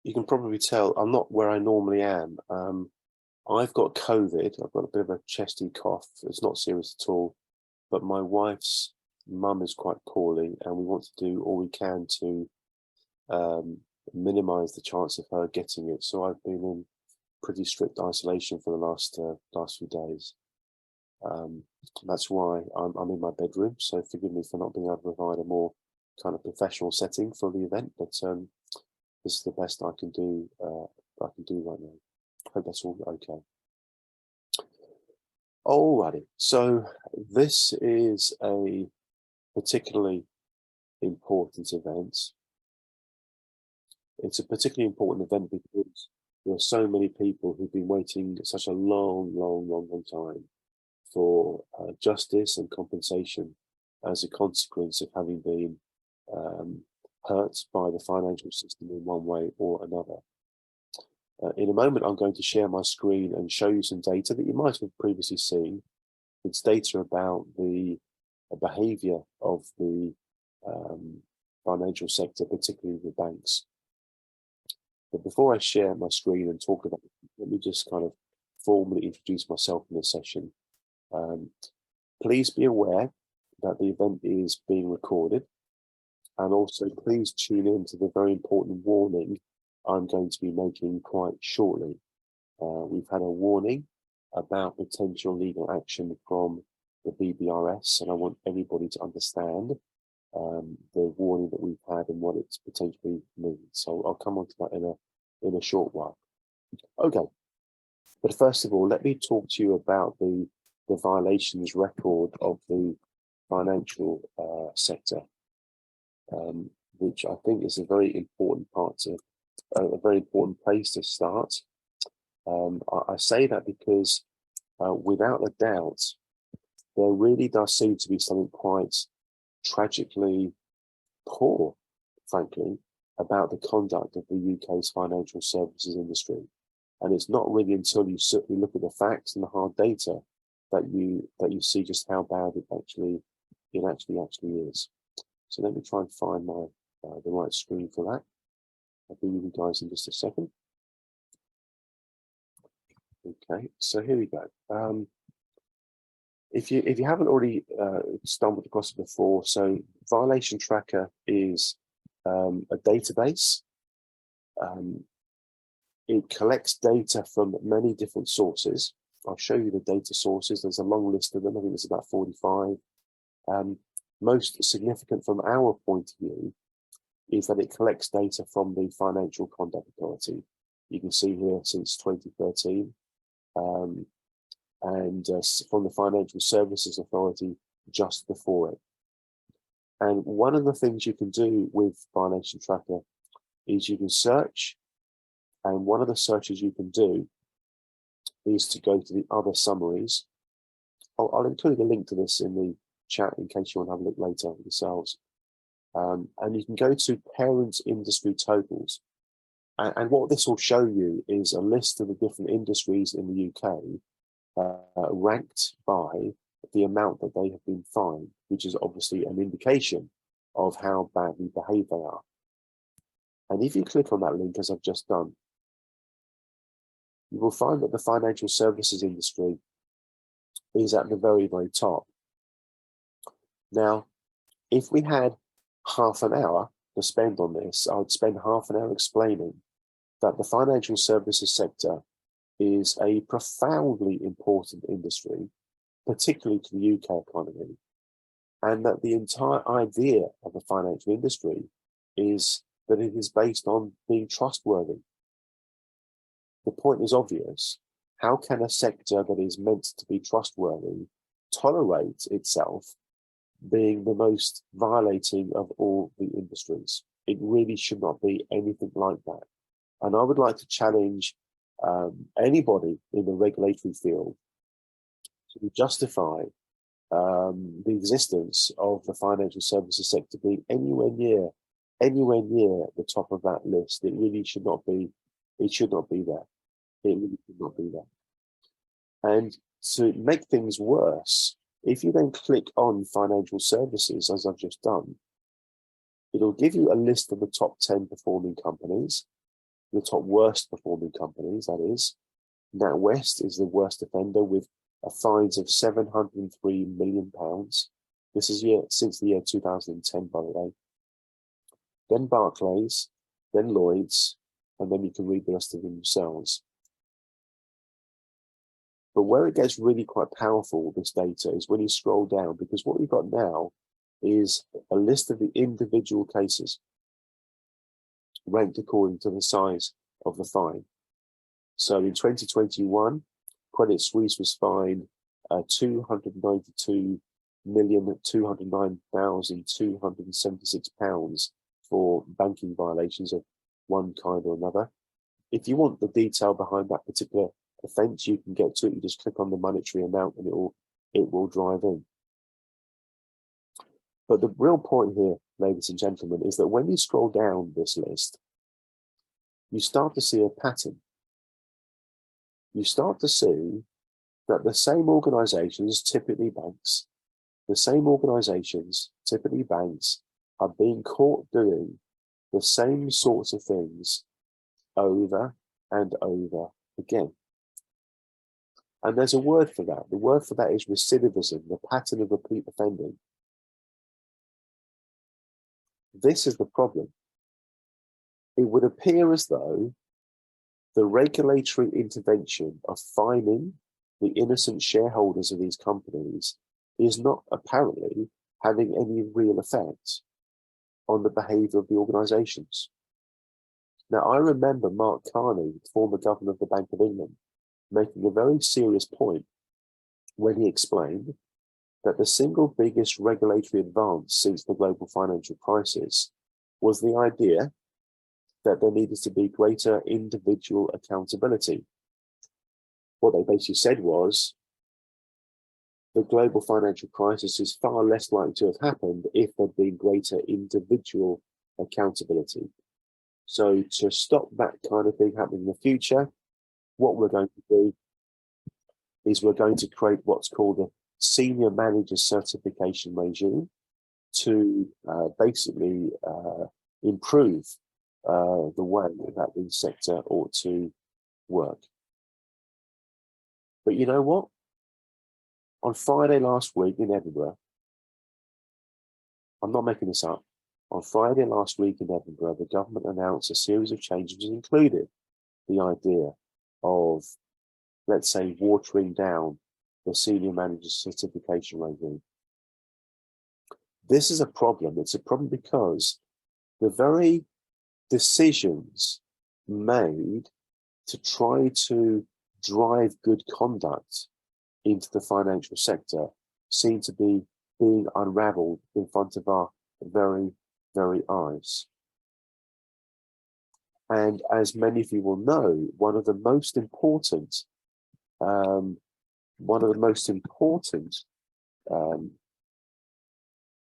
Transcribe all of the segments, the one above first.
you can probably tell I'm not where I normally am. I've got COVID. I've got a bit of a chesty cough. It's not serious at all, but my wife's mum is quite poorly, and we want to do all we can to um, minimize the chance of her getting it. So I've been in pretty strict isolation for the last few days. Um, that's why I'm in my bedroom. So forgive me for not being able to provide a more kind of professional setting for the event, but this is the best I can do. I can do right now. Hope that's all okay. Alrighty, so this is a particularly important event. It's a particularly important event because there are so many people who've been waiting such a long time for justice and compensation as a consequence of having been hurt by the financial system in one way or another. In a moment, I'm going to share my screen and show you some data that you might have previously seen. It's data about the behavior of the financial sector, particularly the banks. But before I share my screen and talk about it, let me just kind of formally introduce myself in this session. Please be aware that the event is being recorded, and also please tune in to the very important warning I'm going to be making quite shortly. We've had a warning about potential legal action from the BBRS, and I want everybody to understand the warning that we've had and what it potentially means. So I'll come on to that in a short while. Okay, but first of all, let me talk to you about the violations record of the financial sector, which I think is a very important part to a very important place to start. I say that because without a doubt, there really does seem to be something quite tragically poor, frankly, about the conduct of the UK's financial services industry. And it's not really until you certainly look at the facts and the hard data that you see just how bad it actually is. So let me try and find my the right screen for that. I'll be with you guys in just a second. Okay, so here we go. If you haven't already stumbled across it before, so Violation Tracker is a database. It collects data from many different sources. I'll show you the data sources. There's a long list of them. I think there's about 45. Most significant from our point of view is that it collects data from the Financial Conduct Authority. You can see here since 2013, and from the Financial Services Authority just before it. And one of the things you can do with Violation Tracker is you can search, and one of the searches you can do is to go to the other summaries. I'll include a link to this in the chat in case you want to have a look later yourselves. And you can go to Parent Industry Totals. And what this will show you is a list of the different industries in the UK ranked by the amount that they have been fined, which is obviously an indication of how badly behaved they are. And if you click on that link, as I've just done, you will find that the financial services industry is at the very top. Now, if we had half an hour to spend on this, I would spend half an hour explaining that the financial services sector is a profoundly important industry, particularly to the UK economy, and that the entire idea of the financial industry is that it is based on being trustworthy. The point is obvious. How can a sector that is meant to be trustworthy tolerate itself being the most violating of all the industries? It really should not be anything like that. And I would like to challenge anybody in the regulatory field to justify the existence of the financial services sector being anywhere near the top of that list. It really should not be. It should not be there. It really should not be there. And to make things worse, if you then click on financial services, as I've just done, it'll give you a list of the top 10 performing companies. the top worst performing companies, that is. NatWest is the worst offender with fines of £703 million. This is since the year 2010, by the way. Then Barclays, then Lloyds, and then you can read the rest of them yourselves. But where it gets really quite powerful, this data, is when you scroll down, because what we've got now is a list of the individual cases ranked according to the size of the fine. So in 2021, Credit Suisse was fined £292,209,276 for banking violations of one kind or another. If you want the detail behind that particular offence, you can get to it. You just click on the monetary amount and it will drive in. But the real point here, ladies and gentlemen, is that when you scroll down this list, you start to see a pattern. You start to see that the same organisations, typically banks, are being caught doing the same sorts of things over and over again. And there's a word for that. The word for that is recidivism, the pattern of repeat offending. This is the problem. It would appear as though the regulatory intervention of fining the innocent shareholders of these companies is not apparently having any real effect on the behaviour of the organisations. Now, I remember Mark Carney, former governor of the Bank of England, making a very serious point when he explained that the single biggest regulatory advance since the global financial crisis was the idea that there needed to be greater individual accountability. What they basically said was the global financial crisis is far less likely to have happened if there'd been greater individual accountability. So to stop that kind of thing happening in the future, what we're going to do is we're going to create what's called a senior manager certification regime to basically improve the way that the sector ought to work. But you know what? On Friday last week in Edinburgh, I'm not making this up, on Friday last week in Edinburgh, the government announced a series of changes which included the idea of, let's say, watering down the senior manager certification regime. This is a problem. It's a problem because the very decisions made to try to drive good conduct into the financial sector seem to be being unraveled in front of our very, very eyes. And as many of you will know, one of the most important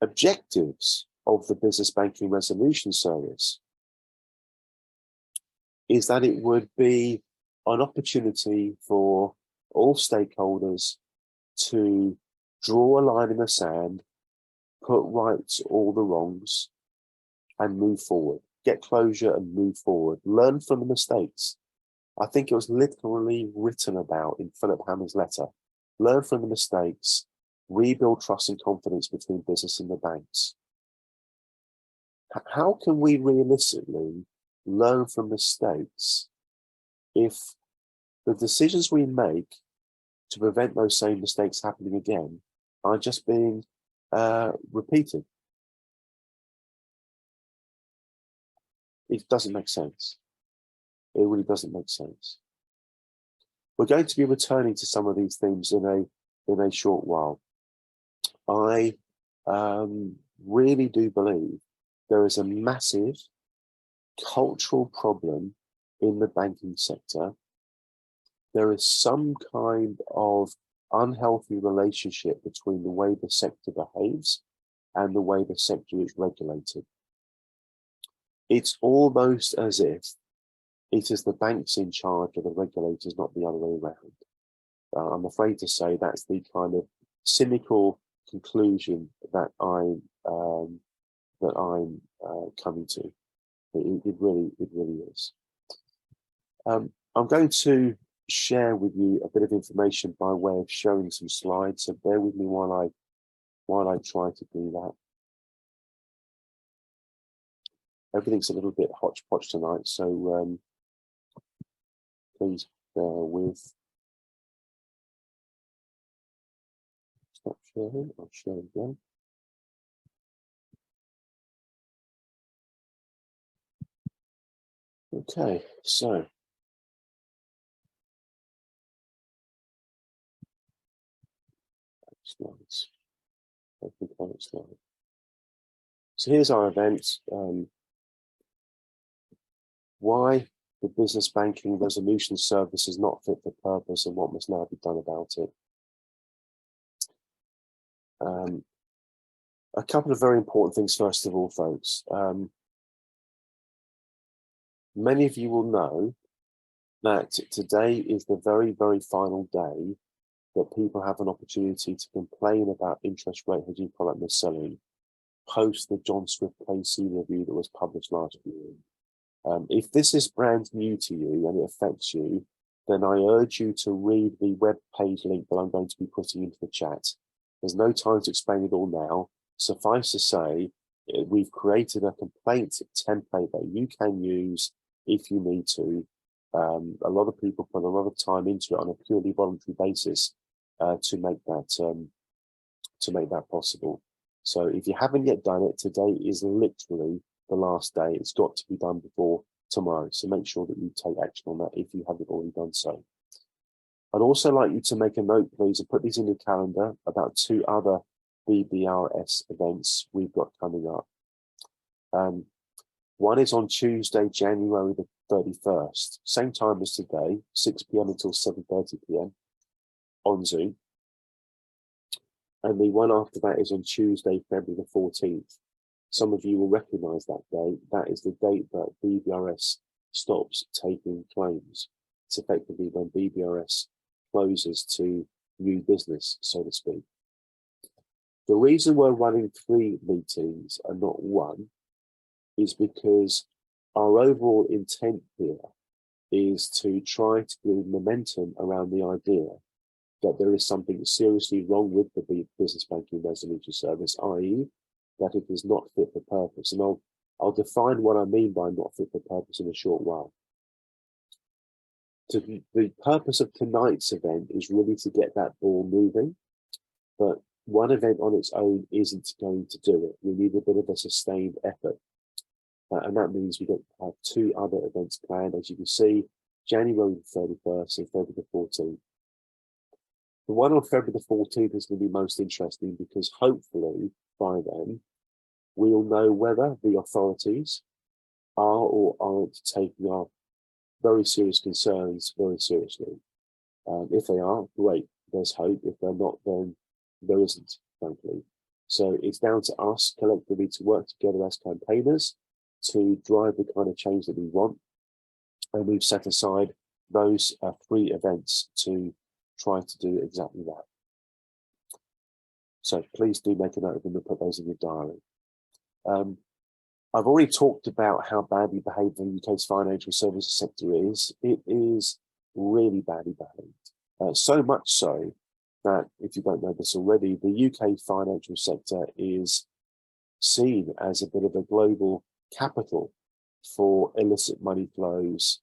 objectives of the Business Banking Resolution Service is that it would be an opportunity for all stakeholders to draw a line in the sand, put right all the wrongs, and move forward. Get closure and move forward. Learn from the mistakes. I think it was literally written about in Philip Hammond's letter. Learn from the mistakes, rebuild trust and confidence between business and the banks. How can we realistically learn from mistakes if the decisions we make to prevent those same mistakes happening again are just being repeated? It doesn't make sense. It really doesn't make sense. We're going to be returning to some of these themes in a short while. I really do believe there is a massive cultural problem in the banking sector. There is some kind of unhealthy relationship between the way the sector behaves and the way the sector is regulated. It's almost as if it is the banks in charge of the regulators, not the other way around. I'm afraid to say that's the kind of cynical conclusion that I'm coming to. It really is. I'm going to share with you a bit of information by way of showing some slides, so bear with me while I try to do that. Everything's a little bit hodgepodge tonight, so please bear with. Stop sharing. I'll share again. Okay, so slides. Open current slide. So here's our event. Why the business banking resolution service is not fit for purpose and what must now be done about it. A couple of very important things, first of all, folks. Many of you will know that today is the very, very final day that people have an opportunity to complain about interest rate hedging product mis-selling post the John Swift KC review that was published last year. If this is brand new to you and it affects you, then I urge you to read the web page link that I'm going to be putting into the chat. There's no time to explain it all now. Suffice to say, we've created a complaint template that you can use if you need to. A lot of people put a lot of time into it on a purely voluntary basis to make that possible. So if you haven't yet done it, today is literally the last day. It's got to be done before tomorrow. So make sure that you take action on that if you haven't already done so. I'd also like you to make a note, please, and put these in your calendar about 2 other BBRS events we've got coming up. One is on Tuesday, January the 31st, same time as today, 6 p.m. until 7:30 p.m. on Zoom. And the one after that is on Tuesday, February the 14th. Some of you will recognise that date. That is the date that BBRS stops taking claims. It's effectively when BBRS closes to new business, so to speak. The reason we're running 3 meetings and not 1 is because our overall intent here is to try to build momentum around the idea that there is something seriously wrong with the business banking resolution service, i.e. that it is not fit for purpose. And I'll define what I mean by not fit for purpose in a short while. The purpose of tonight's event is really to get that ball moving, but one event on its own isn't going to do it. We need a bit of a sustained effort. And that means we're going to have 2 other events planned, as you can see, January the 31st and February the 14th. The one on February the 14th is going to be most interesting because hopefully by then we'll know whether the authorities are or aren't taking our very serious concerns very seriously. If they are, great, there's hope. If they're not, then there isn't, frankly. So it's down to us collectively to work together as campaigners to drive the kind of change that we want. And we've set aside those 3 events to try to do exactly that. So please do make a note of them and put those in your diary. I've already talked about how badly behaved the UK's financial services sector is. It is really badly behaved. So much so that, if you don't know this already, the UK financial sector is seen as a bit of a global capital for illicit money flows,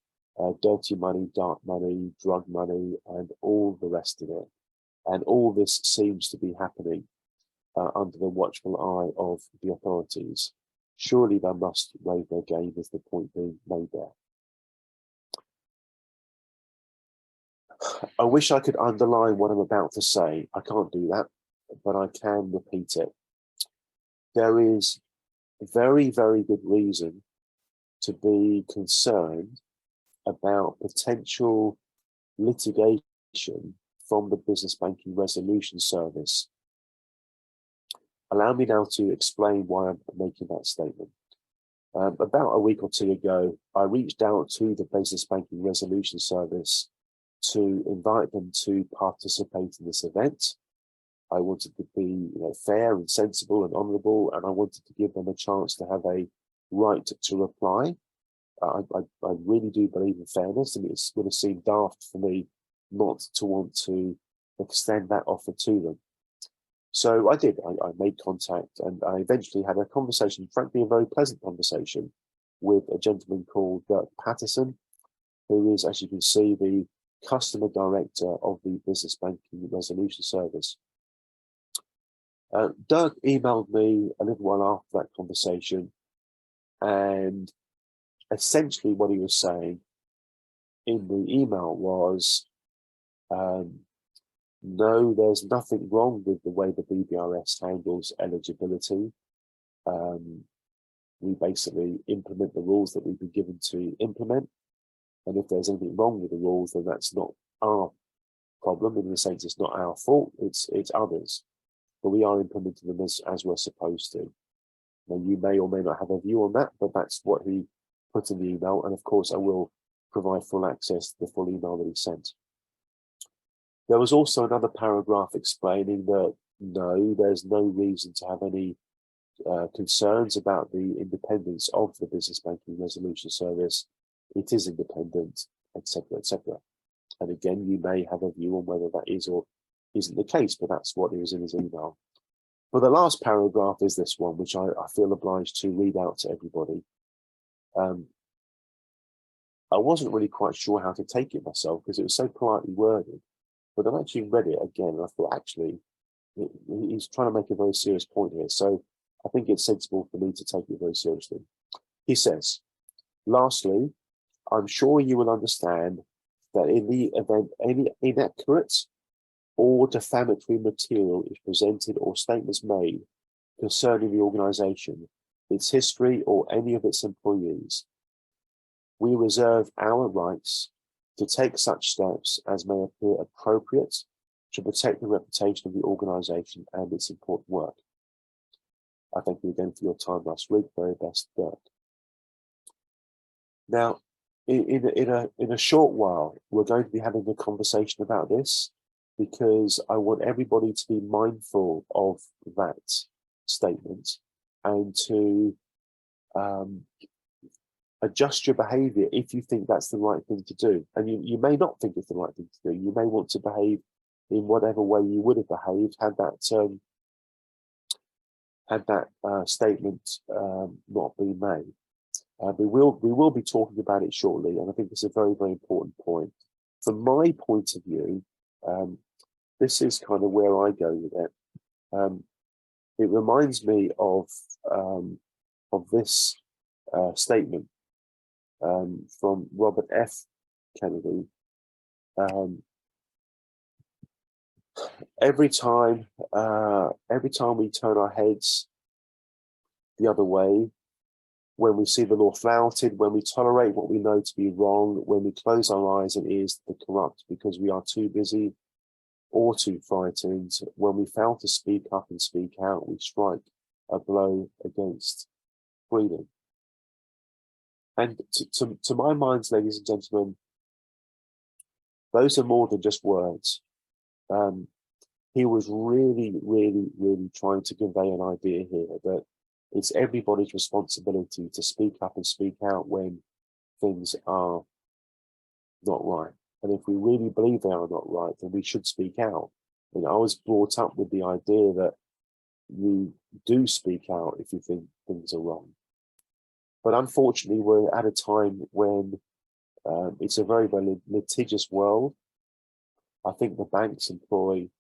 dirty money, dark money, drug money, and all the rest of it. And all this seems to be happening under the watchful eye of the authorities. Surely they must raise their game, is the point being made there. I wish I could underline what I'm about to say. I can't do that, but I can repeat it. There is very, very good reason to be concerned about potential litigation from the Business Banking Resolution Service. Allow me now to explain why I'm making that statement. About a week or 2 ago, I reached out to the Business Banking Resolution Service to invite them to participate in this event. I wanted to be fair and sensible and honourable, and I wanted to give them a chance to have a right to reply. I really do believe in fairness, and it would have seemed daft for me not to want to extend that offer to them. So I did. I made contact, and I eventually had a conversation, frankly, a very pleasant conversation, with a gentleman called Dirk Patterson, who is, as you can see, the customer director of the Business Banking Resolution Service. Dirk emailed me a little while after that conversation, and essentially what he was saying in the email was, no, there's nothing wrong with the way the BBRS handles eligibility. We basically implement the rules that we've been given to implement. And if there's anything wrong with the rules, then that's not our problem. In the sense, it's not our fault, it's others. But we are implementing them as we're supposed to. Now, you may or may not have a view on that, but that's what he put in the email. And of course, I will provide full access to the full email that he sent. There was also another paragraph explaining that no, there's no reason to have any concerns about the independence of the Business Banking Resolution Service. It is independent, etc., etc. And again, you may have a view on whether that is or isn't the case, but that's what is in his email. But the last paragraph is this one, which I feel obliged to read out to everybody. I wasn't really quite sure how to take it myself because it was so politely worded, but I actually read it again and I thought, actually, he's trying to make a very serious point here. So I think it's sensible for me to take it very seriously. He says, lastly, I'm sure you will understand that in the event any inaccurate or defamatory material is presented or statements made concerning the organization, its history, or any of its employees, we reserve our rights to take such steps as may appear appropriate to protect the reputation of the organization and its important work. I thank you again for your time last week. Very best, Dirk. Now, in a short while, we're going to be having a conversation about this because I want everybody to be mindful of that statement and to adjust your behavior if you think that's the right thing to do. And you may not think it's the right thing to do. You may want to behave in whatever way you would have behaved had that statement not been made. We will be talking about it shortly, and I think it's a very, very important point. From my point of view, this is kind of where I go with it. It reminds me of this statement from Robert F. Kennedy. Every time we turn our heads the other way, when we see the law flouted, when we tolerate what we know to be wrong, when we close our eyes and ears to the corrupt because we are too busy or too frightened, when we fail to speak up and speak out, we strike a blow against freedom. And to my mind, ladies and gentlemen, those are more than just words. He was really, really, really trying to convey an idea here that it's everybody's responsibility to speak up and speak out when things are not right. And if we really believe they are not right, then we should speak out. And I was brought up with the idea that you do speak out if you think things are wrong. But unfortunately, we're at a time when it's a very, very litigious world. I think the banks employ,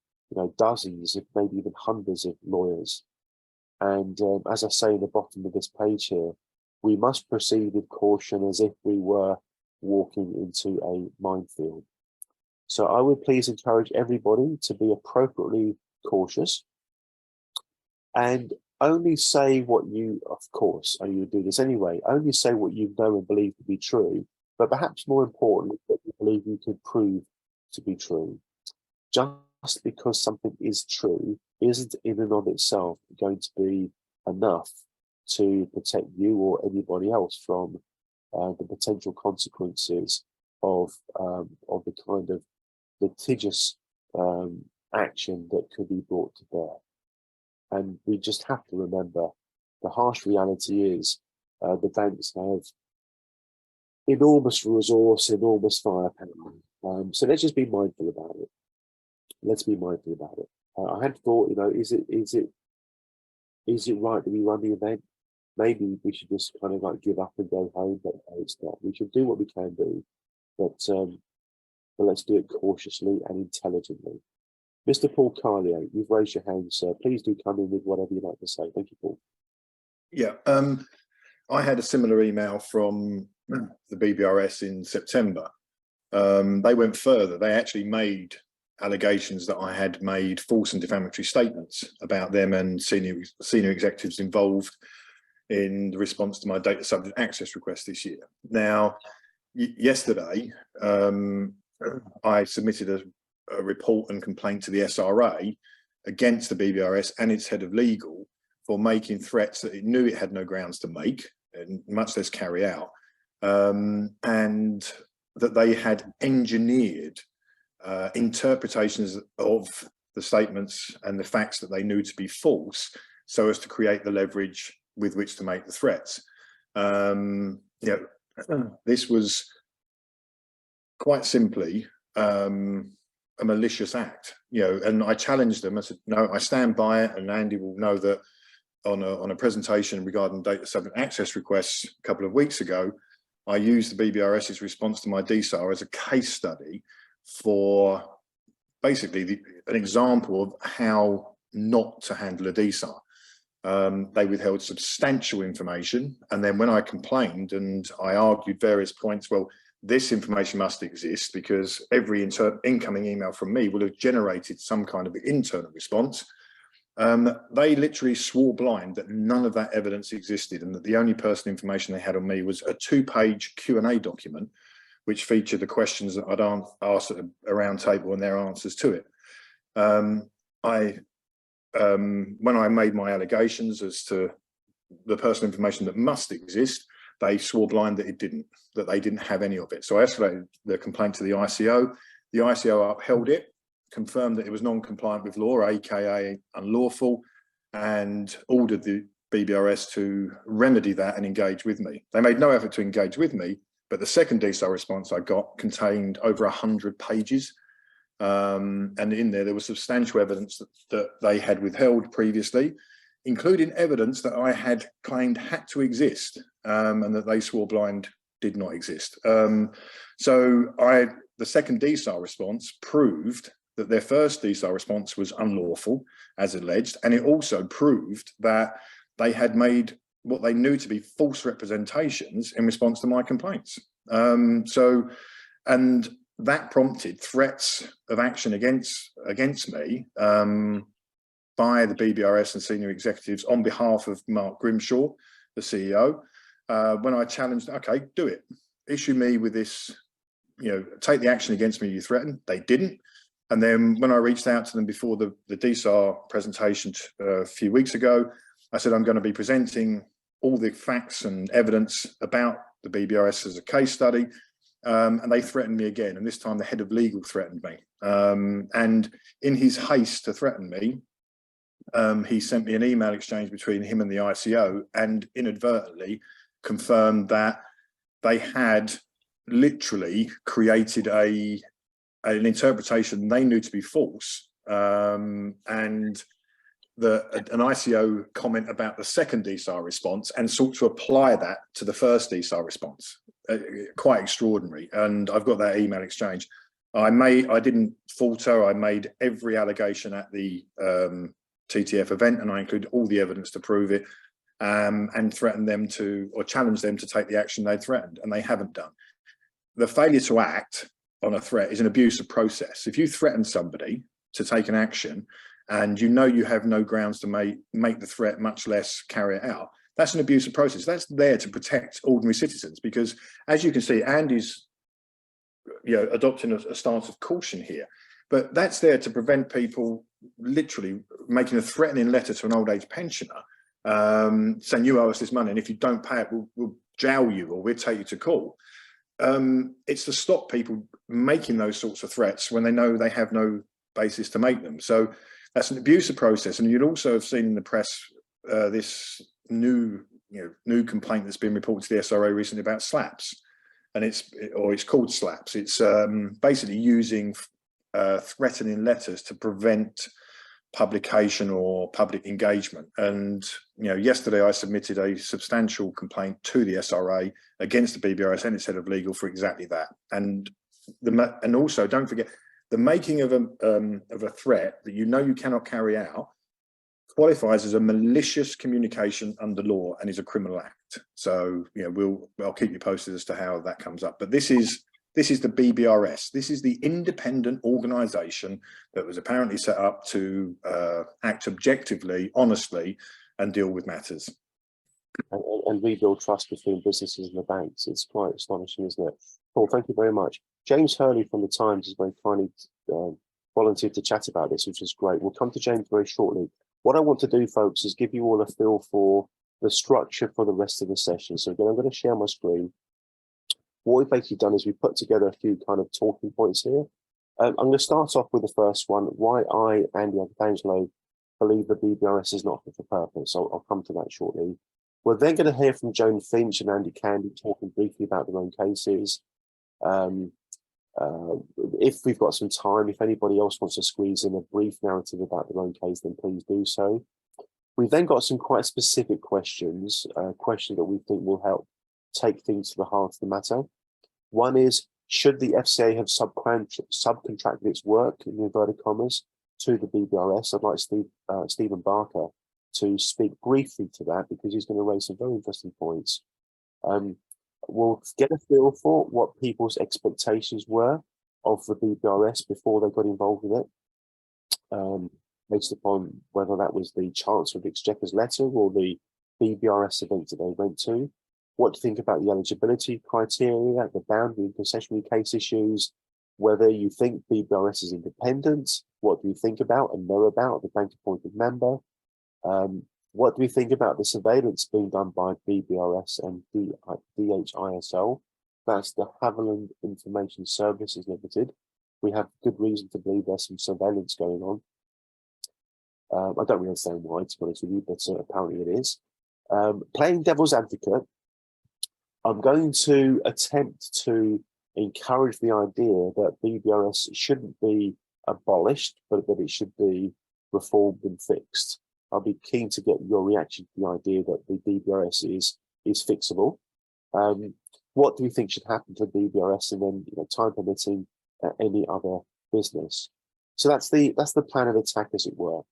dozens, if maybe even hundreds of lawyers. And as I say in the bottom of this page here, we must proceed with caution as if we were walking into a minefield. So I would please encourage everybody to be appropriately cautious and only say what you, of course, and you would do this anyway, only say what you know and believe to be true, but perhaps more importantly, what you believe you could prove to be true. Just because something is true isn't in and of itself going to be enough to protect you or anybody else from the potential consequences of the kind of litigious action that could be brought to bear. And we just have to remember the harsh reality is the banks have enormous resource, enormous firepower. So let's just be mindful about it. Let's be mindful about it. I had thought, is it right that we run the event? Maybe we should just kind of like give up and go home, but no, it's not. We should do what we can do, but let's do it cautiously and intelligently. Mr. Paul Carlier, you've raised your hand, sir. Please do come in with whatever you'd like to say. Thank you, Paul. Yeah, I had a similar email from the BBRS in September. They went further. They actually made allegations that I had made false and defamatory statements about them and senior executives involved in the response to my data subject access request this year. Now, yesterday, I submitted a report and complaint to the SRA against the BBRS and its head of legal for making threats that it knew it had no grounds to make, and much less carry out, and that they had engineered interpretations of the statements and the facts that they knew to be false so as to create the leverage with which to make the threats. This was quite simply a malicious act, and I challenged them. I said, no, I stand by it, and Andy will know that on a presentation regarding data subject access requests a couple of weeks ago, I used the BBRS's response to my DSAR as a case study for basically an example of how not to handle a DSAR. They withheld substantial information, and then when I complained and I argued various points, well, this information must exist because every incoming email from me will have generated some kind of internal response. They literally swore blind that none of that evidence existed and that the only personal information they had on me was a 2-page Q&A document which featured the questions that I'd asked at a round table and their answers to it. When I made my allegations as to the personal information that must exist, they swore blind that it didn't, that they didn't have any of it. So I escalated the complaint to the ICO. The ICO upheld it, confirmed that it was non-compliant with law, aka unlawful, and ordered the BBRS to remedy that and engage with me. They made no effort to engage with me, but the second DSAR response I got contained over 100 pages. And in there was substantial evidence that they had withheld previously, including evidence that I had claimed had to exist, and that they swore blind did not exist. So the second DSAR response proved that their first DSAR response was unlawful, as alleged, and it also proved that they had made what they knew to be false representations in response to my complaints. And that prompted threats of action against me by the BBRS and senior executives on behalf of Mark Grimshaw, the CEO, when I challenged, okay, do it. Issue me with this, take the action against me you threatened. They didn't. And then when I reached out to them before the DSAR presentation a few weeks ago, I said, I'm going to be presenting all the facts and evidence about the BBRS as a case study. And they threatened me again. And this time the head of legal threatened me. And in his haste to threaten me, he sent me an email exchange between him and the ICO and inadvertently confirmed that they had literally created an interpretation they knew to be false, and an ICO comment about the second DSAR response and sought to apply that to the first DSAR response. Quite extraordinary. And I've got that email exchange. I didn't falter. I made every allegation at the TTF event, and I included all the evidence to prove it, and threatened them to, or challenged them to take the action they threatened, and they haven't done. The failure to act on a threat is an abusive process. If you threaten somebody to take an action and you know you have no grounds to make the threat, much less carry it out, that's an abusive process. That's there to protect ordinary citizens, because as you can see, Andy's adopting a stance of caution here, but that's there to prevent people literally making a threatening letter to an old age pensioner, saying you owe us this money, and if you don't pay it, we'll jail you or we'll take you to court. It's to stop people making those sorts of threats when they know they have no basis to make them. So that's an abusive process. And you'd also have seen in the press this new complaint that's been reported to the SRA recently about slaps. and it's called SLAPS. It's basically using threatening letters to prevent publication or public engagement. And yesterday I submitted a substantial complaint to the SRA against the BBRS and its head of legal for exactly that. And also, don't forget, the making of a threat that you cannot carry out qualifies as a malicious communication under law and is a criminal act. So I'll keep you posted as to how that comes up. But this is the BBRS. This is the independent organisation that was apparently set up to act objectively, honestly, and deal with matters. And rebuild trust between businesses and the banks. It's quite astonishing, isn't it? Paul, thank you very much. James Hurley from the Times has very kindly volunteered to chat about this, which is great. We'll come to James very shortly. What I want to do, folks, is give you all a feel for the structure for the rest of the session. So again, I'm going to share my screen. What we've basically done is we put together a few kind of talking points here. I'm going to start off with the first one, why I, Andy Angelo, believe the BBRS is not fit for purpose. I'll come to that shortly. We're then going to hear from Joan Finch and Andy Candy talking briefly about their own cases. If we've got some time, if anybody else wants to squeeze in a brief narrative about their own case, then please do so. We've then got some quite specific questions, questions that we think will help take things to the heart of the matter. One is, should the FCA have subcontracted its work, in inverted commas, to the BBRS? I'd like Stephen Barker to speak briefly to that, because he's going to raise some very interesting points. We'll get a feel for what people's expectations were of the BBRS before they got involved with it, based upon whether that was the Chancellor of the Exchequer's letter or the BBRS event that they went to. What do you think about the eligibility criteria, the boundary and concessionary case issues, whether you think BBRS is independent, what do you think about and know about the bank appointed member? What do we think about the surveillance being done by BBRS and DHISL? That's the Haviland Information Services Limited. We have good reason to believe there's some surveillance going on. I don't really understand why, to be honest with you, but apparently it is. Playing devil's advocate, I'm going to attempt to encourage the idea that BBRS shouldn't be abolished, but that it should be reformed and fixed. I'll be keen to get your reaction to the idea that the BBRS is fixable. What do we think should happen to the BBRS, and then, time permitting, any other business? So that's the plan of attack, as it were.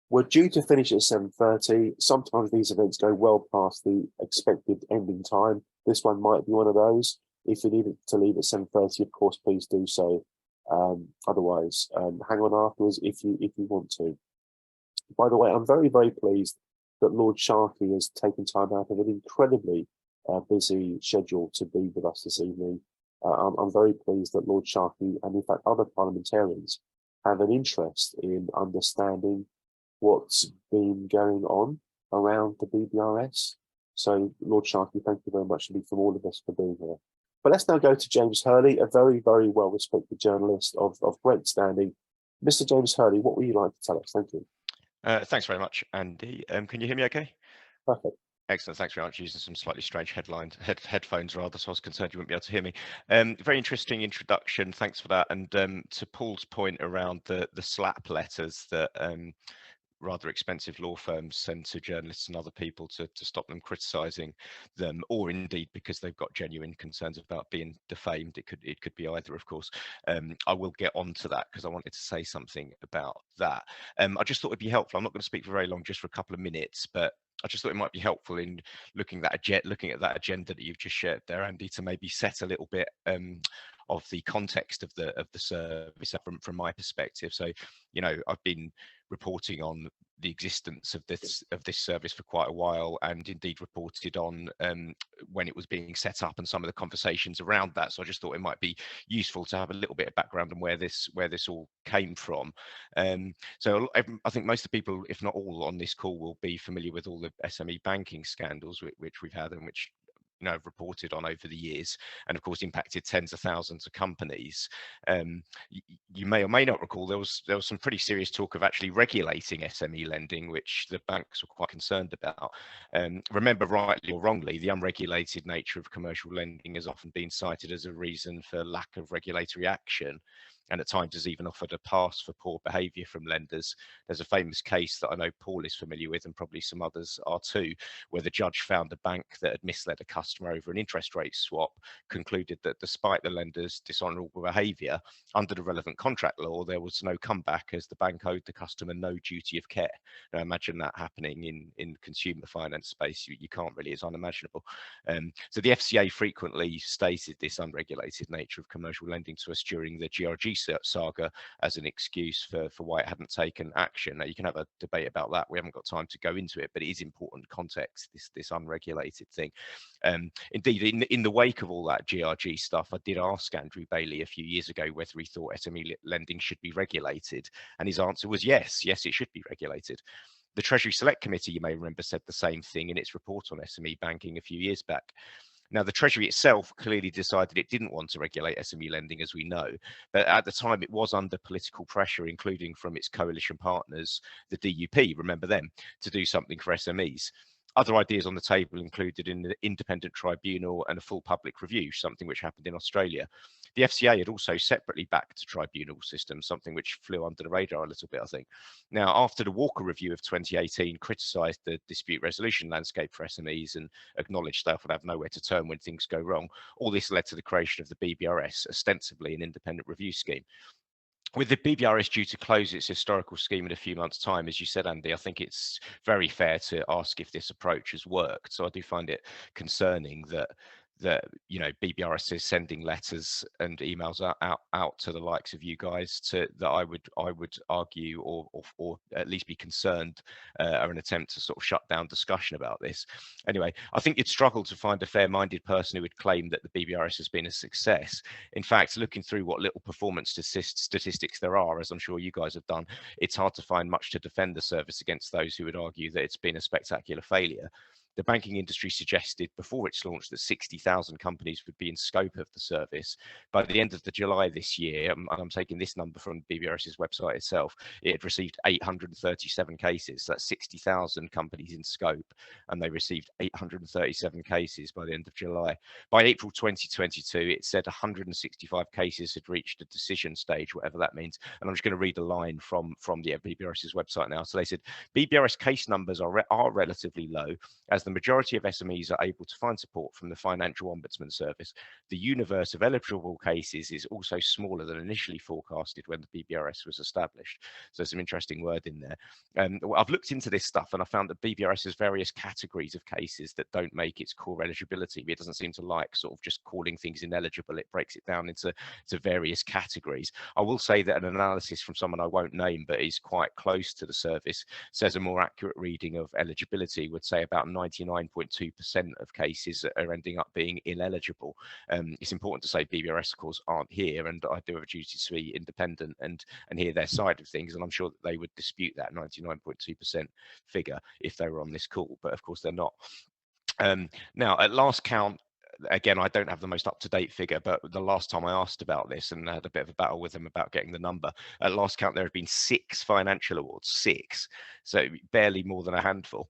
We're due to finish at 7:30. Sometimes these events go well past the expected ending time. This one might be one of those. If you need to leave at 7:30, of course, please do so. Otherwise, hang on afterwards if you want to. By the way, I'm very, very pleased that Lord Sharkey has taken time out of an incredibly busy schedule to be with us this evening. I'm very pleased that Lord Sharkey, and in fact other parliamentarians, have an interest in understanding what's been going on around the BBRS. So, Lord Sharkey, thank you very much indeed from all of us for being here. But let's now go to James Hurley, a very, very well-respected journalist of great standing. Mr. James Hurley, what would you like to tell us? Thank you. Thanks very much, Andy. Can you hear me okay? Perfect. Excellent. Thanks very much. Using some slightly strange headphones rather, so I was concerned you wouldn't be able to hear me. Very interesting introduction. Thanks for that. And to Paul's point around the slap letters that rather expensive law firms send to journalists and other people to stop them criticizing them, or indeed because they've got genuine concerns about being defamed. It could be either, of course. I will get on to that because I wanted to say something about that. I just thought it'd be helpful. I'm not going to speak for very long, just for a couple of minutes, but I just thought it might be helpful in looking at that agenda that you've just shared there, Andy, to maybe set a little bit of the context of the service from my perspective. So, I've been reporting on the existence of this service for quite a while, and indeed reported on when it was being set up and some of the conversations around that. So I just thought it might be useful to have a little bit of background on where this all came from. So I think most of the people, if not all on this call, will be familiar with all the SME banking scandals which we've had, and which have reported on over the years, and of course impacted tens of thousands of companies. You may or may not recall there was some pretty serious talk of actually regulating SME lending, which the banks were quite concerned about. Remember, rightly or wrongly, the unregulated nature of commercial lending has often been cited as a reason for lack of regulatory action, and at times has even offered a pass for poor behaviour from lenders. There's a famous case that I know Paul is familiar with, and probably some others are too, where the judge found a bank that had misled a customer over an interest rate swap, concluded that despite the lender's dishonourable behaviour, under the relevant contract law, there was no comeback, as the bank owed the customer no duty of care. Now, imagine that happening in consumer finance space. You can't really, it's unimaginable. So the FCA frequently stated this unregulated nature of commercial lending to us during the GRG saga as an excuse for why it hadn't taken action. Now, you can have a debate about that. We haven't got time to go into it, but it is important context, this unregulated thing. Indeed, in the wake of all that GRG stuff, I did ask Andrew Bailey a few years ago whether he thought SME lending should be regulated, and his answer was yes, it should be regulated. The Treasury Select Committee, you may remember, said the same thing in its report on SME banking a few years back. Now, the Treasury itself clearly decided it didn't want to regulate SME lending, as we know, but at the time it was under political pressure, including from its coalition partners, the DUP, remember them, to do something for SMEs. Other ideas on the table included an independent tribunal and a full public review, something which happened in Australia. The FCA had also separately backed a tribunal system, something which flew under the radar a little bit, I think. Now, after the Walker Review of 2018 criticised the dispute resolution landscape for SMEs and acknowledged staff would have nowhere to turn when things go wrong, all this led to the creation of the BBRS, ostensibly an independent review scheme. With the BBRS due to close its historical scheme in a few months' time, as you said, Andy, I think it's very fair to ask if this approach has worked. So I do find it concerning that BBRS is sending letters and emails out to the likes of you guys that I would argue or at least be concerned are an attempt to sort of shut down discussion about this. Anyway, I think you'd struggle to find a fair-minded person who would claim that the BBRS has been a success. In fact, looking through what little performance statistics there are, as I'm sure you guys have done, it's hard to find much to defend the service against those who would argue that it's been a spectacular failure. The banking industry suggested before its launch that 60,000 companies would be in scope of the service. By the end of July this year, and I'm taking this number from BBRS's website itself, it had received 837 cases. That's 60,000 companies in scope, and they received 837 cases by the end of July. By April 2022, it said 165 cases had reached a decision stage, whatever that means. And I'm just going to read a line from the BBRS's website now. So they said, BBRS case numbers are relatively low, as the majority of SMEs are able to find support from the Financial Ombudsman Service. The universe of eligible cases is also smaller than initially forecasted when the BBRS was established. So some interesting word in there. I've looked into this stuff and I found that BBRS has various categories of cases that don't make its core eligibility. It doesn't seem to like sort of just calling things ineligible. It breaks it down into various categories. I will say that an analysis from someone I won't name but is quite close to the service says a more accurate reading of eligibility would say about 99.2% of cases are ending up being ineligible. It's important to say BBRS, of course, aren't here, and I do have a duty to be independent and hear their side of things, and I'm sure that they would dispute that 99.2% figure if they were on this call, but of course they're not. Now, at last count, again, I don't have the most up-to-date figure, but the last time I asked about this and had a bit of a battle with them about getting the number, at last count there have been 6 financial awards, 6, so barely more than a handful,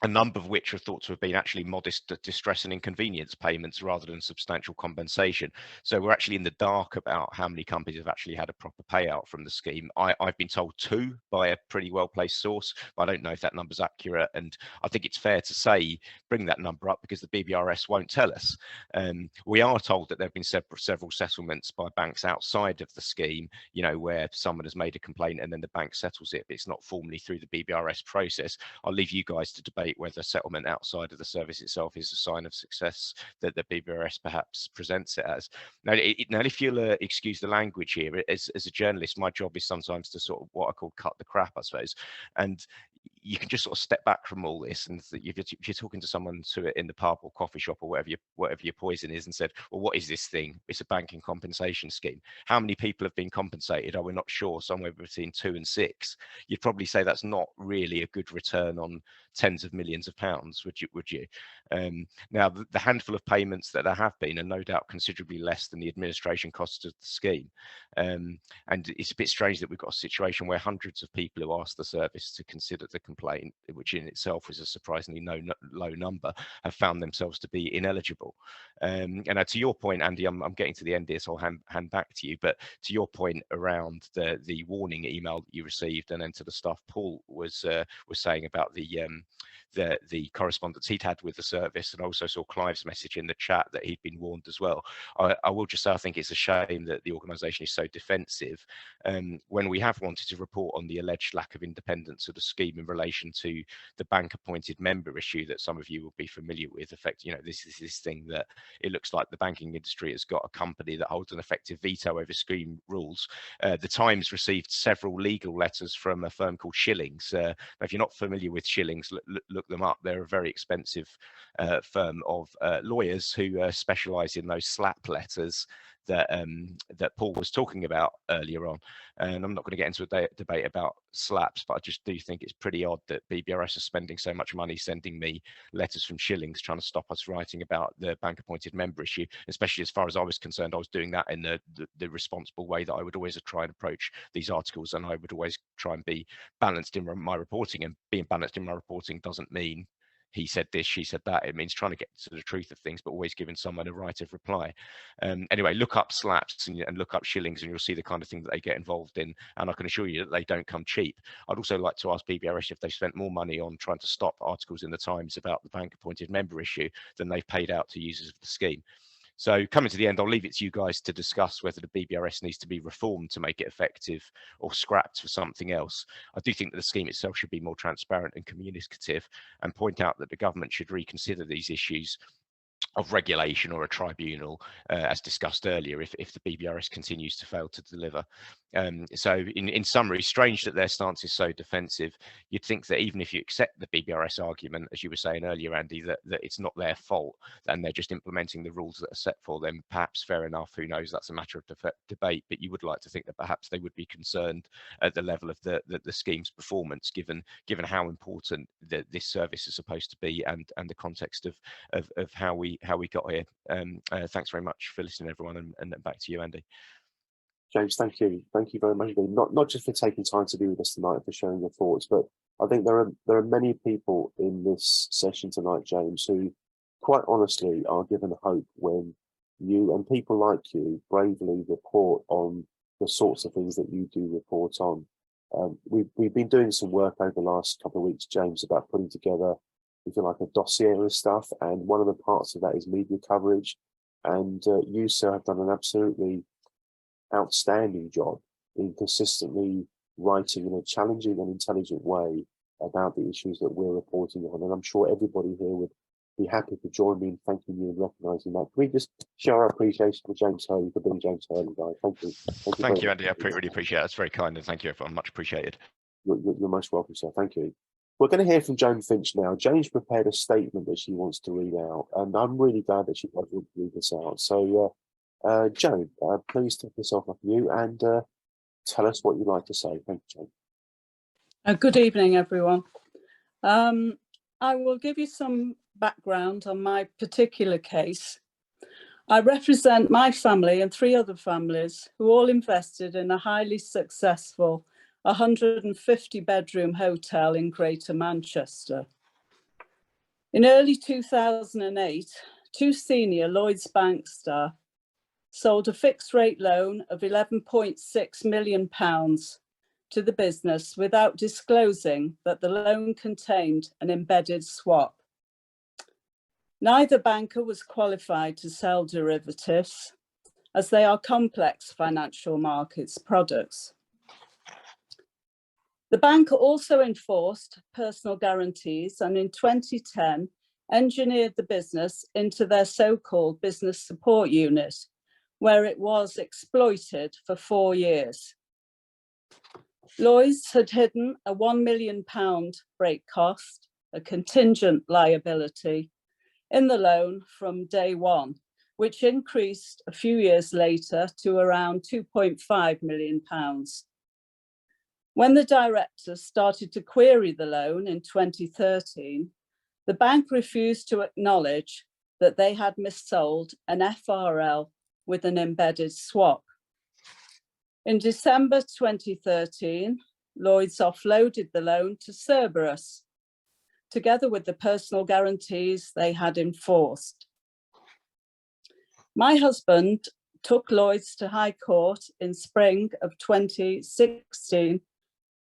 a number of which are thought to have been actually modest distress and inconvenience payments rather than substantial compensation. So we're actually in the dark about how many companies have actually had a proper payout from the scheme. I've been told 2 by a pretty well-placed source, but I don't know if that number's accurate. And I think it's fair to say, bring that number up because the BBRS won't tell us. We are told that there have been several settlements by banks outside of the scheme, where someone has made a complaint and then the bank settles it, but it's not formally through the BBRS process. I'll leave you guys to debate whether settlement outside of the service itself is a sign of success that the BBRS perhaps presents it as. Now, if you'll excuse the language here, as a journalist, my job is sometimes to sort of what I call cut the crap, I suppose. And you can just sort of step back from all this, and if you're talking to someone in the pub or coffee shop or whatever your poison is, and said, well, what is this thing? It's a banking compensation scheme. How many people have been compensated? Oh, we're not sure, somewhere between 2 and 6. You'd probably say that's not really a good return on tens of millions of pounds, would you? Now, the handful of payments that there have been are no doubt considerably less than the administration costs of the scheme. And it's a bit strange that we've got a situation where hundreds of people who asked the service to consider the complaint, which in itself was a surprisingly low number, have found themselves to be ineligible. And to your point, Andy, I'm getting to the end here, so I'll hand back to you. But to your point around the warning email that you received, and then to the stuff Paul was saying about the correspondence he'd had with the service, and also saw Clive's message in the chat that he'd been warned as well. I will just say I think it's a shame that the organisation is so defensive when we have wanted to report on the alleged lack of independence of the scheme in relation to the bank appointed member issue that some of you will be familiar with. This is this thing that it looks like the banking industry has got a company that holds an effective veto over scheme rules. The Times received several legal letters from a firm called Shillings. If you're not familiar with Shillings, look them up. They're a very expensive firm of lawyers who specialise in those slap letters that Paul was talking about earlier on. And I'm not going to get into a debate about slaps, but I just do think it's pretty odd that BBRS is spending so much money sending me letters from Shillings trying to stop us writing about the bank appointed member issue, especially as far as I was concerned. I was doing that in the responsible way that I would always try and approach these articles, and I would always try and be balanced in my reporting. And being balanced in my reporting doesn't mean he said this, she said that. It means trying to get to the truth of things, but always giving someone a right of reply. Anyway, look up slaps and look up Shillings, and you'll see the kind of thing that they get involved in. And I can assure you that they don't come cheap. I'd also like to ask BBRS if they've spent more money on trying to stop articles in the Times about the bank appointed member issue than they've paid out to users of the scheme. So coming to the end, I'll leave it to you guys to discuss whether the BBRS needs to be reformed to make it effective or scrapped for something else. I do think that the scheme itself should be more transparent and communicative, and point out that the government should reconsider these issues of regulation or a tribunal, as discussed earlier, if the BBRS continues to fail to deliver. So in summary, strange that their stance is so defensive. You'd think that even if you accept the BBRS argument, as you were saying earlier, Andy, that it's not their fault and they're just implementing the rules that are set for them, perhaps fair enough, who knows, that's a matter of debate, but you would like to think that perhaps they would be concerned at the level of the scheme's performance, given how important this service is supposed to be, and the context of how we got here. Thanks very much for listening, everyone, and back to you, Andy. James, thank you very much. Not just for taking time to be with us tonight, for sharing your thoughts, but I think there are many people in this session tonight, James, who quite honestly are given hope when you and people like you bravely report on the sorts of things that you do report on. We've been doing some work over the last couple of weeks, James, about putting together, if you like, a dossier of stuff, and one of the parts of that is media coverage. And you, sir, have done an absolutely outstanding job in consistently writing in a challenging and intelligent way about the issues that we're reporting on. And I'm sure everybody here would be happy to join me in thanking you and recognising that. Can we just share our appreciation for James Hurley, for being James Hurley, guys? Thank you. Thank you, Andy. I really appreciate it. That's very kind, and thank you, everyone. Much appreciated. You're most welcome, sir. Thank you. We're going to hear from Joan Finch now. Jane's prepared a statement that she wants to read out, and I'm really glad that she does want to read this out. So, Joan, please take this off of you and tell us what you'd like to say. Thank you, Joan. Good evening, everyone. I will give you some background on my particular case. I represent my family and 3 other families who all invested in a highly successful 150-bedroom hotel in Greater Manchester. In early 2008, 2 senior Lloyds Bank staff sold a fixed-rate loan of £11.6 million to the business without disclosing that the loan contained an embedded swap. Neither banker was qualified to sell derivatives, as they are complex financial markets products. The bank also enforced personal guarantees, and in 2010 engineered the business into their so-called business support unit, where it was exploited for 4 years. Lloyds had hidden a £1 million break cost, a contingent liability, in the loan from day one, which increased a few years later to around £2.5 million. When the directors started to query the loan in 2013, the bank refused to acknowledge that they had missold an FRL with an embedded swap. In December 2013, Lloyds offloaded the loan to Cerberus, together with the personal guarantees they had enforced. My husband took Lloyds to High Court in spring of 2016,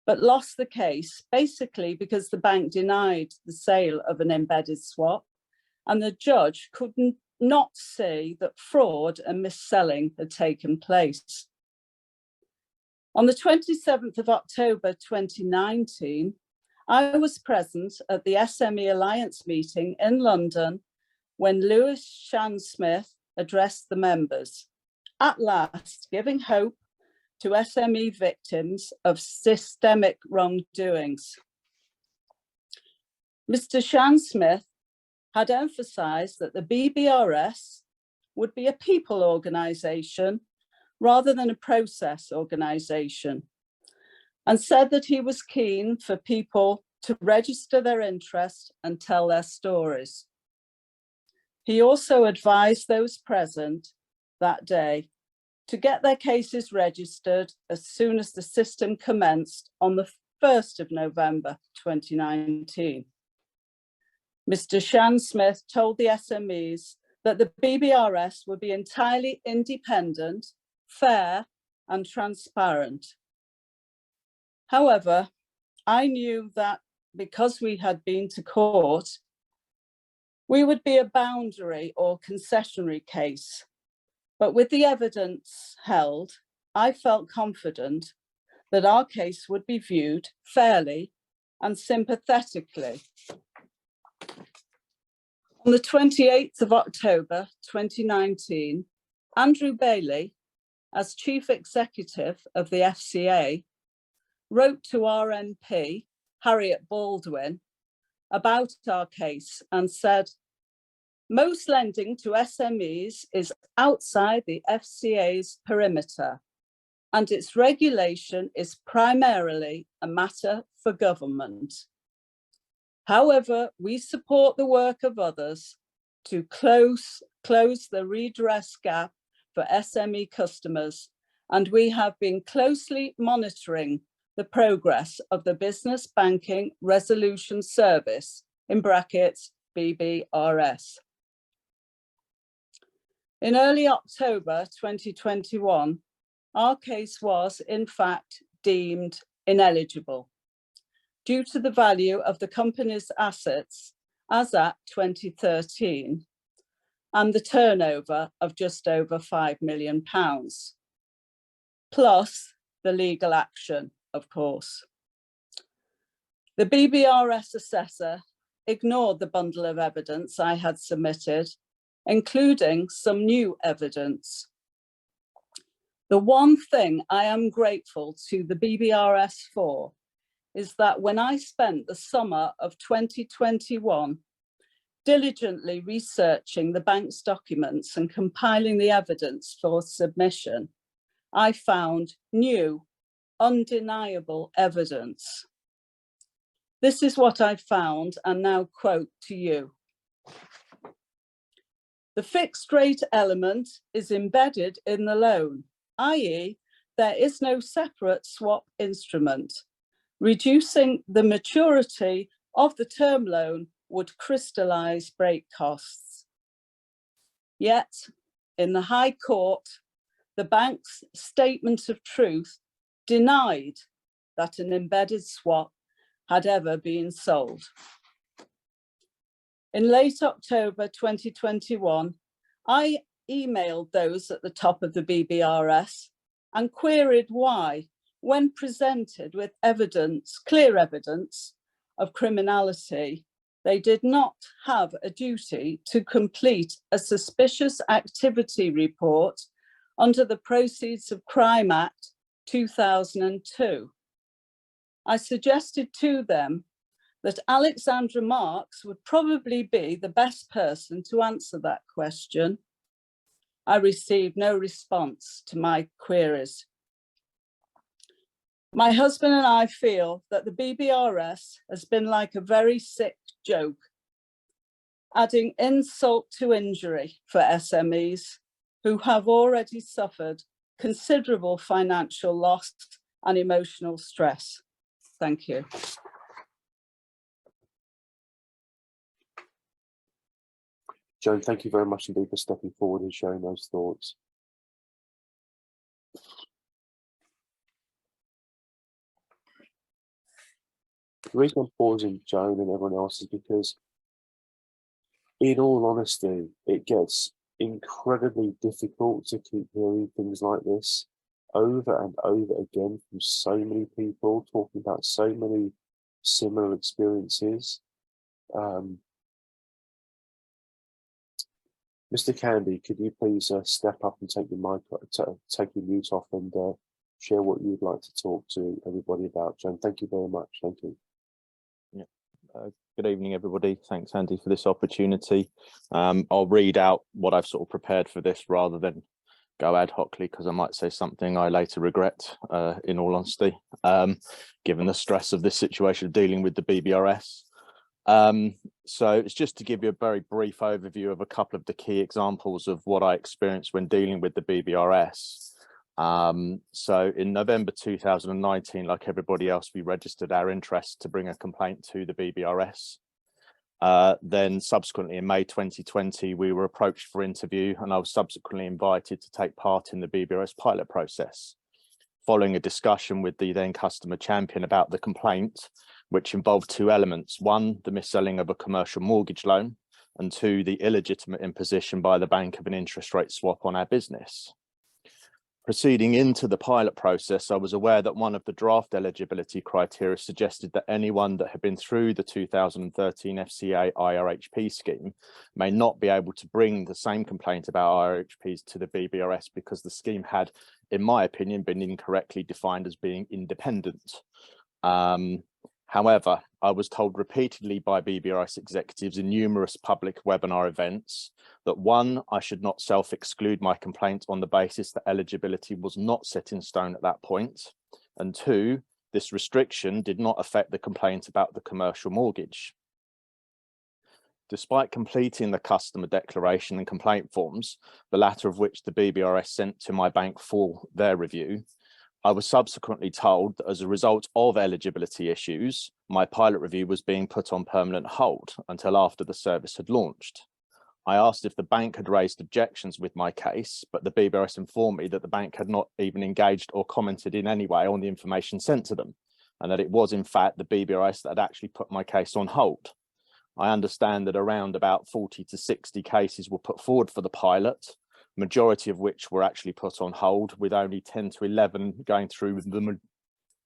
but lost the case basically because the bank denied the sale of an embedded swap, and the judge could not see that fraud and mis-selling had taken place. On the 27th of October 2019, I was present at the SME Alliance meeting in London when Lewis Shan-Smith addressed the members, at last giving hope to SME victims of systemic wrongdoings. Mr. Shan-Smith had emphasised that the BBRS would be a people organisation rather than a process organisation, and said that he was keen for people to register their interest and tell their stories. He also advised those present that day to get their cases registered as soon as the system commenced on the 1st of November 2019. Mr. Shan-Smith told the SMEs that the BBRS would be entirely independent, fair and transparent. However, I knew that because we had been to court, we would be a boundary or concessionary case. But with the evidence held, I felt confident that our case would be viewed fairly and sympathetically. On the 28th of October 2019, Andrew Bailey, as Chief Executive of the FCA, wrote to our MP, Harriet Baldwin, about our case and said, "Most lending to SMEs is outside the FCA's perimeter, and its regulation is primarily a matter for government. However, we support the work of others to close the redress gap for SME customers, and we have been closely monitoring the progress of the Business Banking Resolution Service, in brackets BBRS. In early October 2021, our case was in fact deemed ineligible due to the value of the company's assets as at 2013 and the turnover of just over £5 million, plus the legal action, of course. The BBRS assessor ignored the bundle of evidence I had submitted, including some new evidence. The one thing I am grateful to the BBRS for is that when I spent the summer of 2021 diligently researching the bank's documents and compiling the evidence for submission, I found new, undeniable evidence. This is what I found and now quote to you. The fixed rate element is embedded in the loan, i.e., there is no separate swap instrument. Reducing the maturity of the term loan would crystallise break costs. Yet, in the High Court, the bank's statement of truth denied that an embedded swap had ever been sold. In late October 2021, I emailed those at the top of the BBRS and queried why, when presented with evidence, clear evidence of criminality, they did not have a duty to complete a suspicious activity report under the Proceeds of Crime Act 2002, I suggested to them that Alexandra Marks would probably be the best person to answer that question. I received no response to my queries. My husband and I feel that the BBRS has been like a very sick joke, adding insult to injury for SMEs who have already suffered considerable financial loss and emotional stress. Thank you. Joan, thank you very much indeed for stepping forward and sharing those thoughts. The reason I'm pausing, Joan and everyone else, is because, in all honesty, it gets incredibly difficult to keep hearing things like this over and over again from so many people talking about so many similar experiences. Mr. Candy, could you please step up and take your mic, take your mute off, and share what you'd like to talk to everybody about? Joan, thank you very much. Thank you. Good evening, everybody. Thanks, Andy, for this opportunity. I'll read out what I've sort of prepared for this rather than go ad hocly, because I might say something I later regret, in all honesty, given the stress of this situation of dealing with the BBRS. So it's just to give you a very brief overview of a couple of the key examples of what I experienced when dealing with the BBRS. So in November 2019, like everybody else, we registered our interest to bring a complaint to the BBRS. Then subsequently in May 2020, we were approached for interview, and I was subsequently invited to take part in the BBRS pilot process. Following a discussion with the then customer champion about the complaint, which involved two elements: one, the mis-selling of a commercial mortgage loan, and two, the illegitimate imposition by the bank of an interest rate swap on our business. Proceeding into the pilot process, I was aware that one of the draft eligibility criteria suggested that anyone that had been through the 2013 FCA IRHP scheme may not be able to bring the same complaint about IRHPs to the BBRS because the scheme had, in my opinion, been incorrectly defined as being independent. However, I was told repeatedly by BBRS executives in numerous public webinar events that, one, I should not self-exclude my complaint on the basis that eligibility was not set in stone at that point, and two, this restriction did not affect the complaint about the commercial mortgage. Despite completing the customer declaration and complaint forms, the latter of which the BBRS sent to my bank for their review, I was subsequently told that as a result of eligibility issues, my pilot review was being put on permanent hold until after the service had launched. I asked if the bank had raised objections with my case, but the BBRS informed me that the bank had not even engaged or commented in any way on the information sent to them, and that it was in fact the BBRS that had actually put my case on hold. I understand that around about 40 to 60 cases were put forward for the pilot, majority of which were actually put on hold, with only 10 to 11 going through the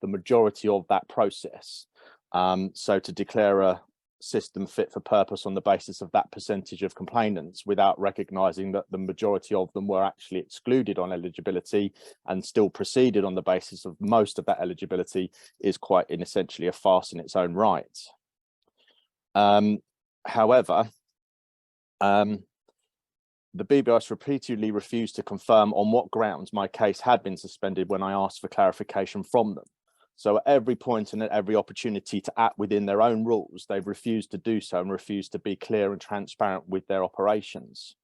majority of that process. So to declare a system fit for purpose on the basis of that percentage of complainants without recognising that the majority of them were actually excluded on eligibility and still proceeded on the basis of most of that eligibility is quite essentially a farce in its own right. However, the BBRS repeatedly refused to confirm on what grounds my case had been suspended when I asked for clarification from them. So at every point and at every opportunity to act within their own rules, they've refused to do so and refused to be clear and transparent with their operations.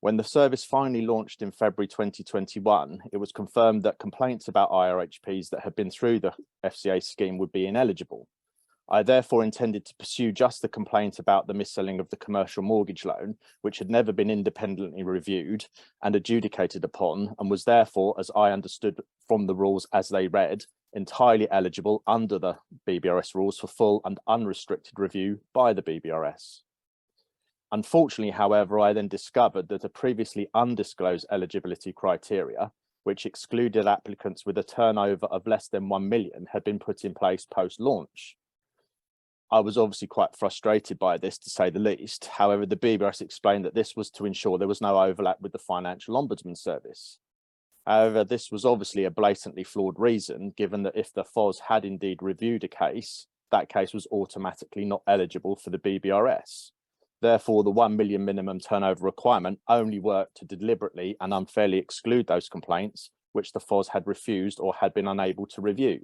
When the service finally launched in February 2021, it was confirmed that complaints about IRHPs that had been through the FCA scheme would be ineligible. I therefore intended to pursue just the complaint about the mis-selling of the commercial mortgage loan, which had never been independently reviewed and adjudicated upon, and was therefore, as I understood from the rules as they read, entirely eligible under the BBRS rules for full and unrestricted review by the BBRS. Unfortunately, however, I then discovered that a previously undisclosed eligibility criteria, which excluded applicants with a turnover of less than 1 million, had been put in place post-launch. I was obviously quite frustrated by this, to say the least. However, the BBRS explained that this was to ensure there was no overlap with the Financial Ombudsman Service. However, this was obviously a blatantly flawed reason, given that if the FOS had indeed reviewed a case, that case was automatically not eligible for the BBRS. Therefore, the 1 million minimum turnover requirement only worked to deliberately and unfairly exclude those complaints which the FOS had refused or had been unable to review.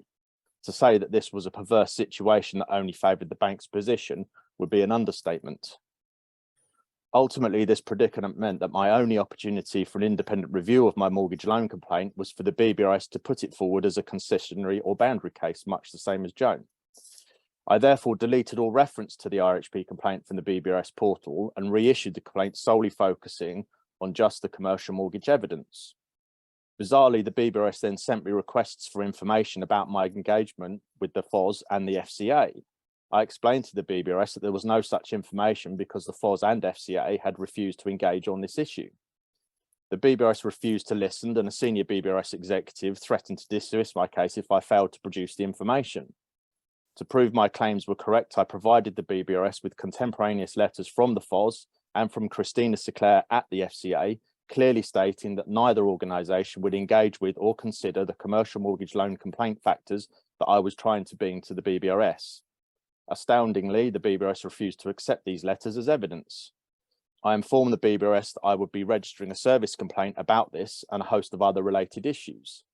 To say that this was a perverse situation that only favoured the bank's position would be an understatement. Ultimately, this predicament meant that my only opportunity for an independent review of my mortgage loan complaint was for the BBRS to put it forward as a concessionary or boundary case, much the same as Joan. I therefore deleted all reference to the RHP complaint from the BBRS portal and reissued the complaint solely focusing on just the commercial mortgage evidence. Bizarrely, the BBRS then sent me requests for information about my engagement with the FOS and the FCA. I explained to the BBRS that there was no such information because the FOS and FCA had refused to engage on this issue. The BBRS refused to listen, and a senior BBRS executive threatened to dismiss my case if I failed to produce the information. To prove my claims were correct, I provided the BBRS with contemporaneous letters from the FOS and from Christina Sinclair at the FCA, clearly stating that neither organisation would engage with or consider the commercial mortgage loan complaint factors that I was trying to bring to the BBRS. Astoundingly, the BBRS refused to accept these letters as evidence. I informed the BBRS that I would be registering a service complaint about this and a host of other related issues.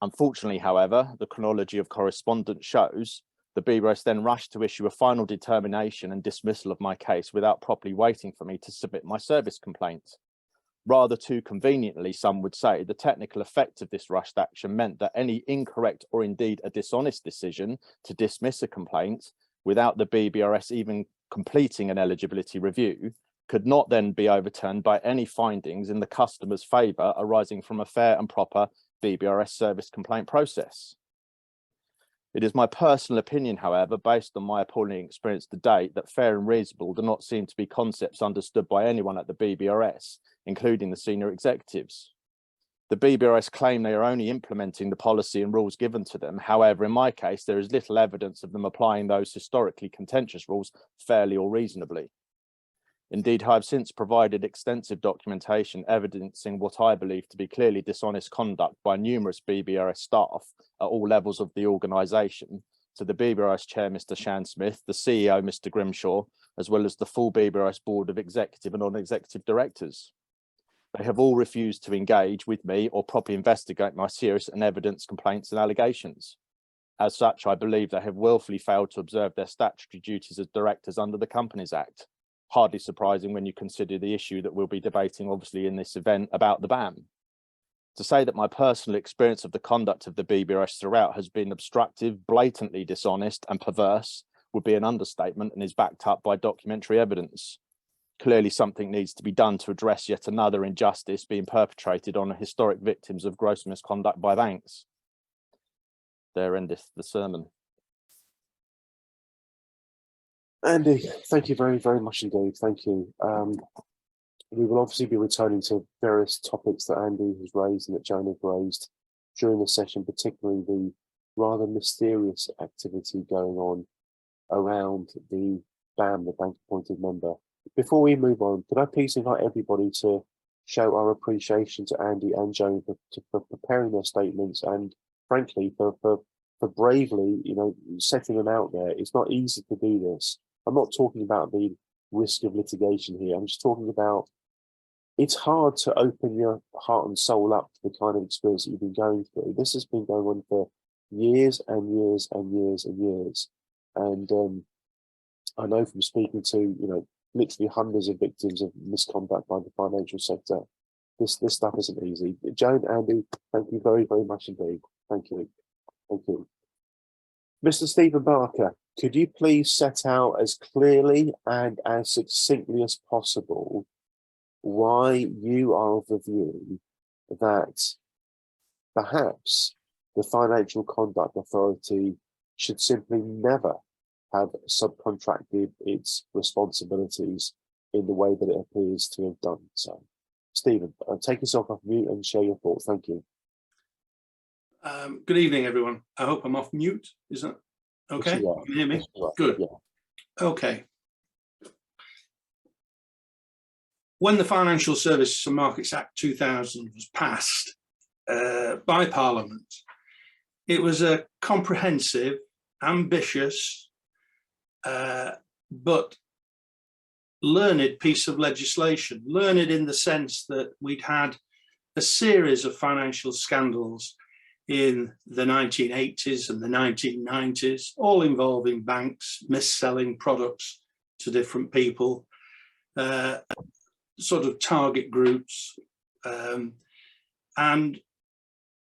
Unfortunately, however, the chronology of correspondence shows the BBRS then rushed to issue a final determination and dismissal of my case without properly waiting for me to submit my service complaint. Rather too conveniently, some would say, the technical effect of this rushed action meant that any incorrect or indeed a dishonest decision to dismiss a complaint without the BBRS even completing an eligibility review could not then be overturned by any findings in the customer's favour arising from a fair and proper BBRS service complaint process. It is my personal opinion, however, based on my appalling experience to date, that fair and reasonable do not seem to be concepts understood by anyone at the BBRS, including the senior executives. The BBRS claim they are only implementing the policy and rules given to them. However, in my case, there is little evidence of them applying those historically contentious rules fairly or reasonably. Indeed, I have since provided extensive documentation evidencing what I believe to be clearly dishonest conduct by numerous BBRS staff at all levels of the organisation to the BBRS chair, Mr. Shan Smith, the CEO, Mr. Grimshaw, as well as the full BBRS board of executive and non-executive directors. They have all refused to engage with me or properly investigate my serious and evidence complaints and allegations. As such, I believe they have willfully failed to observe their statutory duties as directors under the Companies Act. Hardly surprising when you consider the issue that we'll be debating, obviously, in this event about the ban. To say that my personal experience of the conduct of the BBRS throughout has been obstructive, blatantly dishonest and perverse would be an understatement and is backed up by documentary evidence. Clearly something needs to be done to address yet another injustice being perpetrated on historic victims of gross misconduct by banks. There endeth the sermon. Andy, thank you very, very much indeed. Thank you. We will obviously be returning to various topics that Andy has raised and that Joan has raised during the session, particularly the rather mysterious activity going on around the BAM, the bank appointed member. Before we move on, could I please invite everybody to show our appreciation to Andy and Joan for preparing their statements and, frankly, for bravely, setting them out there. It's not easy to do this. I'm not talking about the risk of litigation here. I'm just talking about it's hard to open your heart and soul up to the kind of experience that you've been going through. This has been going on for years and years and years and years. And I know from speaking to, literally hundreds of victims of misconduct by the financial sector, this stuff isn't easy. Joan, Andy, thank you very, very much indeed. Thank you. Thank you. Mr. Stephen Barker, could you please set out as clearly and as succinctly as possible why you are of the view that perhaps the Financial Conduct Authority should simply never have subcontracted its responsibilities in the way that it appears to have done so? Stephen, take yourself off mute and share your thoughts. Thank you. Good evening, everyone. I hope I'm off mute. Is that okay? Yes, you can hear me? Yes, good. Yeah. Okay. When the Financial Services and Markets Act 2000 was passed, by Parliament. It was a comprehensive, ambitious, but learned piece of legislation. Learned in the sense that we'd had a series of financial scandals in the 1980s and the 1990s, all involving banks mis-selling products to different people, sort of target groups. And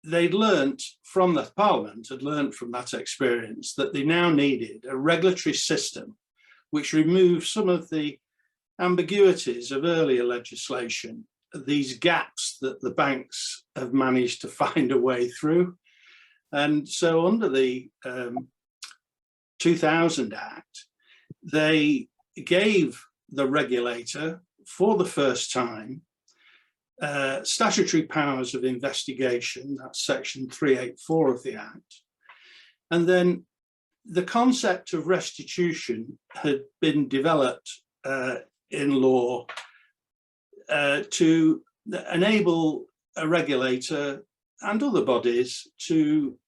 they'd learnt from the Parliament, had learnt from that experience that they now needed a regulatory system which removed some of the ambiguities of earlier legislation, these gaps that the banks have managed to find a way through. And so under the 2000 Act, they gave the regulator, for the first time, statutory powers of investigation, that's section 384 of the Act. And then the concept of restitution had been developed in law to enable a regulator and other bodies to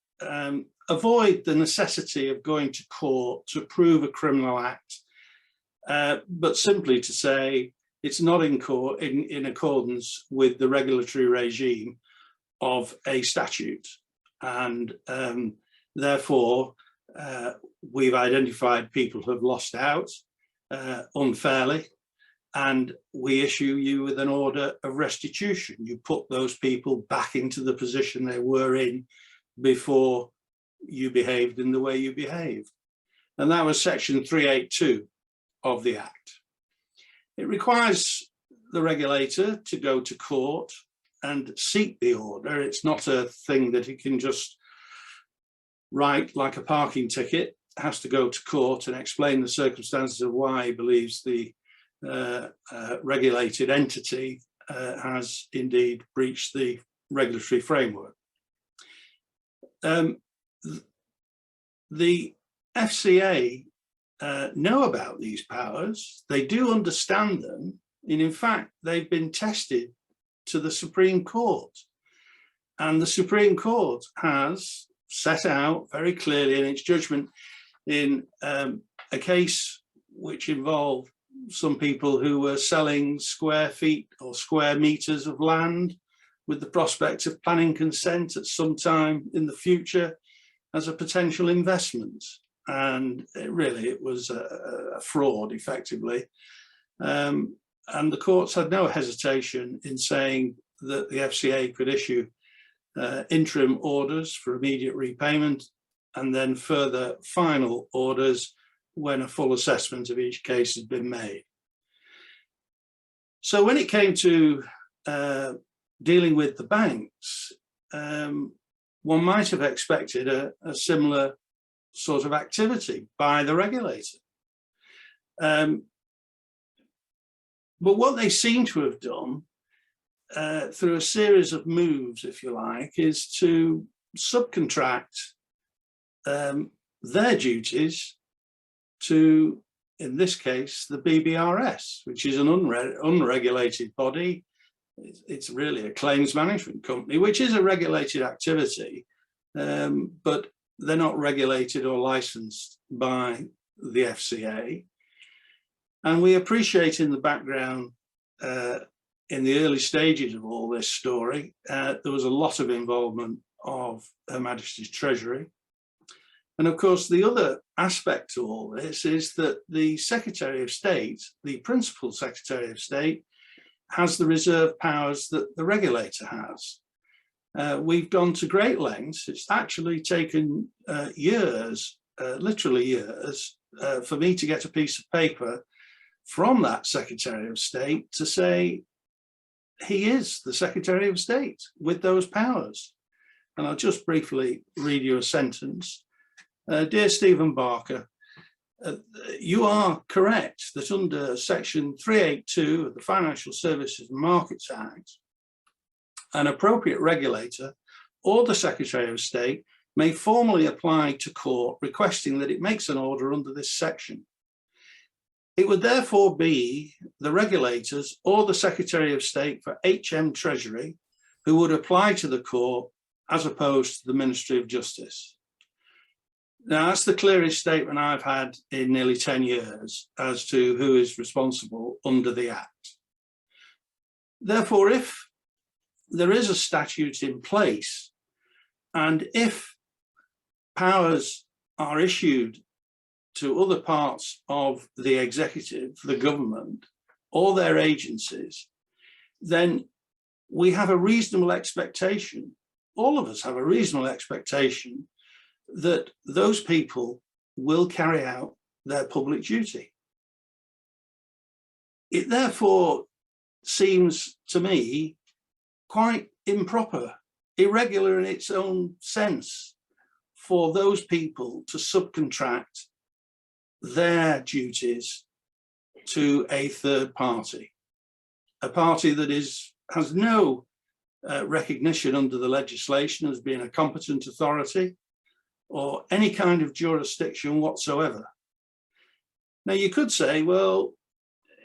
avoid the necessity of going to court to prove a criminal act, but simply to say it's not in accordance with the regulatory regime of a statute. And therefore, we've identified people who have lost out unfairly, and we issue you with an order of restitution. You put those people back into the position they were in before you behaved in the way you behaved. And that was section 382 of the Act. It requires the regulator to go to court and seek the order. It's not a thing that he can just write like a parking ticket. It has to go to court and explain the circumstances of why he believes the regulated entity has indeed breached the regulatory framework. The FCA know about these powers, they do understand them, and in fact they've been tested to the Supreme Court, and the Supreme Court has set out very clearly in its judgment in a case which involved some people who were selling square feet or square meters of land with the prospect of planning consent at some time in the future as a potential investment. And it was a fraud, effectively. And the courts had no hesitation in saying that the FCA could issue interim orders for immediate repayment and then further final orders when a full assessment of each case had been made. So when it came to dealing with the banks, one might have expected a similar sort of activity by the regulator. But what they seem to have done through a series of moves, if you like, is to subcontract their duties to, in this case, the BBRS, which is an unregulated body. It's really a claims management company, which is a regulated activity, but they're not regulated or licensed by the FCA. And we appreciate in the background, in the early stages of all this story, there was a lot of involvement of Her Majesty's Treasury. And of course, the other aspect to all this is that the Secretary of State, the Principal Secretary of State, has the reserve powers that the regulator has. We've gone to great lengths. It's actually taken years, literally years, for me to get a piece of paper from that Secretary of State to say he is the Secretary of State with those powers. And I'll just briefly read you a sentence. Dear Stephen Barker, you are correct that under section 382 of the Financial Services and Markets Act, an appropriate regulator or the Secretary of State may formally apply to court requesting that it makes an order under this section. It would therefore be the regulators or the Secretary of State for HM Treasury who would apply to the court as opposed to the Ministry of Justice. Now, that's the clearest statement I've had in nearly 10 years as to who is responsible under the Act. Therefore, if there is a statute in place, and if powers are issued to other parts of the executive, the government, or their agencies, then we have a reasonable expectation, all of us have a reasonable expectation, that those people will carry out their public duty. It therefore seems to me quite improper, irregular in its own sense, for those people to subcontract their duties to a third party, a party that has no recognition under the legislation as being a competent authority or any kind of jurisdiction whatsoever. Now, you could say, well,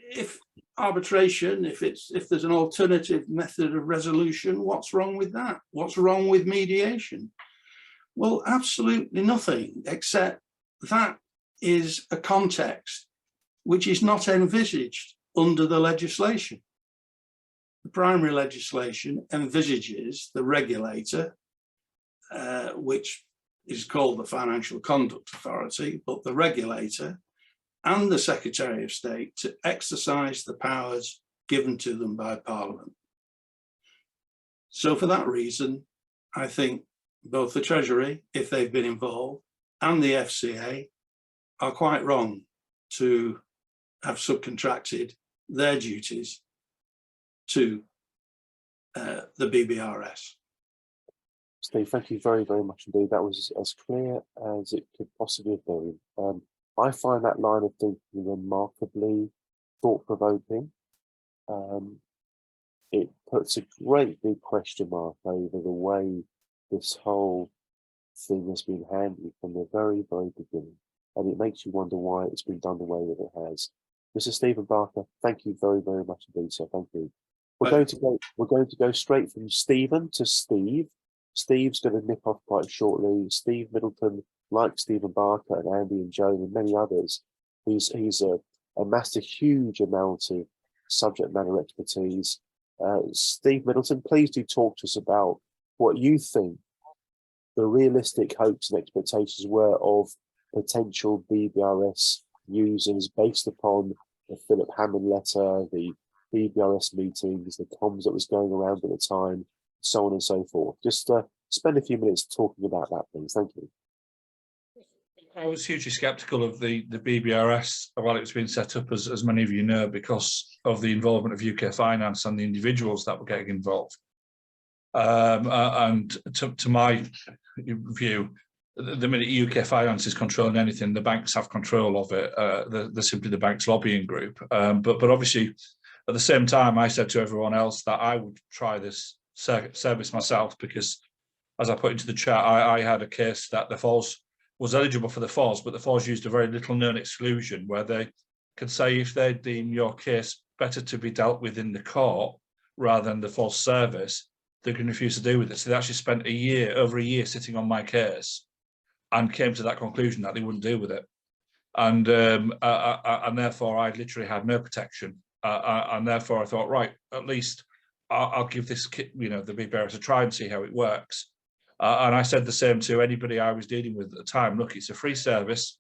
if arbitration, if there's an alternative method of resolution, what's wrong with that? What's wrong with mediation? Well, absolutely nothing, except that is a context which is not envisaged under the legislation. The primary legislation envisages the regulator, which is called the Financial Conduct Authority, but the regulator and the Secretary of State to exercise the powers given to them by Parliament. So for that reason, I think both the Treasury, if they've been involved, and the FCA are quite wrong to have subcontracted their duties to the BBRS. Steve, thank you very, very much indeed. That was as clear as it could possibly have been. I find that line of thinking remarkably thought-provoking. It puts a great big question mark over the way this whole thing has been handled from the very, very beginning. And it makes you wonder why it's been done the way that it has. Mr. Stephen Barker, thank you very, very much indeed, sir. Thank you. We're going to go straight from Stephen to Steve. Steve's going to nip off quite shortly. Steve Middleton, like Stephen Barker and Andy and Joan and many others, he's amassed a huge amount of subject matter expertise. Steve Middleton, please do talk to us about what you think the realistic hopes and expectations were of potential BBRS users based upon the Philip Hammond letter, the BBRS meetings, the comms that was going around at the time, so on and so forth. Just spend a few minutes talking about that, please. Thank you. I was hugely sceptical of the BBRS while it was being set up, as many of you know, because of the involvement of UK Finance and the individuals that were getting involved. And to my view, the minute UK Finance is controlling anything, the banks have control of it. They're simply the bank's lobbying group. But obviously, at the same time, I said to everyone else that I would try this service myself, because, as I put into the chat, I had a case that the FOS was eligible for the FOS, but the FOS used a very little known exclusion where they could say if they deem your case better to be dealt with in the court rather than the FOS service, they can refuse to deal with it. So they actually spent over a year sitting on my case and came to that conclusion that they wouldn't deal with it. And therefore I literally had no protection. And therefore I thought, right, at least I'll give this, the BBRS a try and see how it works. And I said the same to anybody I was dealing with at the time. Look, it's a free service.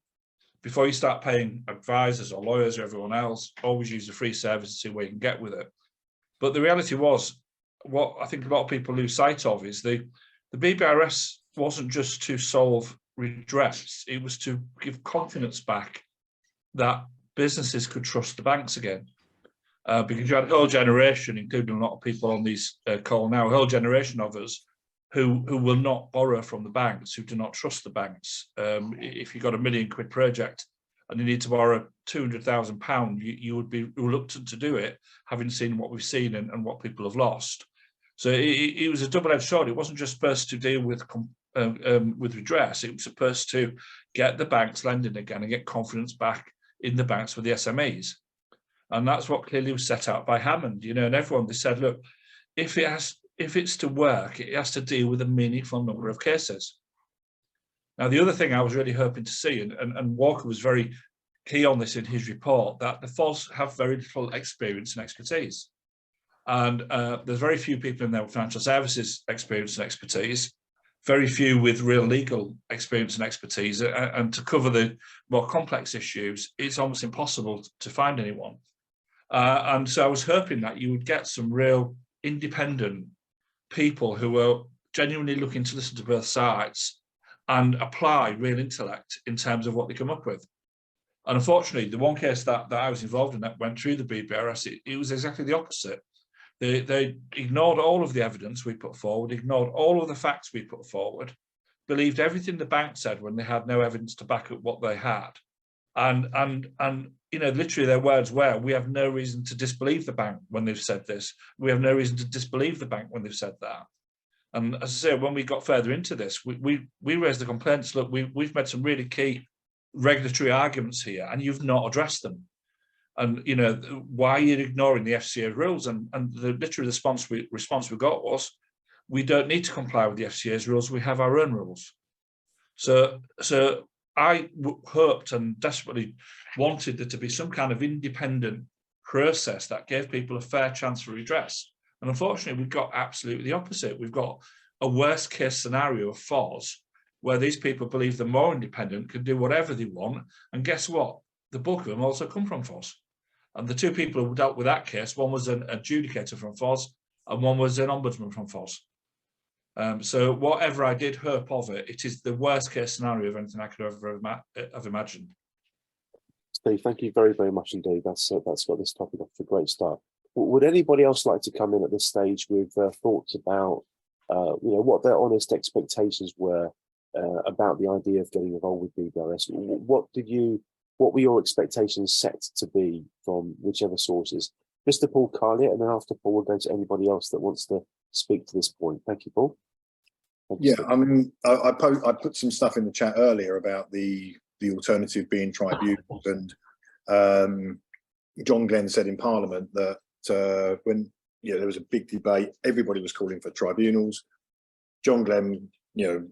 Before you start paying advisors or lawyers or everyone else, always use a free service and see where you can get with it. But the reality was, what I think a lot of people lose sight of is the BBRS wasn't just to solve redress, it was to give confidence back that businesses could trust the banks again. Because you had a whole generation, including a lot of people on these call now, a whole generation of us who will not borrow from the banks, who do not trust the banks. If you've got £1 million project and you need to borrow £200,000, you would be reluctant to do it, having seen what we've seen and what people have lost. So it was a double-edged sword. It wasn't just supposed to deal with redress. It was supposed to get the banks lending again and get confidence back in the banks for the SMEs. And that's what clearly was set out by Hammond, and everyone, they said, look, if if it's to work, it has to deal with a meaningful number of cases. Now, the other thing I was really hoping to see, and Walker was very key on this in his report, that the FOS have very little experience and expertise. And there's very few people in their financial services experience and expertise, very few with real legal experience and expertise. And to cover the more complex issues, it's almost impossible to find anyone. And so I was hoping that you would get some real independent people who are genuinely looking to listen to both sides and apply real intellect in terms of what they come up with. And unfortunately, the one case that I was involved in that went through the BBRS, it was exactly the opposite. They ignored all of the evidence we put forward, ignored all of the facts we put forward, believed everything the bank said when they had no evidence to back up what they had. And you know, literally their words were, we have no reason to disbelieve the bank when they've said this. We have no reason to disbelieve the bank when they've said that. And as I say, when we got further into this, we raised the complaints. Look, we've made some really key regulatory arguments here, and you've not addressed them. And you know, why are you ignoring the FCA rules? And the literal response we got was, we don't need to comply with the FCA's rules. We have our own rules. So I hoped and desperately wanted there to be some kind of independent process that gave people a fair chance for redress. And unfortunately, we've got absolutely the opposite. We've got a worst case scenario of FOS, where these people believe they're more independent, can do whatever they want. And guess what? The bulk of them also come from FOS. And the two people who dealt with that case, one was an adjudicator from FOS and one was an ombudsman from FOS. So whatever I did hope of it, it is the worst case scenario of anything I could ever have imagined. Steve, thank you very, very much indeed. That's got this topic off to a great start. Would anybody else like to come in at this stage with thoughts about, you know, what their honest expectations were about the idea of getting involved with BBRS? What were your expectations set to be from whichever sources? Mr. Paul Carlier, and then after Paul, we'll go to anybody else that wants to speak to this point. Thank you, Paul. Thank you, yeah, I mean, I put some stuff in the chat earlier about the alternative being tribunals, and John Glenn said in Parliament that when there was a big debate, everybody was calling for tribunals. John Glenn,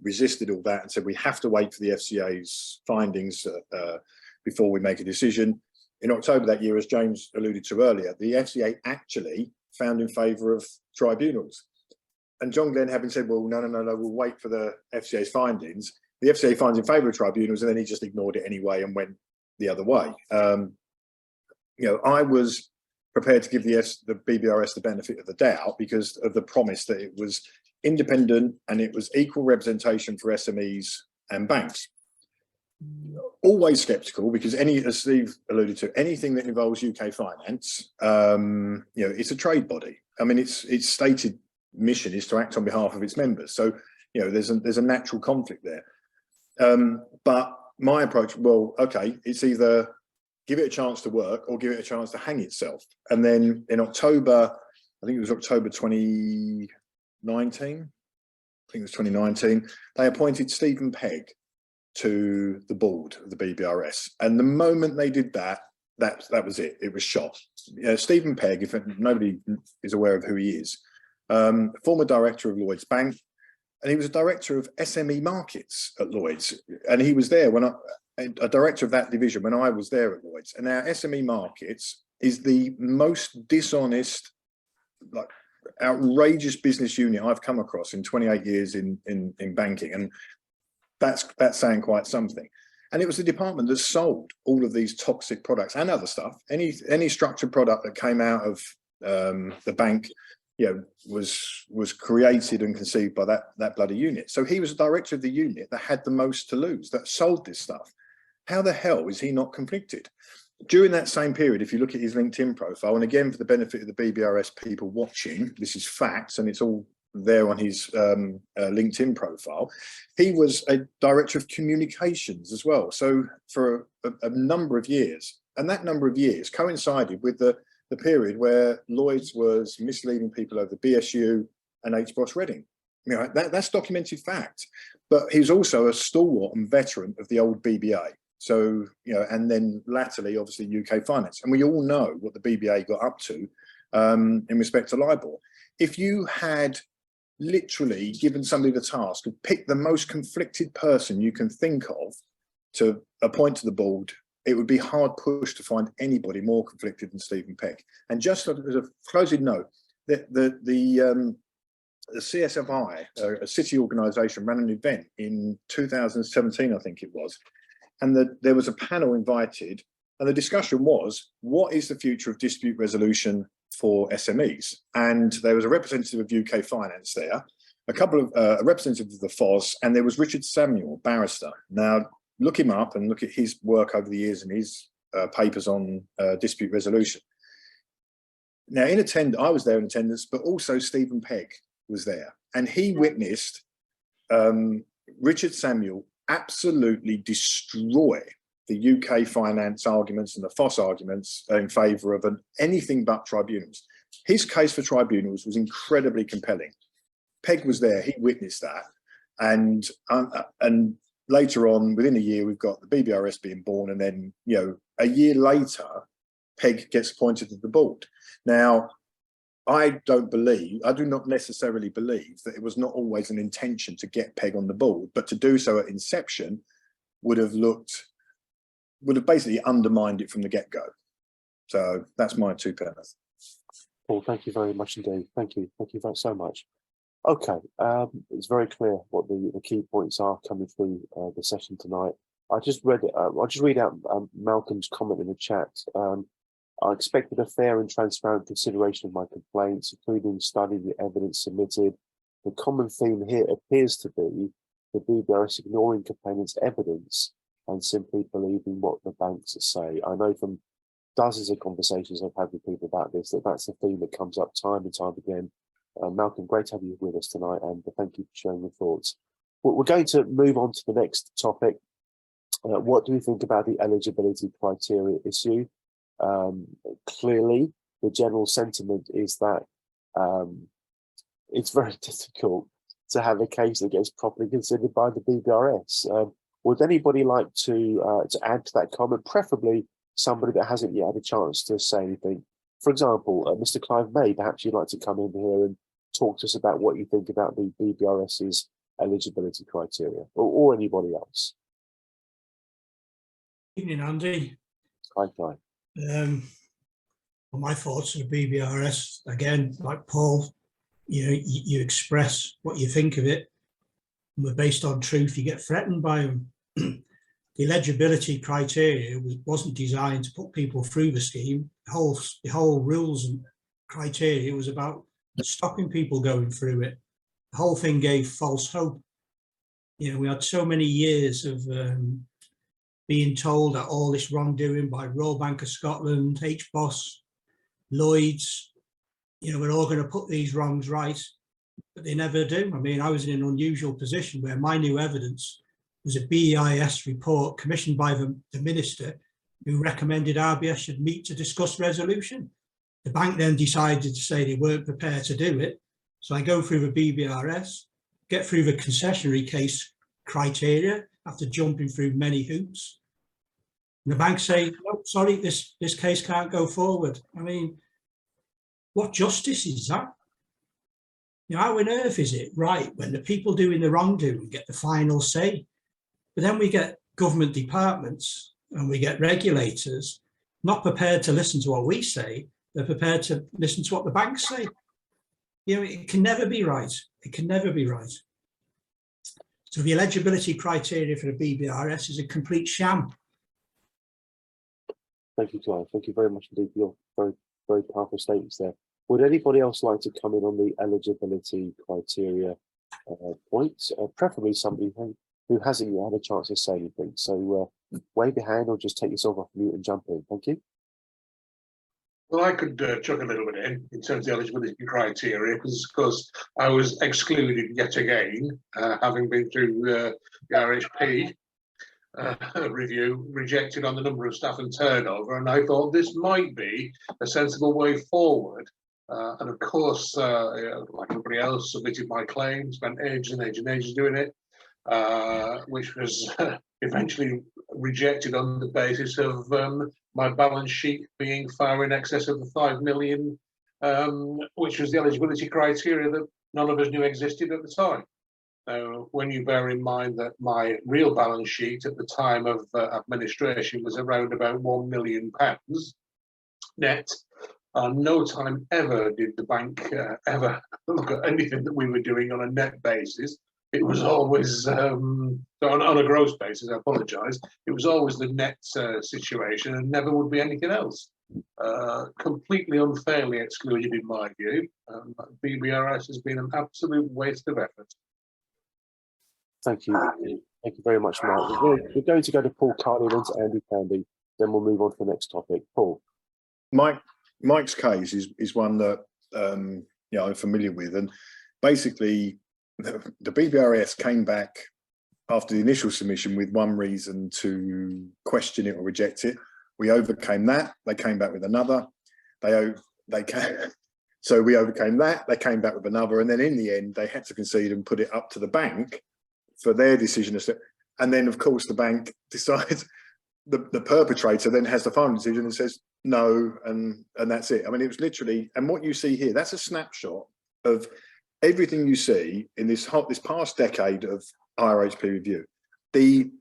resisted all that and said we have to wait for the FCA's findings before we make a decision. In October that year, as James alluded to earlier, the FCA actually found in favour of tribunals. And John Glenn, having said, well, no, we'll wait for the FCA's findings, the FCA finds in favour of tribunals, and then he just ignored it anyway and went the other way. I was prepared to give the BBRS the benefit of the doubt because of the promise that it was independent and it was equal representation for SMEs and banks. Always sceptical because as Steve alluded to, anything that involves UK finance, it's a trade body. I mean, its stated mission is to act on behalf of its members. So, there's a natural conflict there. But my approach, well, okay, it's either give it a chance to work or give it a chance to hang itself. And then in October, I think it was October 2019, they appointed Stephen Pegg to the board of the BBRS. And the moment they did that was it. It was shot. Stephen Pegg, if nobody is aware of who he is, former director of Lloyds Bank, and he was a director of SME markets at Lloyds. And he was there a director of that division when I was there at Lloyds. And now SME markets is the most dishonest, like outrageous business unit I've come across in 28 years in banking. And that's saying quite something. And it was the department that sold all of these toxic products and other stuff. Any structured product that came out of the bank, was created and conceived by that bloody unit. So he was a director of the unit that had the most to lose, that sold this stuff. How the hell is he not convicted? During that same period, if you look at his LinkedIn profile, and again, for the benefit of the BBRS people watching, this is facts and it's all there on his LinkedIn profile, he was a director of communications as well. So for a number of years, and that number of years coincided with the period where Lloyds was misleading people over BSU and HBOS Reading. That's documented fact. But he's also a stalwart and veteran of the old BBA. So, and then latterly, obviously, UK finance. And we all know what the BBA got up to in respect to LIBOR. If you had literally given somebody the task of pick the most conflicted person you can think of to appoint to the board, it would be hard pushed to find anybody more conflicted than Stephen Pegg. And just as a closing note, the CSFI, a city organisation, ran an event in 2017, I think it was, and there was a panel invited, and the discussion was, what is the future of dispute resolution for SMEs? And there was a representative of UK Finance there, a couple of a representative of the FOS, and there was Richard Samuel, barrister. Now, look him up and look at his work over the years and his papers on dispute resolution. Now, I was there in attendance, but also Stephen Pegg was there, and he witnessed Richard Samuel absolutely destroy the UK finance arguments and the FOS arguments in favour of anything but tribunals. His case for tribunals was incredibly compelling. Pegg was there, he witnessed that, and later on, within a year, we've got the BBRS being born, and then, you know, a year later, Pegg gets appointed to the board. Now, I do not necessarily believe that it was not always an intention to get Pegg on the board, but to do so at inception would have basically undermined it from the get-go. So that's my 2 pence. Paul, thank you very much indeed. Thank you so much. Okay, it's very clear what the key points are coming through the session tonight. I just read it. I'll just read out Malcolm's comment in the chat. I expected a fair and transparent consideration of my complaints, including studying the evidence submitted. The common theme here appears to be the BBRS ignoring complainants' evidence and simply believing what the banks say. I know from dozens of conversations I've had with people about this, that's the theme that comes up time and time again. Malcolm, great to have you with us tonight, and thank you for sharing your thoughts. We're going to move on to the next topic. What do we think about the eligibility criteria issue? Clearly, the general sentiment is that it's very difficult to have a case that gets properly considered by the BBRS. Would anybody like to add to that comment, preferably somebody that hasn't yet had a chance to say anything? For example, Mr. Clive May, perhaps you'd like to come in here and talk to us about what you think about the BBRS's eligibility criteria, or anybody else. Evening, Andy. Hi, Clive. Well, my thoughts of the BBRS, again, like Paul, you express what you think of it, and we're based on truth, you get threatened by them. The eligibility criteria wasn't designed to put people through the scheme. The whole rules and criteria was about stopping people going through it. The whole thing gave false hope. We had so many years of being told that all this wrongdoing by Royal Bank of Scotland, HBOS, Lloyds, we're all going to put these wrongs right, but they never do. I mean, I was in an unusual position where my new evidence was a BEIS report commissioned by the minister, who recommended RBS should meet to discuss resolution. The bank then decided to say they weren't prepared to do it. So I go through the BBRS, get through the concessionary case criteria after jumping through many hoops. And the bank say, "No, sorry, this case can't go forward." I mean, what justice is that? How on earth is it right when the people doing the wrongdoing get the final say? But then we get government departments and we get regulators not prepared to listen to what we say. They're prepared to listen to what the banks say. It can never be right. It can never be right. So the eligibility criteria for the BBRS is a complete sham. Thank you, Clive. Thank you very much indeed for your very, very powerful statements there. Would anybody else like to come in on the eligibility criteria points? Preferably somebody who hasn't yet had a chance to say anything. So wave your hand or just take yourself off mute and jump in. Thank you. Well, I could chuck a little bit in terms of the eligibility criteria, because I was excluded yet again, having been through the RHP review, rejected on the number of staff and turnover, and I thought this might be a sensible way forward. And of course, like everybody else, submitted my claim, spent ages and ages and ages doing it, which was eventually rejected on the basis of my balance sheet being far in excess of the 5 million, which was the eligibility criteria that none of us knew existed at the time. When you bear in mind that my real balance sheet at the time of administration was around about £1 million net, no time ever did the bank ever look at anything that we were doing on a net basis. It was always on a gross basis. I apologise. It was always the net situation, and never would be anything else. Completely unfairly excluded, in my view. BBRS has been an absolute waste of effort. Thank you. Thank you very much, Mike. We're going to go to Paul Carney, then to Andy Candy, then we'll move on to the next topic. Paul. Mike's case is one that I'm familiar with, and basically the BBRS came back after the initial submission with one reason to question it or reject it. We overcame that. They came back with another. So we overcame that. They came back with another, and then in the end, they had to concede and put it up to the bank for their decision. And then, of course, the bank decides. The perpetrator then has the final decision and says no, and that's it. I mean, it was literally, and what you see here, that's a snapshot of everything you see in this past decade of IRHP review. The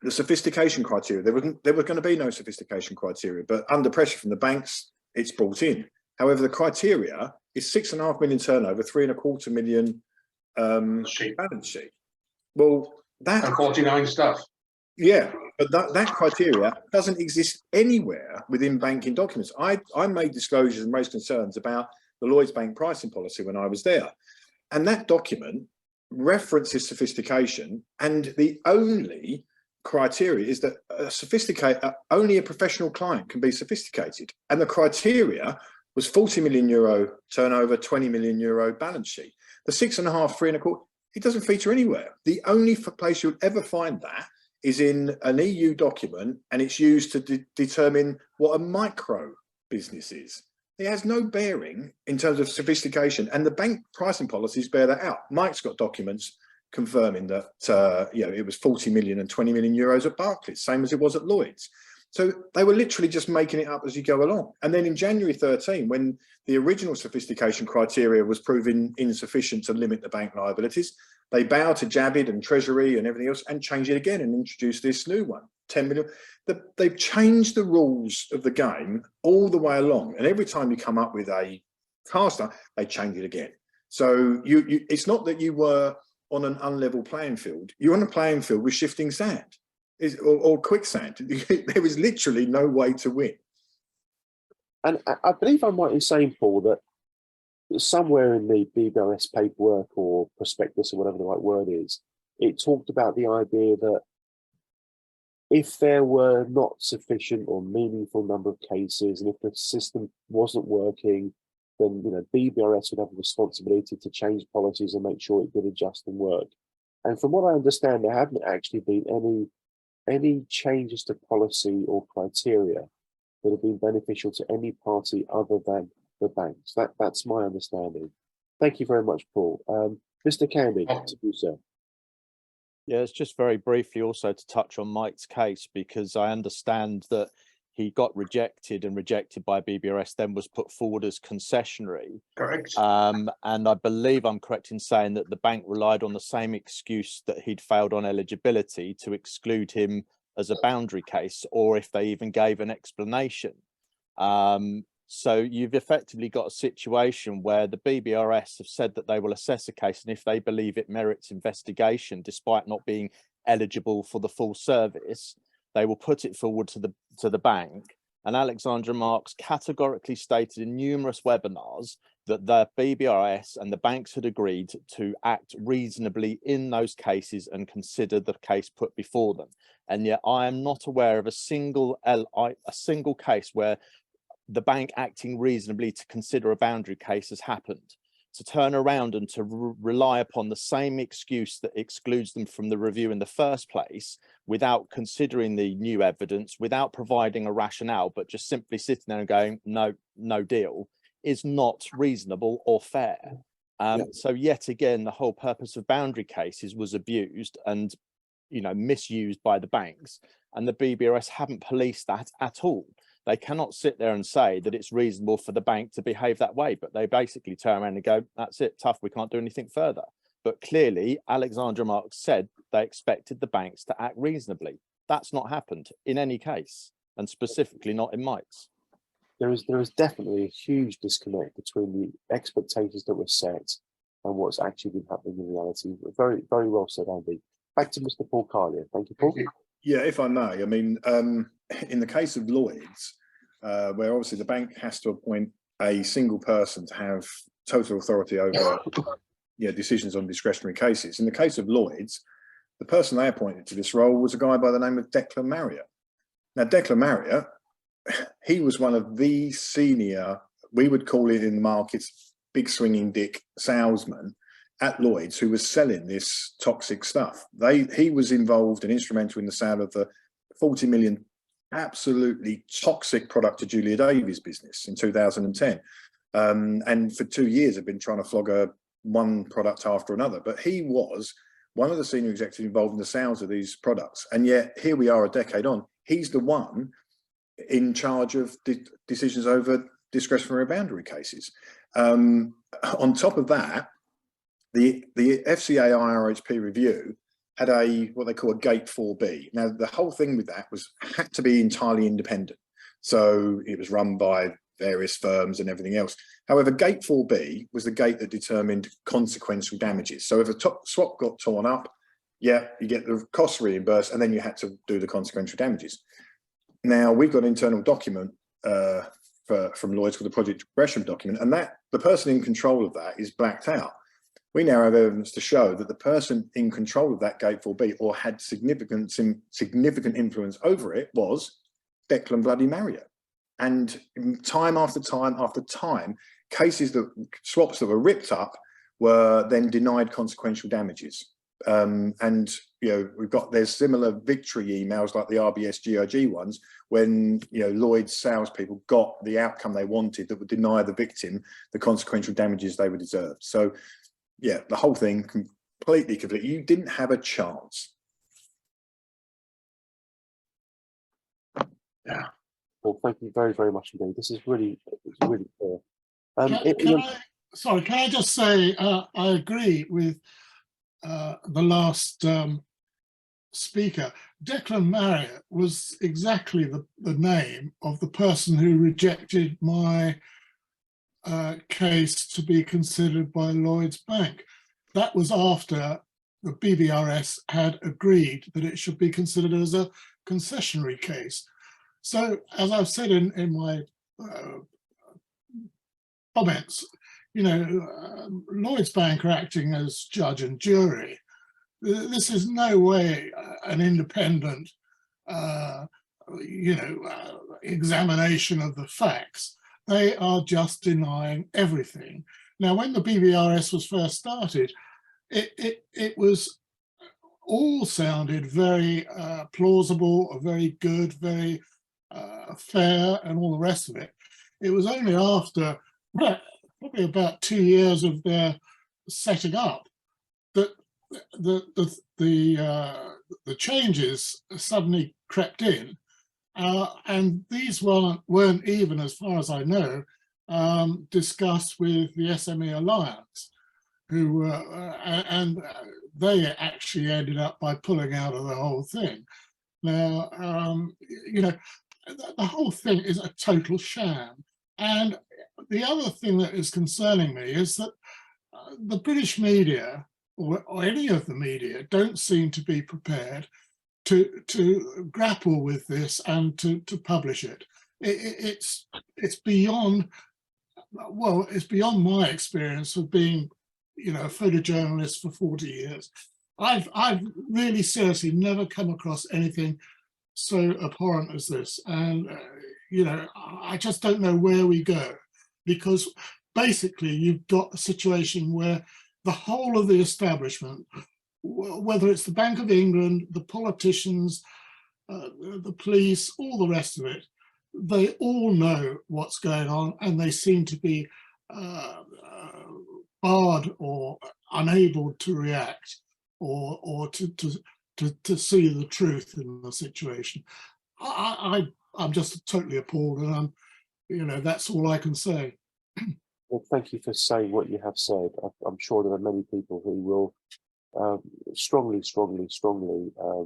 sophistication criteria, there was going to be no sophistication criteria, but under pressure from the banks, it's brought in. However, the criteria is 6.5 million turnover, 3.25 million balance sheet. Well, that and 49 staff. Yeah, but that criteria doesn't exist anywhere within banking documents. I made disclosures and raised concerns about the Lloyds Bank pricing policy when I was there. And that document references sophistication, and the only criteria is that only a professional client can be sophisticated. And the criteria was 40 million euro turnover, 20 million euro balance sheet. The 6.5, 3.25, it doesn't feature anywhere. The only place you'll ever find that is in an EU document, and it's used to determine what a micro business is. It has no bearing in terms of sophistication, and the bank pricing policies bear that out. Mike's got documents confirming that it was 40 million and 20 million euros at Barclays, same as it was at Lloyds. So they were literally just making it up as you go along. And then in January 13, when the original sophistication criteria was proven insufficient to limit the bank liabilities, they bowed to Javid and Treasury and everything else and changed it again and introduced this new one, 10 million. They've changed the rules of the game all the way along. And every time you come up with a caster, they change it again. So it's not that you were on an unlevel playing field. You're on a playing field with shifting sand or quicksand. There is literally no way to win. And I believe I'm right in saying, Paul, that somewhere in the BBRS paperwork or prospectus or whatever the right word is, it talked about the idea that if there were not sufficient or meaningful number of cases, and if the system wasn't working, then BBRS would have a responsibility to change policies and make sure it did adjust and work. And from what I understand, there haven't actually been any changes to policy or criteria that have been beneficial to any party other than the banks. That's my understanding. Thank you very much, Paul. Mr. Candy, to you, sir. Yeah, it's just very briefly also to touch on Mike's case, because I understand that he got rejected by BBRS, then was put forward as concessionary. Correct. And I believe I'm correct in saying that the bank relied on the same excuse that he'd failed on eligibility to exclude him as a boundary case, or if they even gave an explanation. So you've effectively got a situation where the BBRS have said that they will assess a case, and if they believe it merits investigation, despite not being eligible for the full service, they will put it forward to the bank. And Alexandra Marks categorically stated in numerous webinars that the BBRS and the banks had agreed to act reasonably in those cases and consider the case put before them. And yet I am not aware of a single case where the bank acting reasonably to consider a boundary case has happened. To turn around and to rely upon the same excuse that excludes them from the review in the first place, without considering the new evidence, without providing a rationale, but just simply sitting there and going, no deal, is not reasonable or fair. So yet again, the whole purpose of boundary cases was abused and misused by the banks, and the BBRS haven't policed that at all. They cannot sit there and say that it's reasonable for the bank to behave that way, but they basically turn around and go, that's it, tough, we can't do anything further. But clearly, Alexandra Marks said they expected the banks to act reasonably. That's not happened in any case, and specifically not in Mike's. There is definitely a huge disconnect between the expectations that were set and what's actually been happening in reality. Very, very well said, Andy. Back to Mr. Paul Carlier. Thank you, Paul. Yeah, if I may, I mean, in the case of Lloyds, where obviously the bank has to appoint a single person to have total authority over decisions on discretionary cases. In the case of Lloyds, the person they appointed to this role was a guy by the name of Declan Marriott. Now, Declan Marriott, he was one of the senior, we would call it in the markets, big swinging dick salesman at Lloyds who was selling this toxic stuff. He was involved and instrumental in the sale of the 40 million absolutely toxic product to Julia Davies business in 2010. And for 2 years have been trying to flog one product after another. But he was one of the senior executives involved in the sales of these products. And yet here we are a decade on, he's the one in charge of decisions over discretionary boundary cases. On top of that, the FCA IRHP review had what they call a Gate 4B. Now, the whole thing with that had to be entirely independent. So it was run by various firms and everything else. However, Gate 4B was the gate that determined consequential damages. So if a swap got torn up, yeah, you get the costs reimbursed, and then you had to do the consequential damages. Now, we've got an internal document from Lloyds called the Project Progression document, and the person in control of that is blacked out. We now have evidence to show that the person in control of that Gate 4B or had significant influence over it was Declan bloody Marriott. And time after time after time, swaps that were ripped up were then denied consequential damages. And there's similar victory emails like the RBS GOG ones when Lloyd's salespeople got the outcome they wanted that would deny the victim the consequential damages they were deserved. So yeah, the whole thing completely. You didn't have a chance. Yeah. Well, thank you very, very much indeed. This is really clear. Can I just say I agree with the last speaker. Declan Marriott was exactly the name of the person who rejected my case to be considered by Lloyds Bank. That was after the BBRS had agreed that it should be considered as a concessionary case. So, as I've said in my comments, Lloyds Bank are acting as judge and jury. This is no way an independent, examination of the facts. They are just denying everything. Now, when the BBRS was first started, it was all sounded very plausible, very good, very fair, and all the rest of it. It was only after probably about 2 years of their setting up that the changes suddenly crept in. And these weren't even, as far as I know, discussed with the SME Alliance, and they actually ended up by pulling out of the whole thing. Now, the whole thing is a total sham. And the other thing that is concerning me is that the British media, or any of the media, don't seem to be prepared to grapple with this and to publish it. It's beyond, well, it's beyond my experience of being, a photojournalist for 40 years. I've really seriously never come across anything so abhorrent as this. And, I just don't know where we go, because basically you've got a situation where the whole of the establishment, whether it's the Bank of England, the politicians, the police, all the rest of it, they all know what's going on, and they seem to be barred or unable to react or to see the truth in the situation. I'm just totally appalled, and that's all I can say. Well, thank you for saying what you have said. I'm sure there are many people who will strongly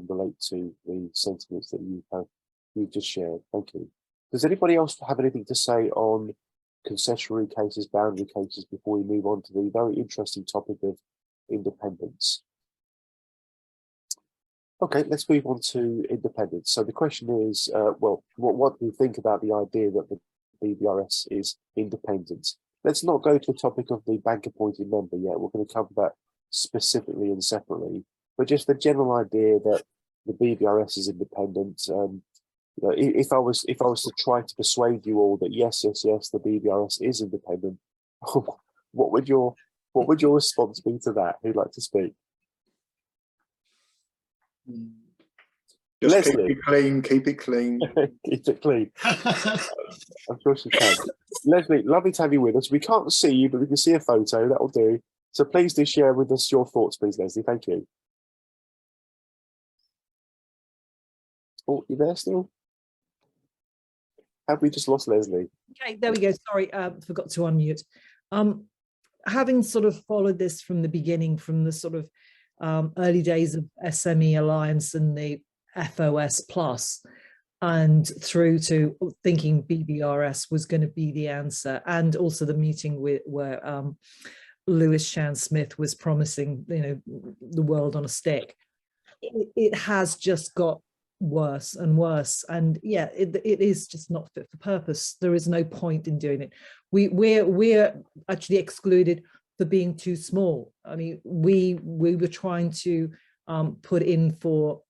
relate to the sentiments that you've just shared. Thank you. Does anybody else have anything to say on concessionary cases, boundary cases, before we move on to the very interesting topic of independence? Okay, let's move on to independence. So the question is, well, what do you think about the idea that the BBRS is independent? Let's not go to the topic of the bank appointed member yet. We're going to cover that specifically and separately, but just the general idea that the BBRS is independent. If I was to try to persuade you all that yes, the BBRS is independent, what would your response be to that? Who'd like to speak? Just Leslie. keep it clean. Keep it clean. Keep it clean. I'm sure she can. Leslie, lovely to have you with us. We can't see you, but we can see a photo. That'll do. So please do share with us your thoughts, please, Leslie. Thank you. Oh, you there still? Have we just lost Leslie? Okay, there we go. Sorry, forgot to unmute. Having sort of followed this from the beginning, from the sort of early days of SME Alliance and the FOS Plus, and through to thinking BBRS was going to be the answer, and also the meeting where Lewis Chan Smith was promising, the world on a stick. It has just got worse and worse, and yeah, it is just not fit for purpose. There is no point in doing it. We're actually excluded for being too small. I mean, we were trying to put in for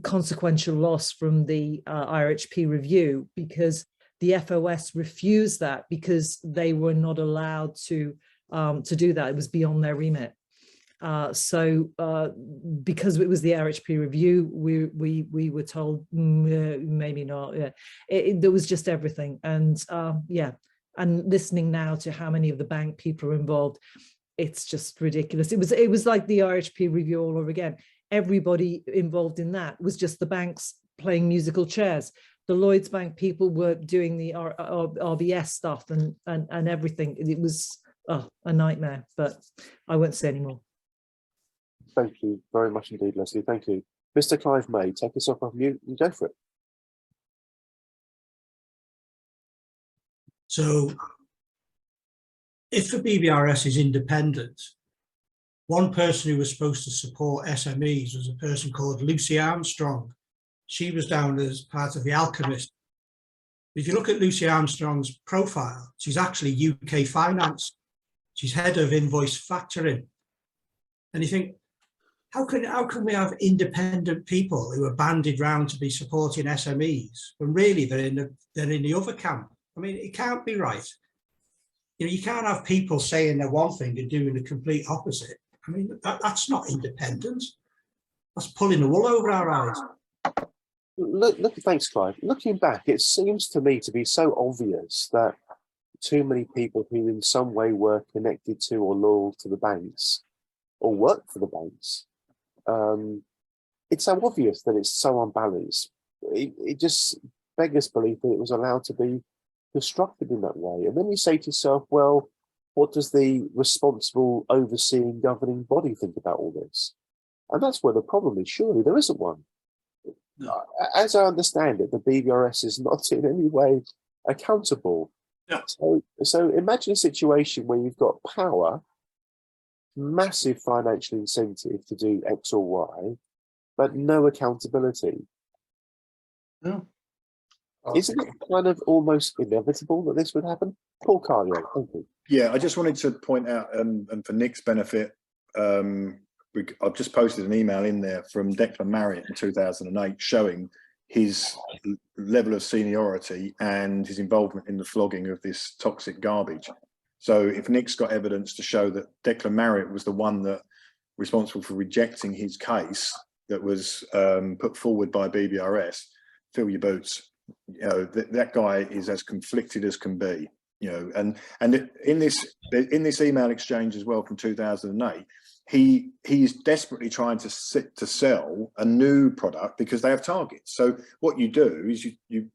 consequential loss from the IRHP review, because the FOS refused that because they were not allowed to do that. It was beyond their remit. So because it was the RHP review, we were told maybe not. Yeah, there was just everything, and yeah, and listening now to how many of the bank people are involved, it's just ridiculous. It was like the RHP review all over again. Everybody involved in that was just the banks playing musical chairs. The Lloyds Bank people were doing the RBS stuff and everything. It was a nightmare, but I won't say anymore. Thank you very much indeed, Leslie. Thank you. Mr. Clive May, take yourself off mute and go for it. So if the BBRS is independent, one person who was supposed to support SMEs was a person called Lucy Armstrong. She was down as part of the Alchemist. If you look at Lucy Armstrong's profile, she's actually UK finance. She's head of invoice factoring. And you think, how can we have independent people who are banded round to be supporting SMEs when really they're in the other camp? I mean, it can't be right. You can't have people saying they're one thing and doing the complete opposite. I mean, that's not independence. That's pulling the wool over our eyes. Look, thanks, Clive. Looking back, it seems to me to be so obvious that too many people who in some way were connected to or loyal to the banks or worked for the banks, it's so obvious that it's so unbalanced. It just beggars belief that it was allowed to be constructed in that way. And then you say to yourself, well, what does the responsible overseeing governing body think about all this? And that's where the problem is. Surely there isn't one. No. As I understand it, the BBRS is not in any way accountable. Yeah. So imagine a situation where you've got power, massive financial incentive to do X or Y, but no accountability. No. Isn't it kind of almost inevitable that this would happen? Paul Carlier, thank you. Yeah, I just wanted to point out, and for Nick's benefit, I've just posted an email in there from Declan Marriott in 2008 showing his level of seniority and his involvement in the flogging of this toxic garbage. So if Nick's got evidence to show that Declan Marriott was the one that responsible for rejecting his case that was put forward by BBRS, fill your boots. That guy is as conflicted as can be. you know, and in this email exchange as well from 2008, he's desperately trying to sell a new product because they have targets. So what you do is you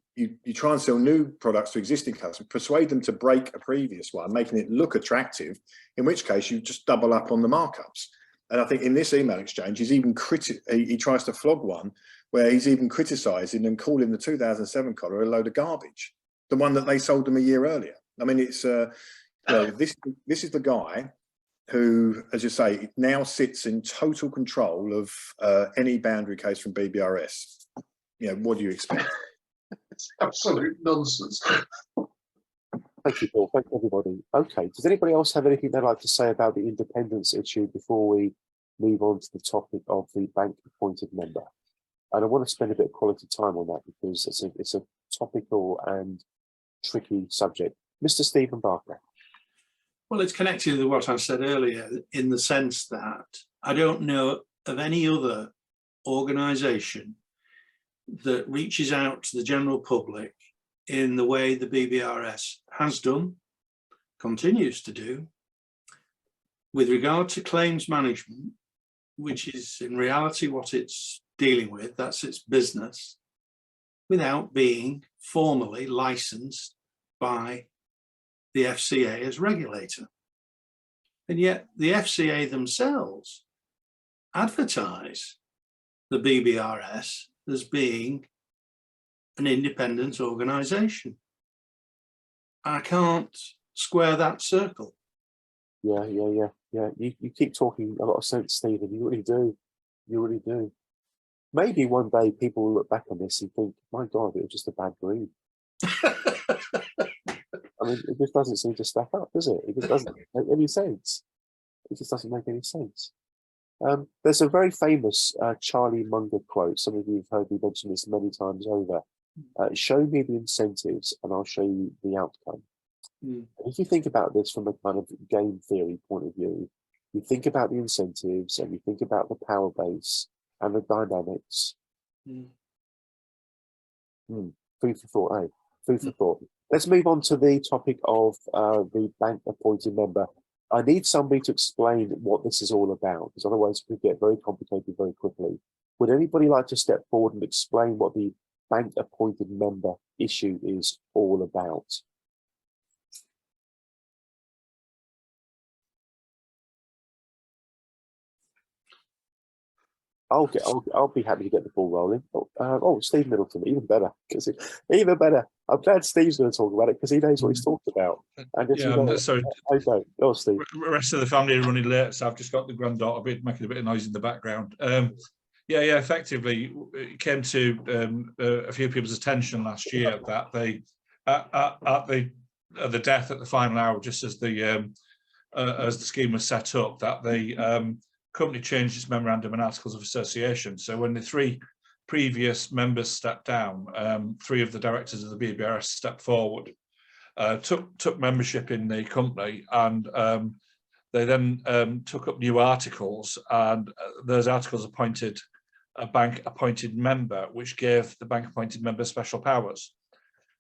try and sell new products to existing customers, persuade them to break a previous one, making it look attractive, in which case you just double up on the markups. And I think in this email exchange, he's even he tries to flog one where he's even criticizing and calling the 2007 collar a load of garbage, the one that they sold them a year earlier. I mean, it's you know, this is the guy who, as you say, now sits in total control of any boundary case from BBRS. You know, what do you expect? It's absolute nonsense. Thank you, Paul. Thank you, everybody. Okay, does anybody else have anything they'd like to say about the independence issue before we move on to the topic of the bank appointed member? And I want to spend a bit of quality time on that because it's a topical and tricky subject. Mr. Stephen Barker. Well, it's connected with what I said earlier in the sense that I don't know of any other organisation that reaches out to the general public in the way the BBRS has done, continues to do, with regard to claims management, which is in reality what it's dealing with, that's its business, without being formally licensed by the FCA as regulator. And yet the FCA themselves advertise the BBRS as being an independent organisation. I can't square that circle. Yeah. You keep talking a lot of sense, Stephen. You really do. You really do. Maybe one day people will look back on this and think, my God, it was just a bad dream. I mean, it just doesn't seem to stack up, does it? It just doesn't make any sense. It just doesn't make any sense. There's a very famous Charlie Munger quote. Some of you have heard me mention this many times over. Show me the incentives and I'll show you the outcome. And if you think about this from a kind of game theory point of view, you think about the incentives and you think about the power base and the dynamics. Food for thought, eh? Food for thought. Let's move on to the topic of the bank appointed member. I need somebody to explain what this is all about, because otherwise it could get very complicated very quickly. Would anybody like to step forward and explain what the bank appointed member issue is all about? I'll be happy to get the ball rolling. Steve Middleton, even better. Even better. I'm glad Steve's going to talk about it because he knows what he's talking about. And sorry. I don't. Oh, Steve. The rest of the family are running late, so I've just got the granddaughter making a bit of noise in the background. Effectively, it came to a few people's attention last year that they, at the death at the final hour, just as the scheme was set up, that the company changed its memorandum and articles of association. So when the three previous members stepped down, three of the directors of the BBRS stepped forward, took membership in the company, and they then took up new articles, and those articles appointed a bank appointed member, which gave the bank appointed member special powers.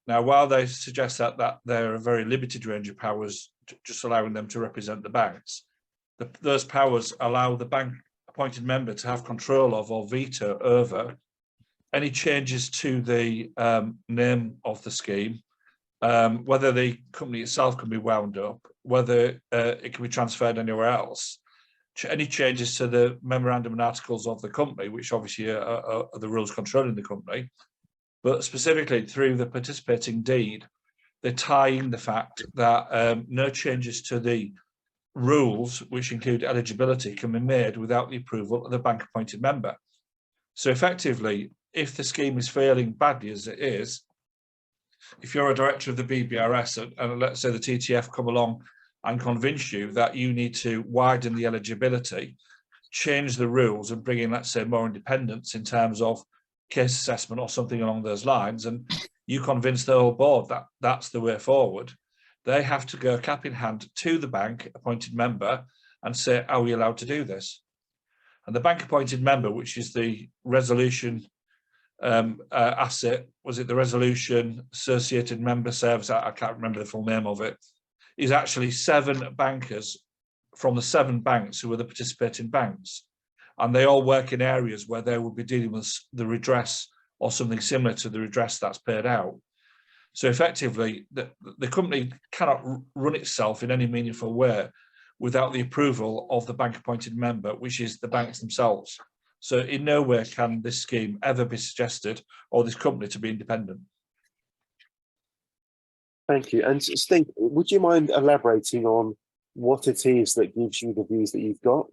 Now, while they suggest that they're a very limited range of powers, just allowing them to represent the banks, those powers allow the bank appointed member to have control of or veto over any changes to the name of the scheme, whether the company itself can be wound up, whether it can be transferred anywhere else, any changes to the memorandum and articles of the company, which obviously are the rules controlling the company, but specifically through the participating deed, they tie in the fact that no changes to the rules, which include eligibility, can be made without the approval of the bank appointed member. So effectively, if the scheme is failing badly as it is, if you're a director of the BBRS and let's say the TTF come along and convince you that you need to widen the eligibility, change the rules and bring in, let's say, more independence in terms of case assessment or something along those lines, and you convince the whole board that that's the way forward, they have to go cap in hand to the bank appointed member and say, are we allowed to do this? And the bank appointed member, which is the resolution asset, was it the resolution, associated member service, I can't remember the full name of it, is actually 7 bankers from the 7 banks who are the participating banks. And they all work in areas where they will be dealing with the redress or something similar to the redress that's paid out. So effectively, the company cannot run itself in any meaningful way without the approval of the bank appointed member, which is the banks themselves. So in no way can this scheme ever be suggested or this company to be independent. Thank you. And Steve, would you mind elaborating on what it is that gives you the views that you've got?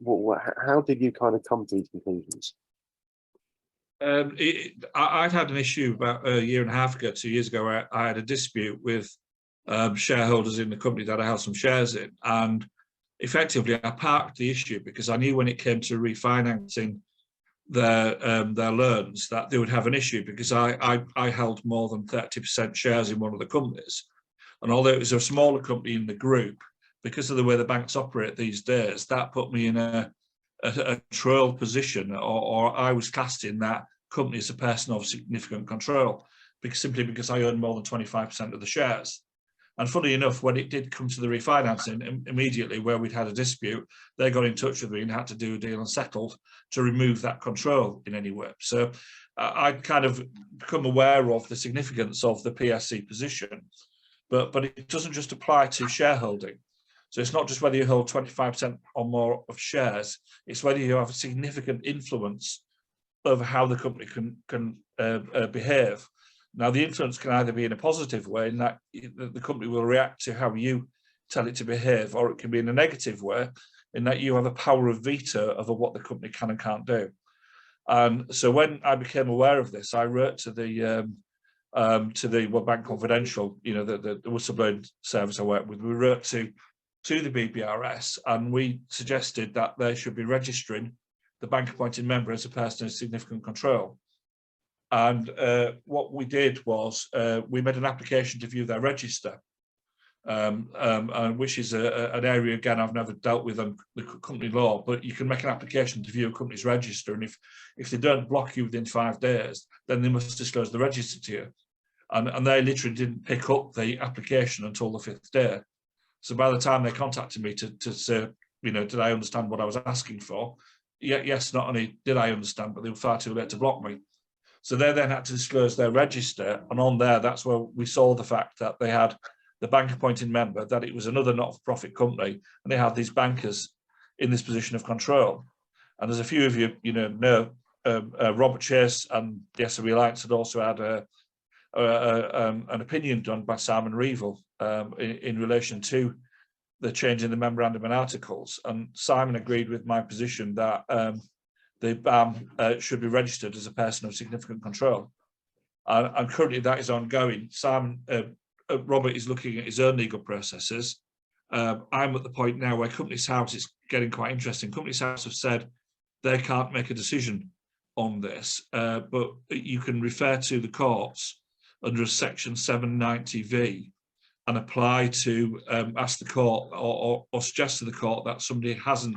How did you kind of come to these conclusions? I'd had an issue about a year and a half ago, 2 years ago, where I had a dispute with shareholders in the company that I held some shares in. And effectively, I parked the issue because I knew when it came to refinancing their loans that they would have an issue, because I held more than 30% shares in one of the companies. And although it was a smaller company in the group, because of the way the banks operate these days, that put me in a trail position, or I was classed in that company as a person of significant control, simply because I owned more than 25% of the shares. And funny enough, when it did come to the refinancing, immediately where we'd had a dispute, they got in touch with me and had to do a deal and settled to remove that control in any way. So I'd kind of become aware of the significance of the PSC position, but it doesn't just apply to shareholding. So it's not just whether you hold 25% or more of shares, it's whether you have a significant influence over how the company can behave. Now, the influence can either be in a positive way, in that the company will react to how you tell it to behave, or it can be in a negative way, in that you have a power of veto over what the company can and can't do. And so when I became aware of this, I wrote to the Bank Confidential, the whistleblowing service I work with. We wrote to the BBRS, and we suggested that they should be registering the bank appointed member as a person of significant control. And what we did was we made an application to view their register, which is an area, again, I've never dealt with on the company law, but you can make an application to view a company's register, and if they don't block you within 5 days, then they must disclose the register to you. And they literally didn't pick up the application until the 5th day. So by the time they contacted me to say, did I understand what I was asking for? Yes, not only did I understand, but they were far too late to block me. So they then had to disclose their register, and on there, that's where we saw the fact that they had the bank appointed member, that it was another not-for-profit company, and they had these bankers in this position of control. And as a few of you know, Robert Chase and the SME Alliance had also had an opinion done by Simon Reevell in relation to the change in the memorandum and articles, and Simon agreed with my position that the BAM should be registered as a person of significant control, and currently that is ongoing. Robert is looking at his own legal processes. I'm at the point now where Companies House is getting quite interesting. Companies House have said they can't make a decision on this, but you can refer to the courts under section 790V and apply to ask the court or suggest to the court that somebody hasn't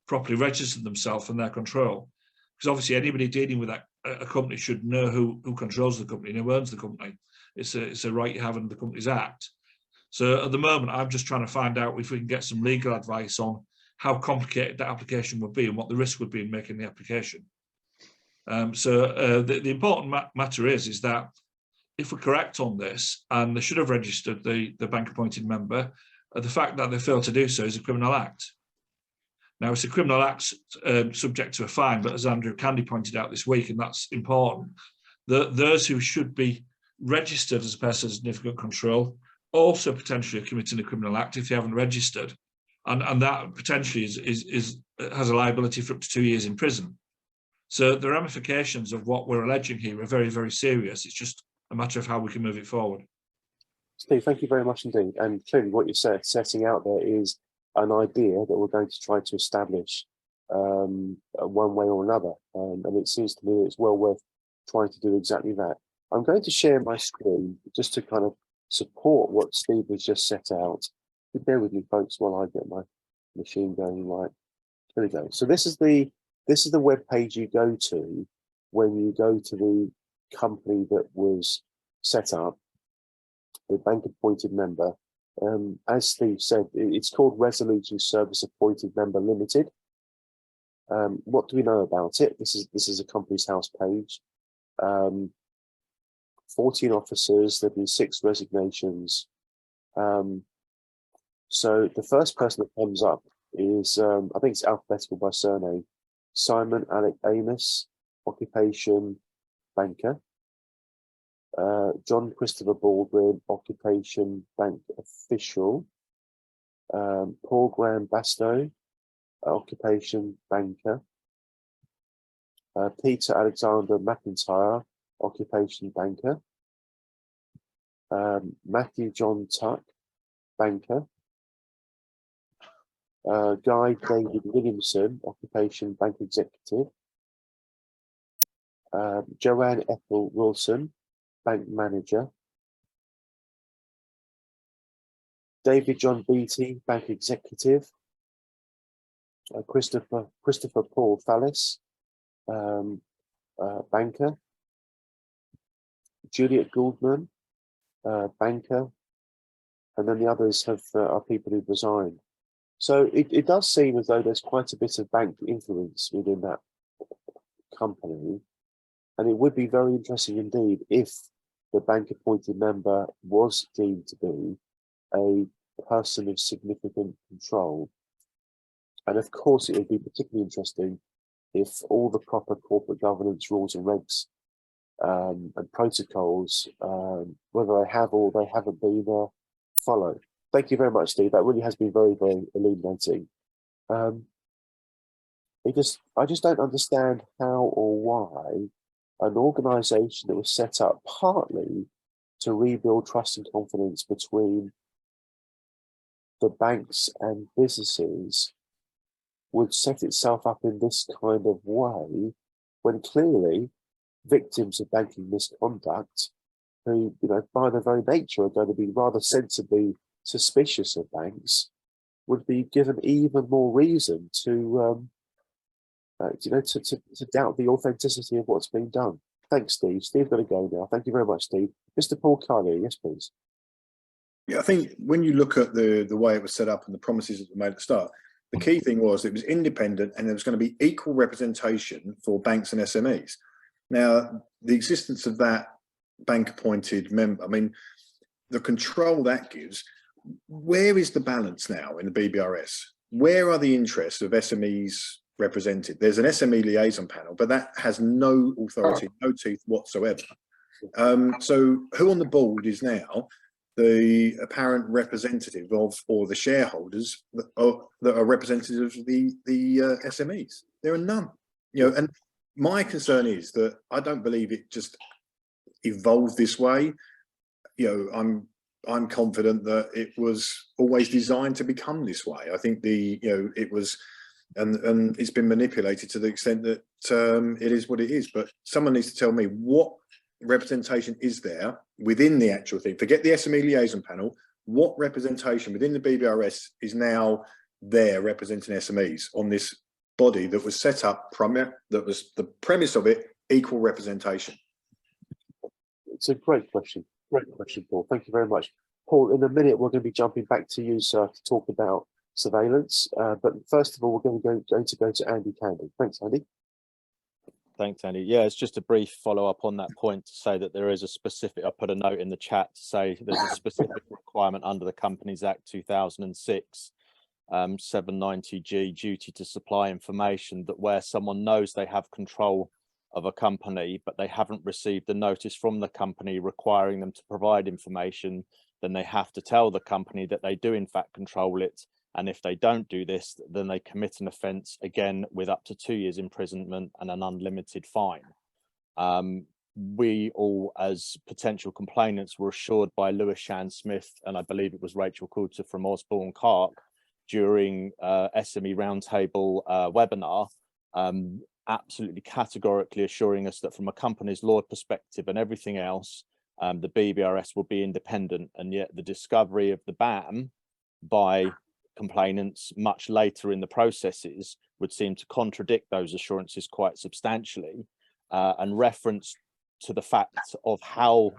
properly registered themselves and their control. Because obviously anybody dealing with a company should know who controls the company and who owns the company. It's a right you have under the Companies Act. So at the moment, I'm just trying to find out if we can get some legal advice on how complicated that application would be and what the risk would be in making the application. The important matter is that if we're correct on this, and they should have registered the bank appointed member, the fact that they failed to do so is a criminal act. Now, it's a criminal act subject to a fine, but as Andrew Candy pointed out this week, and that's important, those who should be registered as a person of significant control also potentially are committing a criminal act if they haven't registered, and that potentially has a liability for up to 2 years in prison. So the ramifications of what we're alleging here are very, very serious. It's just a matter of how we can move it forward. Steve, thank you very much indeed. And clearly what you're setting out there is an idea that we're going to try to establish one way or another. And it seems to me it's well worth trying to do exactly that. I'm going to share my screen just to kind of support what Steve has just set out. Bear with me, folks, while I get my machine going. Right, here we go. So this is the web page you go to when you go to company that was set up, the bank appointed member. As Steve said, it's called Resolution Service Appointed Member Limited. What do we know about it? This is a company's house page. 14 officers, there have been 6 resignations. So the first person that comes up is, I think it's alphabetical by surname, Simon Alec Amos, occupation banker. John Christopher Baldwin, occupation bank official. Paul Graham Bastow, occupation banker. Peter Alexander McIntyre, occupation banker. Matthew John Tuck, banker. Guy David Williamson, occupation bank executive. Joanne Ethel Wilson, bank manager. David John Beattie, bank executive. Christopher Paul Fallis, banker. Juliet Goldman, banker, and then the others are people who've resigned. So it does seem as though there's quite a bit of bank influence within that company, and it would be very interesting indeed if the bank appointed member was deemed to be a person of significant control. And of course, it would be particularly interesting if all the proper corporate governance rules and regs and protocols, whether they have or they haven't been followed. Thank you very much, Steve. That really has been very, very illuminating. I just don't understand how or why an organisation that was set up partly to rebuild trust and confidence between the banks and businesses would set itself up in this kind of way, when clearly victims of banking misconduct, who, by their very nature are going to be rather sensibly suspicious of banks, would be given even more reason to doubt the authenticity of what's being done. Thanks, Steve. Steve's got to go now. Thank you very much, Steve. Mr. Paul Carney, yes, please. Yeah, I think when you look at the way it was set up and the promises that were made at the start, the key thing was it was independent and there was going to be equal representation for banks and SMEs. Now, the existence of that bank appointed member, I mean, the control that gives, where is the balance now in the BBRS? Where are the interests of SMEs represented? There's an SME liaison panel, but that has no authority, no teeth whatsoever. So who on the board is now the apparent representative of, or the shareholders that are representatives of the SMEs? There are none. And my concern is that I don't believe it just evolved this way. I'm confident that it was always designed to become this way. I think it was, and it's been manipulated to the extent that it is what it is. But someone needs to tell me what representation is there within the actual thing. Forget the SME liaison panel. What representation within the BBRS is now there representing SMEs on this body that was set up, that was the premise of it, equal representation? It's a great question. Great question, Paul. Thank you very much. Paul, in a minute, we're going to be jumping back to you, sir, to talk about surveillance. But first of all, we're going to go to Andy Candy. Thanks, Andy. Thanks, Andy. Yeah, it's just a brief follow-up on that point to say that there is a specific, I put a note in the chat to say there's a specific requirement under the Companies Act 2006, 790G, duty to supply information, that where someone knows they have control of a company, but they haven't received a notice from the company requiring them to provide information, then they have to tell the company that they do in fact control it. And if they don't do this, then they commit an offence, again, with up to 2 years imprisonment and an unlimited fine. We all, as potential complainants, were assured by Lewis Shan Smith, and I believe it was Rachel Coulter from Osborne Clark, during SME Roundtable webinar, absolutely categorically assuring us that from a company's law perspective and everything else, the BBRS will be independent. And yet the discovery of the BAM by complainants much later in the processes would seem to contradict those assurances quite substantially, and reference to the fact of how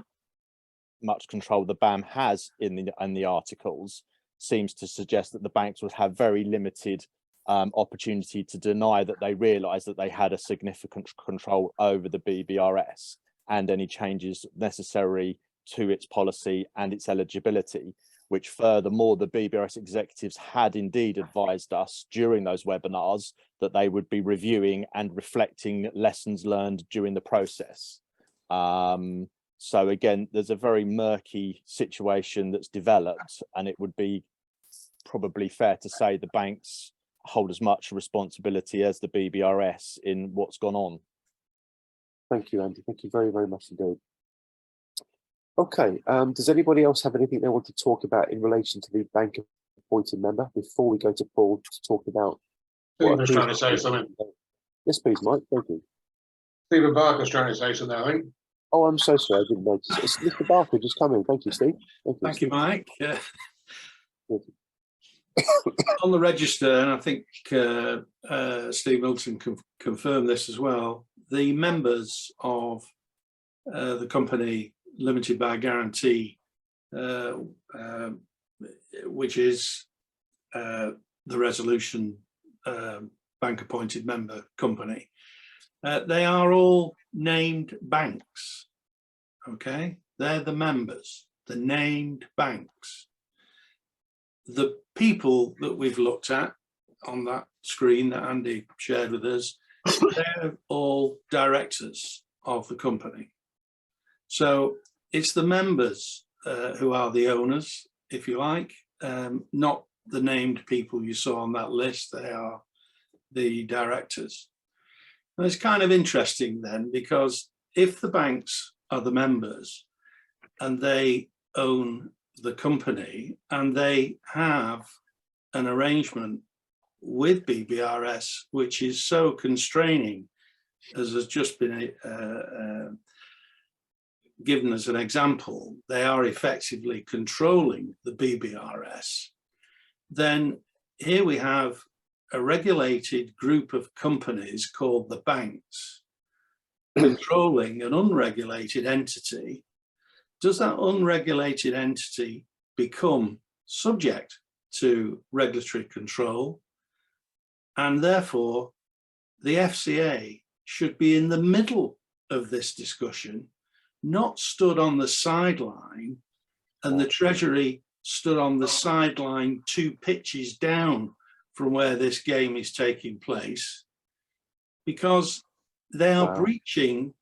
much control the BAM has in the articles seems to suggest that the banks would have very limited opportunity to deny that they realised that they had a significant control over the BBRS and any changes necessary to its policy and its eligibility, which furthermore the BBRS executives had indeed advised us during those webinars that they would be reviewing and reflecting lessons learned during the process. So again, there's a very murky situation that's developed, and it would be probably fair to say the banks hold as much responsibility as the BBRS in what's gone on. Thank you, Andy. Thank you very, very much indeed. Okay, does anybody else have anything they want to talk about in relation to the bank appointed member before we go to Paul to talk about? Stephen was trying to say something. Yes, please, Mike. Thank you. Stephen Barker's trying to say something, I think. Oh, I'm so sorry. I didn't notice. It's Mr. Barker just come in. Thank you, Steve. Thank you, Mike. On the register, and I think Steve Milton can confirm this as well, the members of the company limited by guarantee, which is the resolution bank appointed member company, they are all named banks. Okay, they're the members, the named banks. The people that we've looked at on that screen that Andy shared with us, they're all directors of the company. So it's the members who are the owners, if you like, not the named people you saw on that list. They are the directors. And it's kind of interesting then, because if the banks are the members and they own the company and they have an arrangement with BBRS, which is so constraining, as has just been given as an example, they are effectively controlling the BBRS, then here we have a regulated group of companies called the banks controlling an unregulated entity. Does that unregulated entity become subject to regulatory control? And therefore, the FCA should be in the middle of this discussion, not stood on the sideline, and the Treasury stood on the sideline 2 pitches down from where this game is taking place, because they are breaching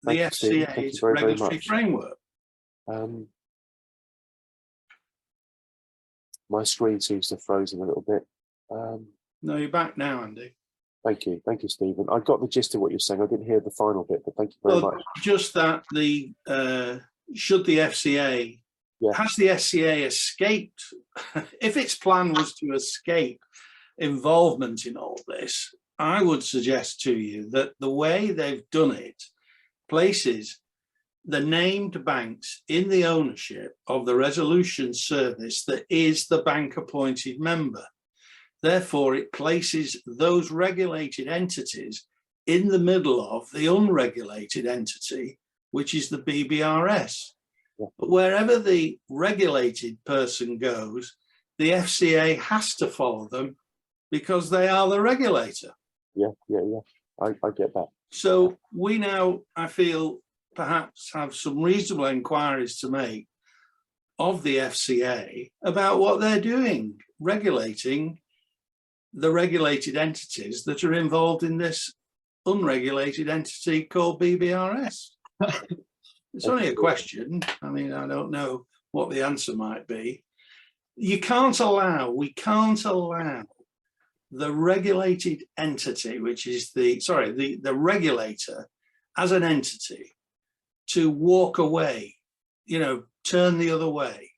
the FCA's regulatory framework. My screen seems to have frozen a little bit. No, you're back now, Andy. Thank you, Stephen. I got the gist of what you're saying. I didn't hear the final bit, but thank you very much. Just that the should the FCA, has the FCA escaped? If its plan was to escape involvement in all this, I would suggest to you that the way they've done it places the named banks in the ownership of the resolution service that is the bank appointed member. Therefore, it places those regulated entities in the middle of the unregulated entity, which is the BBRS. But wherever the regulated person goes, the FCA has to follow them because they are the regulator. I get that. So we now, I feel, perhaps have some reasonable inquiries to make of the FCA about what they're doing, regulating the regulated entities that are involved in this unregulated entity called BBRS. It's only a question. I mean, I don't know what the answer might be. We can't allow the regulated entity, which is the regulator as an entity, to walk away, turn the other way.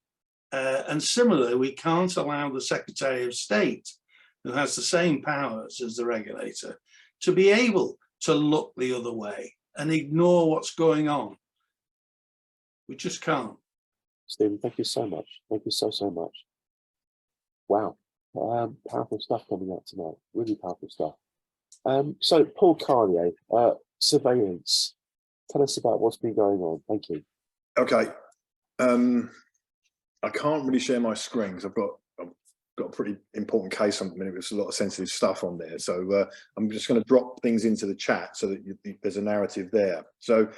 And similarly, we can't allow the Secretary of State, who has the same powers as the regulator, to be able to look the other way and ignore what's going on. We just can't. Stephen, thank you so much. Thank you so much. Wow. Powerful stuff coming out tonight. Really powerful stuff. So Paul Carlier, surveillance. tell us about what's been going on. Thank you. Okay. I can't really share my screen because I've got a pretty important case on the minute with a lot of sensitive stuff on there. So I'm just going to drop things into the chat so that there's a narrative there. So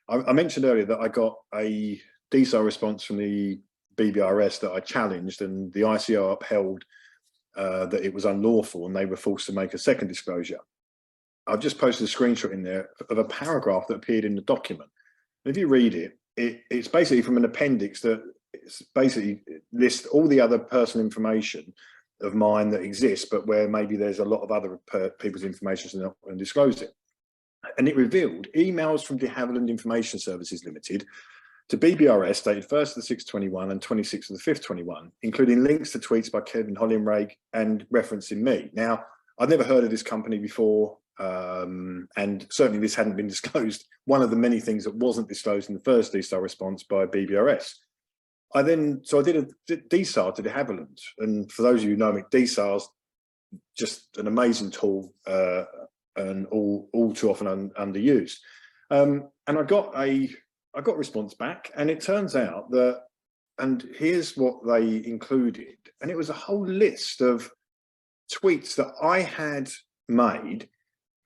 I mentioned earlier that I got a DSAR response from the BBRS that I challenged, and the ICO upheld that it was unlawful and they were forced to make a second disclosure. I've just posted a screenshot in there of a paragraph that appeared in the document. And if you read it, it's basically from an appendix that basically lists all the other personal information of mine that exists, but where maybe there's a lot of other people's information so they're not going to disclose it. And it revealed emails from de Havilland Information Services Limited to BBRS dated 1st of the 6th 21 and 26th of the 5th 21, including links to tweets by Kevin Hollinrake and referencing me. Now, I'd never heard of this company before, and certainly this hadn't been disclosed. One of the many things that wasn't disclosed in the first DSAR response by BBRS. I did a DSAR to de Havilland, and for those of you who know me, DSAR's just an amazing tool and all too often underused. And I got a response back, and it turns out that, and here's what they included, and it was a whole list of tweets that I had made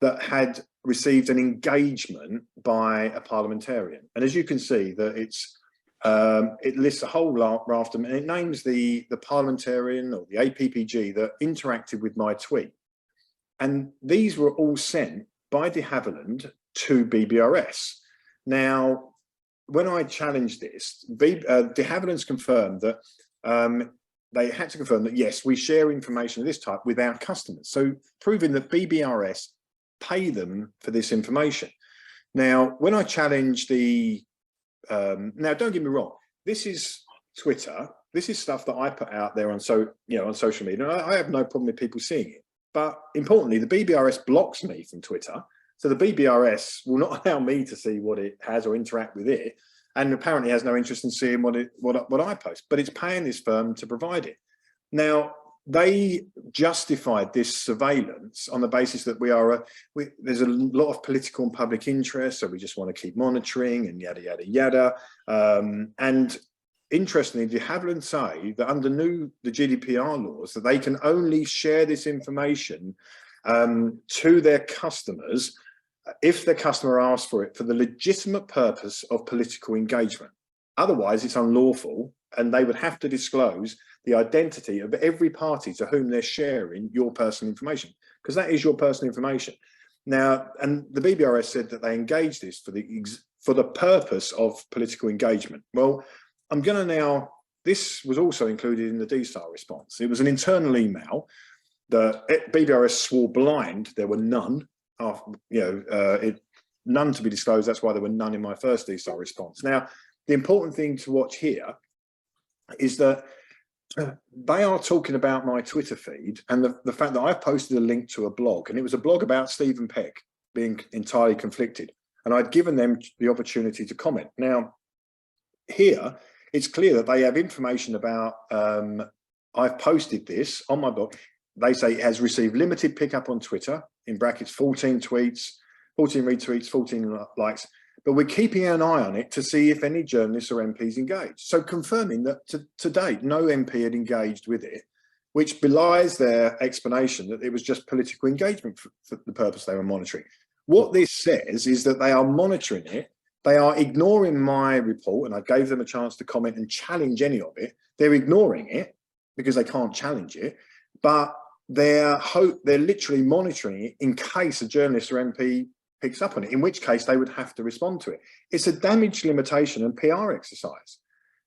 that had received an engagement by a parliamentarian. And as you can see, that it lists a whole raft of, and it names the parliamentarian or the APPG that interacted with my tweet. And these were all sent by de Havilland to BBRS. Now, when I challenged this, de Havilland's confirmed that they had to confirm that, yes, we share information of this type with our customers. So proving that BBRS pay them for this information. Now, when I challenged the, now don't get me wrong, this is Twitter. This is stuff that I put out there on, on social media. And I have no problem with people seeing it. But importantly, the BBRS blocks me from Twitter. So the BBRS will not allow me to see what it has or interact with it. And apparently has no interest in seeing what I post, but it's paying this firm to provide it. Now, they justified this surveillance on the basis that there's a lot of political and public interest, so we just want to keep monitoring and yada, yada, yada. And interestingly, de Havilland say that under the GDPR laws, that they can only share this information to their customers if the customer asks for it for the legitimate purpose of political engagement. Otherwise, it's unlawful, and they would have to disclose the identity of every party to whom they're sharing your personal information, because that is your personal information. Now, and the BBRS said that they engaged this for the purpose of political engagement. Well, I'm going to now, this was also included in the DSAR response. It was an internal email that BBRS swore blind there were none. None to be disclosed. That's why there were none in my first DSAR response. Now, the important thing to watch here is that they are talking about my Twitter feed and the fact that I've posted a link to a blog, and it was a blog about Stephen Peck being entirely conflicted, and I'd given them the opportunity to comment. Now, here, it's clear that they have information about, I've posted this on my blog. They say it has received limited pickup on Twitter, in brackets, 14 tweets, 14 retweets, 14 likes, but we're keeping an eye on it to see if any journalists or MPs engage. So confirming that to date, no MP had engaged with it, which belies their explanation that it was just political engagement for the purpose they were monitoring. What this says is that they are monitoring it. They are ignoring my report, and I gave them a chance to comment and challenge any of it. They're ignoring it because they can't challenge it, but they're literally monitoring it in case a journalist or MP picks up on it, in which case they would have to respond to it. It's a damage limitation and PR exercise,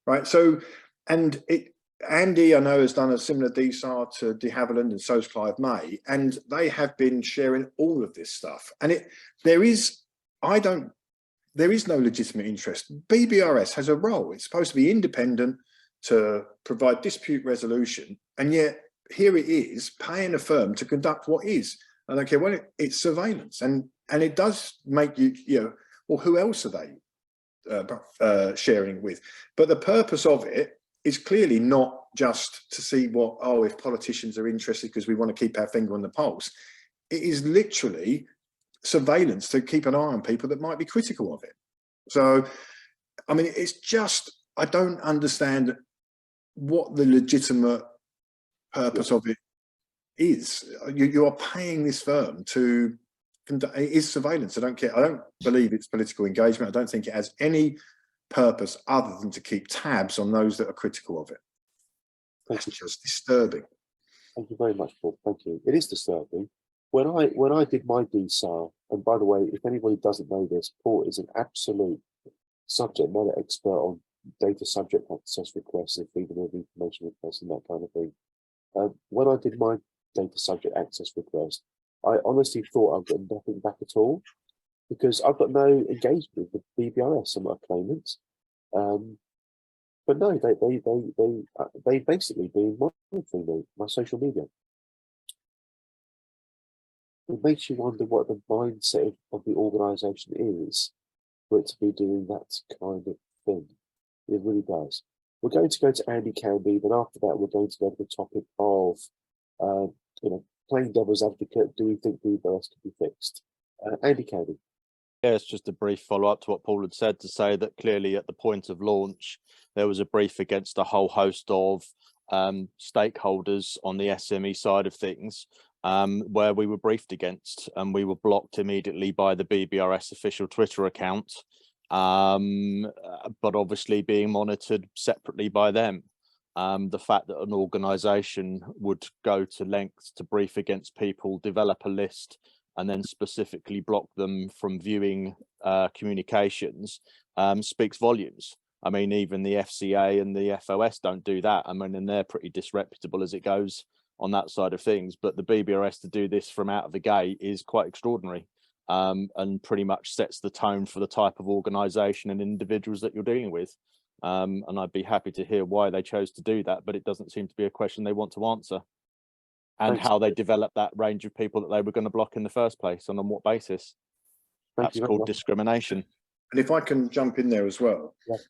right? So, and Andy, I know, has done a similar DSAR to de Havilland, and so's Clive May, and they have been sharing all of this stuff. And there is no legitimate interest. BBRS has a role. It's supposed to be independent to provide dispute resolution, and yet here it is paying a firm to conduct what is, and okay, well, it's surveillance, and it does make you, well, who else are they sharing with? But the purpose of it is clearly not just to see if politicians are interested because we want to keep our finger on the pulse. It is literally surveillance to keep an eye on people that might be critical of it. So, I mean, it's just, I don't understand what the legitimate purpose of it is. You are paying this firm to conduct, it is surveillance. I don't care. I don't believe it's political engagement. I don't think it has any purpose other than to keep tabs on those that are critical of it. That's just disturbing. Thank you very much, Paul. Thank you. It is disturbing. When I did my DSAR, and by the way, if anybody doesn't know this, Paul is an absolute subject matter expert on data subject access requests and freedom of information requests and that kind of thing. When I did my data subject access request, I honestly thought I'd got nothing back at all, because I've got no engagement with BBRS. I'm not a claimant. But no, they basically been monitoring me, my social media. It makes you wonder what the mindset of the organisation is for it to be doing that kind of thing. It really does. We're going to go to Andy Canby, then after that we're going to go to the topic of, playing devil's advocate. Do we think BBRS can be fixed? Andy Canby. Yeah, it's just a brief follow-up to what Paul had said, to say that clearly at the point of launch, there was a brief against a whole host of stakeholders on the SME side of things, where we were briefed against, and we were blocked immediately by the BBRS official Twitter account, but obviously being monitored separately by them. The fact that an organisation would go to lengths to brief against people, develop a list, and then specifically block them from viewing communications speaks volumes. I mean, even the FCA and the FOS don't do that. I mean, and they're pretty disreputable as it goes on that side of things. But the BBRS to do this from out of the gate is quite extraordinary, and pretty much sets the tone for the type of organisation and individuals that you're dealing with. And I'd be happy to hear why they chose to do that, but it doesn't seem to be a question they want to answer. And Thanks. How they developed that range of people that they were going to block in the first place, and on what basis. That's called discrimination. And if I can jump in there as well, Yes,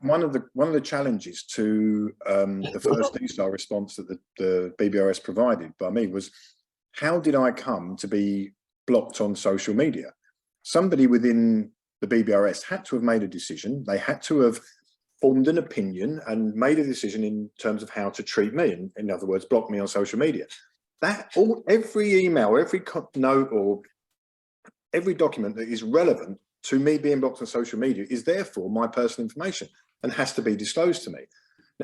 one of the challenges to the first DSAR response that the BBRS provided by me was, how did I come to be blocked on social media? Somebody within the BBRS had to have made a decision. They had to have formed an opinion and made a decision in terms of how to treat me. In other words, block me on social media. Every email, every note, or every document that is relevant to me being blocked on social media is therefore my personal information and has to be disclosed to me.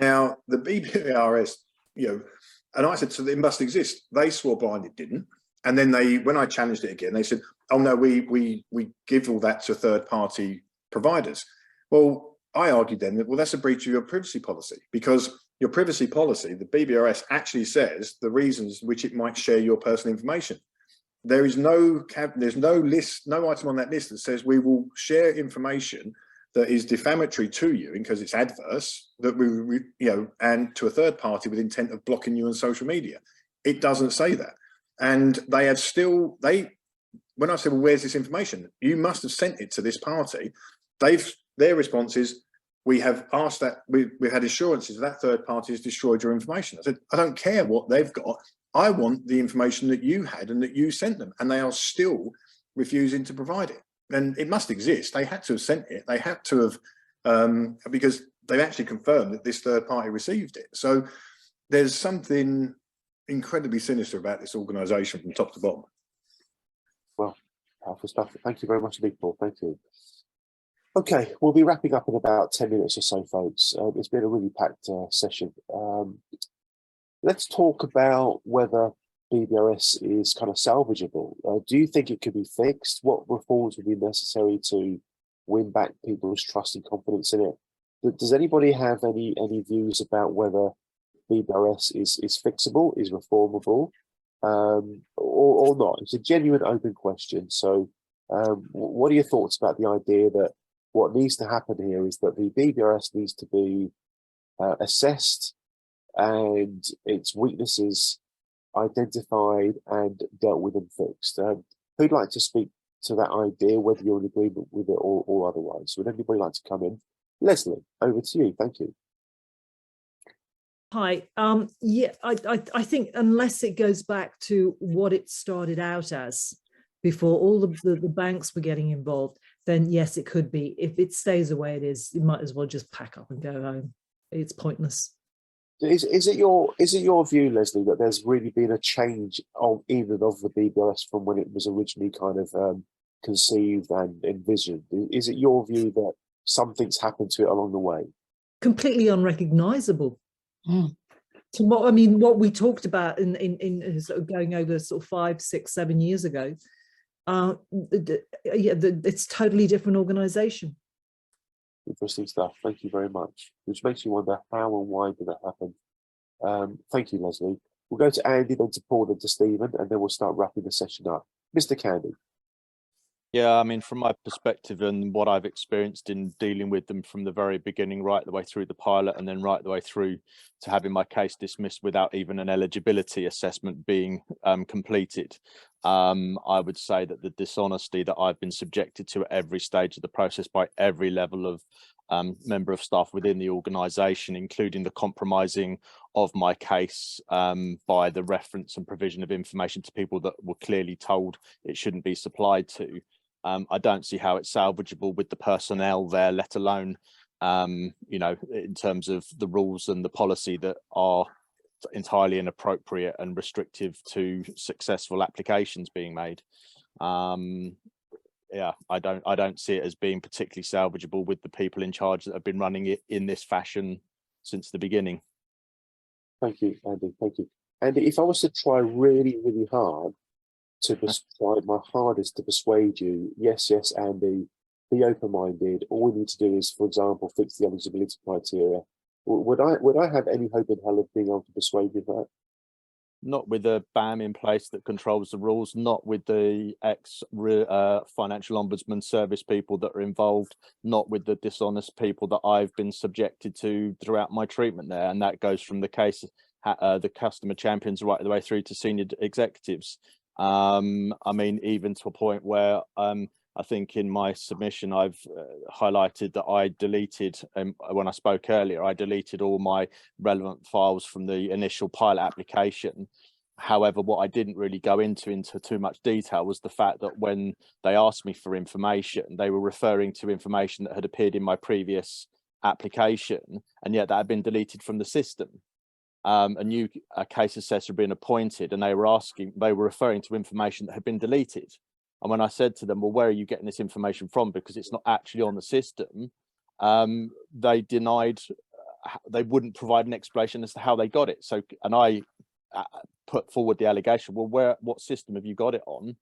Now, the BBRS, and I said, so it must exist. They swore blind it didn't. And then when I challenged it again, they said, oh no, we give all that to third-party providers. Well, I argued then that, well, that's a breach of your privacy policy, because your privacy policy, the BBRS actually says the reasons which it might share your personal information. There's no list, no item on that list that says we will share information that is defamatory to you because it's adverse, that and to a third party with intent of blocking you on social media. It doesn't say that. And they have still, when I said, well, where's this information? You must have sent it to this party. Their response is, we have asked that, we've had assurances that third party has destroyed your information. I said, I don't care what they've got. I want the information that you had and that you sent them, and they are still refusing to provide it. And it must exist. They had to have sent it. They had to have, because they've actually confirmed that this third party received it. So there's something incredibly sinister about this organisation from top to bottom. Well, powerful stuff. Thank you very much indeed, Paul. Thank you. Okay, we'll be wrapping up in about 10 minutes or so, folks. It's been a really packed session. Let's talk about whether BBRS is kind of salvageable. Do you think it could be fixed? What reforms would be necessary to win back people's trust and confidence in it? Does anybody have any views about whether BBRS is fixable, is reformable, or not? It's a genuine open question. So what are your thoughts about the idea that what needs to happen here is that the BBRS needs to be assessed and its weaknesses identified and dealt with and fixed? Who'd like to speak to that idea, whether you're in agreement with it or otherwise? Would anybody like to come in? Leslie, over to you. Thank you. Hi. Yeah, I think unless it goes back to what it started out as before all the banks were getting involved, then yes, it could be. If it stays the way it is, you might as well just pack up and go home. It's pointless. Is it your view, Leslie, that there's really been a change of even of the BBRS from when it was originally kind of conceived and envisioned? Is it your view that something's happened to it along the way? Completely unrecognizable. Mm. To what, I mean, what we talked about in sort of going over sort of 5, 6, 7 years ago, it's totally different organization. Interesting stuff. Thank you very much. Which makes you wonder how and why did that happen? Thank you, Leslie. We'll go to Andy, then to Paul, then to Stephen, and then we'll start wrapping the session up. Mr. Candy. Yeah, I mean, from my perspective and what I've experienced in dealing with them from the very beginning, right the way through the pilot and then right the way through to having my case dismissed without even an eligibility assessment being completed, I would say that the dishonesty that I've been subjected to at every stage of the process by every level of member of staff within the organisation, including the compromising of my case by the reference and provision of information to people that were clearly told it shouldn't be supplied to. I don't see how it's salvageable with the personnel there, let alone, you know, in terms of the rules and the policy that are entirely inappropriate and restrictive to successful applications being made. Yeah, I don't see it as being particularly salvageable with the people in charge that have been running it in this fashion since the beginning. Thank you, Andy. Thank you. Andy, if I was to try really, really hard to try my hardest to persuade you, yes, Andy, be open-minded. All we need to do is, for example, fix the eligibility criteria. Would I have any hope in hell of being able to persuade you of that? Not with a BAM in place that controls the rules, not with the financial ombudsman service people that are involved, not with the dishonest people that I've been subjected to throughout my treatment there. And that goes from the case, the customer champions right the way through to senior executives. I mean, even to a point where I think in my submission, I've highlighted that I deleted, when I spoke earlier, I deleted all my relevant files from the initial pilot application. However, what I didn't really go into too much detail was the fact that when they asked me for information, they were referring to information that had appeared in my previous application, and yet that had been deleted from the system. A new case assessor had been appointed, and they were referring to information that had been deleted. And when I said to them, well, where are you getting this information from? Because it's not actually on the system. They denied, they wouldn't provide an explanation as to how they got it. So, and I put forward the allegation, well, what system have you got it on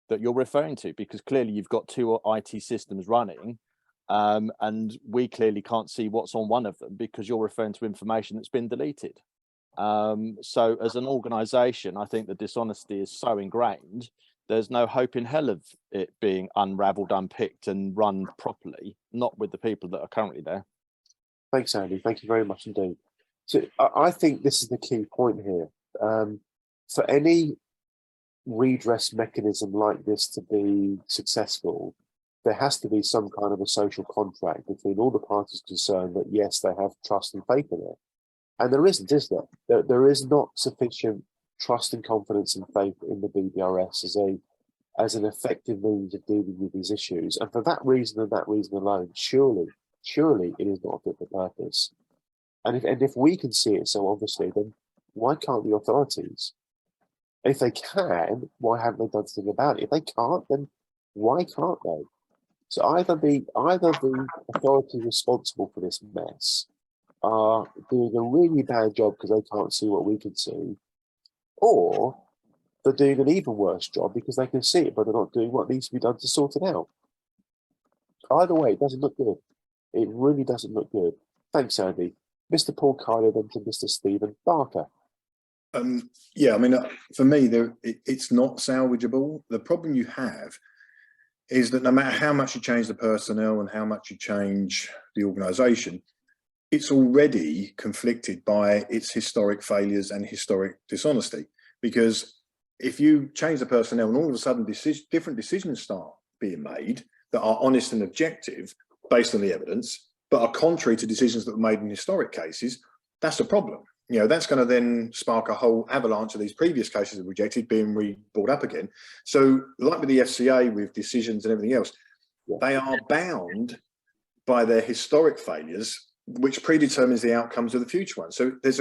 that you're referring to? Because clearly you've got 2 IT systems running, and we clearly can't see what's on one of them because you're referring to information that's been deleted. So as an organization, I think the dishonesty is so ingrained, there's no hope in hell of it being unraveled, unpicked and run properly, not with the people that are currently there. Thanks, Andy. Thank you very much indeed. So I think this is the key point here. For any redress mechanism like this to be successful, there has to be some kind of a social contract between all the parties concerned that, yes, they have trust and faith in it. And there isn't, is there? There is not sufficient trust and confidence and faith in the BBRS as an effective means of dealing with these issues. And for that reason and that reason alone, surely it is not fit for purpose. And if we can see it so obviously, then why can't the authorities? If they can, why haven't they done something about it? If they can't, then why can't they? So either the authorities responsible for this mess are doing a really bad job because they can't see what we can see, or they're doing an even worse job because they can see it, but they're not doing what needs to be done to sort it out. Either way, it doesn't look good. It really doesn't look good. Thanks, Andy. Mr. Paul Carter, then to Mr. Stephen Barker. Yeah, I mean, for me, it's not salvageable. The problem you have is that no matter how much you change the personnel and how much you change the organisation, it's already conflicted by its historic failures and historic dishonesty. Because if you change the personnel and all of a sudden different decisions start being made that are honest and objective based on the evidence, but are contrary to decisions that were made in historic cases, that's a problem. You know, that's going to then spark a whole avalanche of these previous cases that were rejected being brought up again. So like with the FCA, with decisions and everything else, Yeah. They are bound by their historic failures, which predetermines the outcomes of the future ones. So it's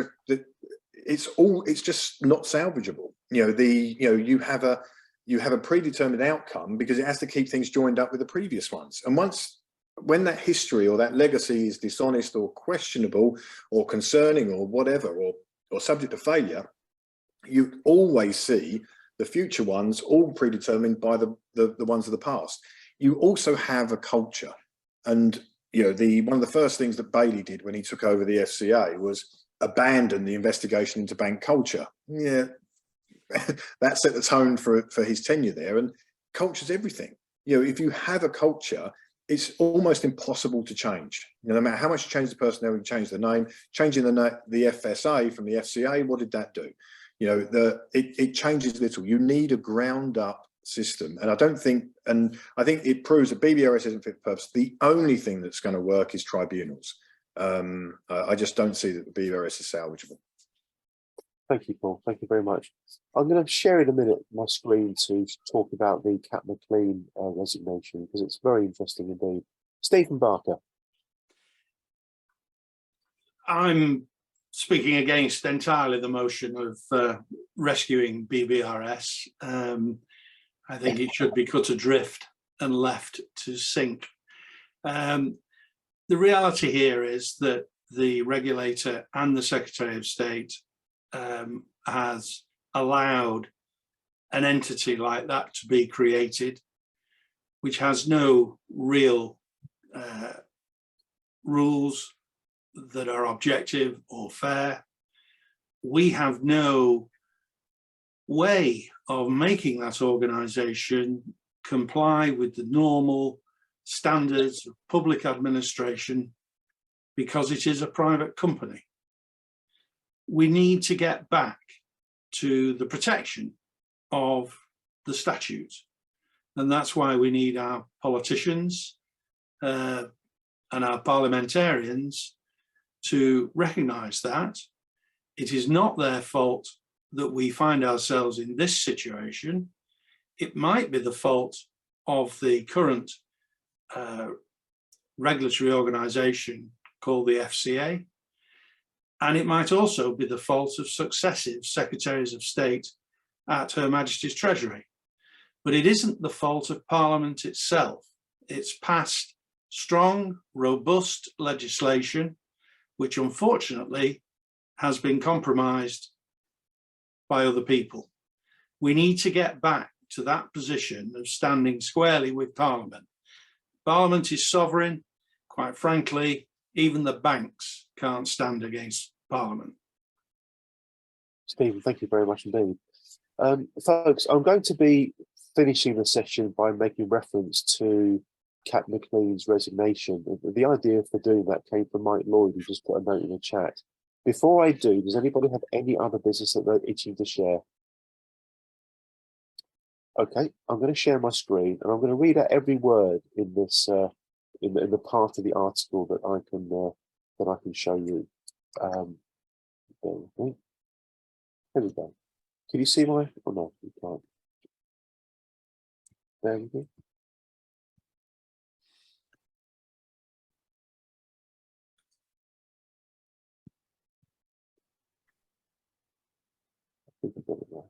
just not salvageable. You have a predetermined outcome because it has to keep things joined up with the previous ones. And when that history or that legacy is dishonest or questionable or concerning or whatever, or subject to failure, you always see the future ones all predetermined by the ones of the past. You also have a culture, and one of the first things that Bailey did when he took over the FCA was abandon the investigation into bank culture. Yeah, that set the tone for his tenure there. And culture's everything. If you have a culture, it's almost impossible to change. No matter how much you change the personnel, you change the name. Changing the FSA from the FCA, what did that do? It changes little. You need a ground up system. And I think it proves that BBRS isn't fit for purpose. The only thing that's going to work is tribunals. I just don't see that the BBRS is salvageable. Thank you, Paul. Thank you very much. I'm going to share in a minute my screen to talk about the Cat McLean resignation, because it's very interesting indeed. Stephen Barker. I'm speaking against entirely the motion of rescuing BBRS. I think it should be cut adrift and left to sink. The reality here is that the regulator and the Secretary of State has allowed an entity like that to be created, which has no real rules that are objective or fair. We have no way of making that organisation comply with the normal standards of public administration because it is a private company. We need to get back to the protection of the statutes. And that's why we need our politicians and our parliamentarians to recognise that. It is not their fault that we find ourselves in this situation. It might be the fault of the current regulatory organisation called the FCA. And it might also be the fault of successive Secretaries of State at Her Majesty's Treasury. But it isn't the fault of Parliament itself. It's passed strong, robust legislation, which unfortunately has been compromised by other people. We need to get back to that position of standing squarely with Parliament. Parliament is sovereign. Quite frankly, even the banks can't stand against Parliament. Stephen, thank you very much indeed. Folks, I'm going to be finishing the session by making reference to Cat McLean's resignation. The idea for doing that came from Mike Lloyd, who just put a note in the chat. Before I do, does anybody have any other business that they're itching to share? Okay, I'm going to share my screen and I'm going to read out every word in this in the part of the article that I can show you. There we go. Can you see my? Oh no, you can't. There we go. I think I've got it now.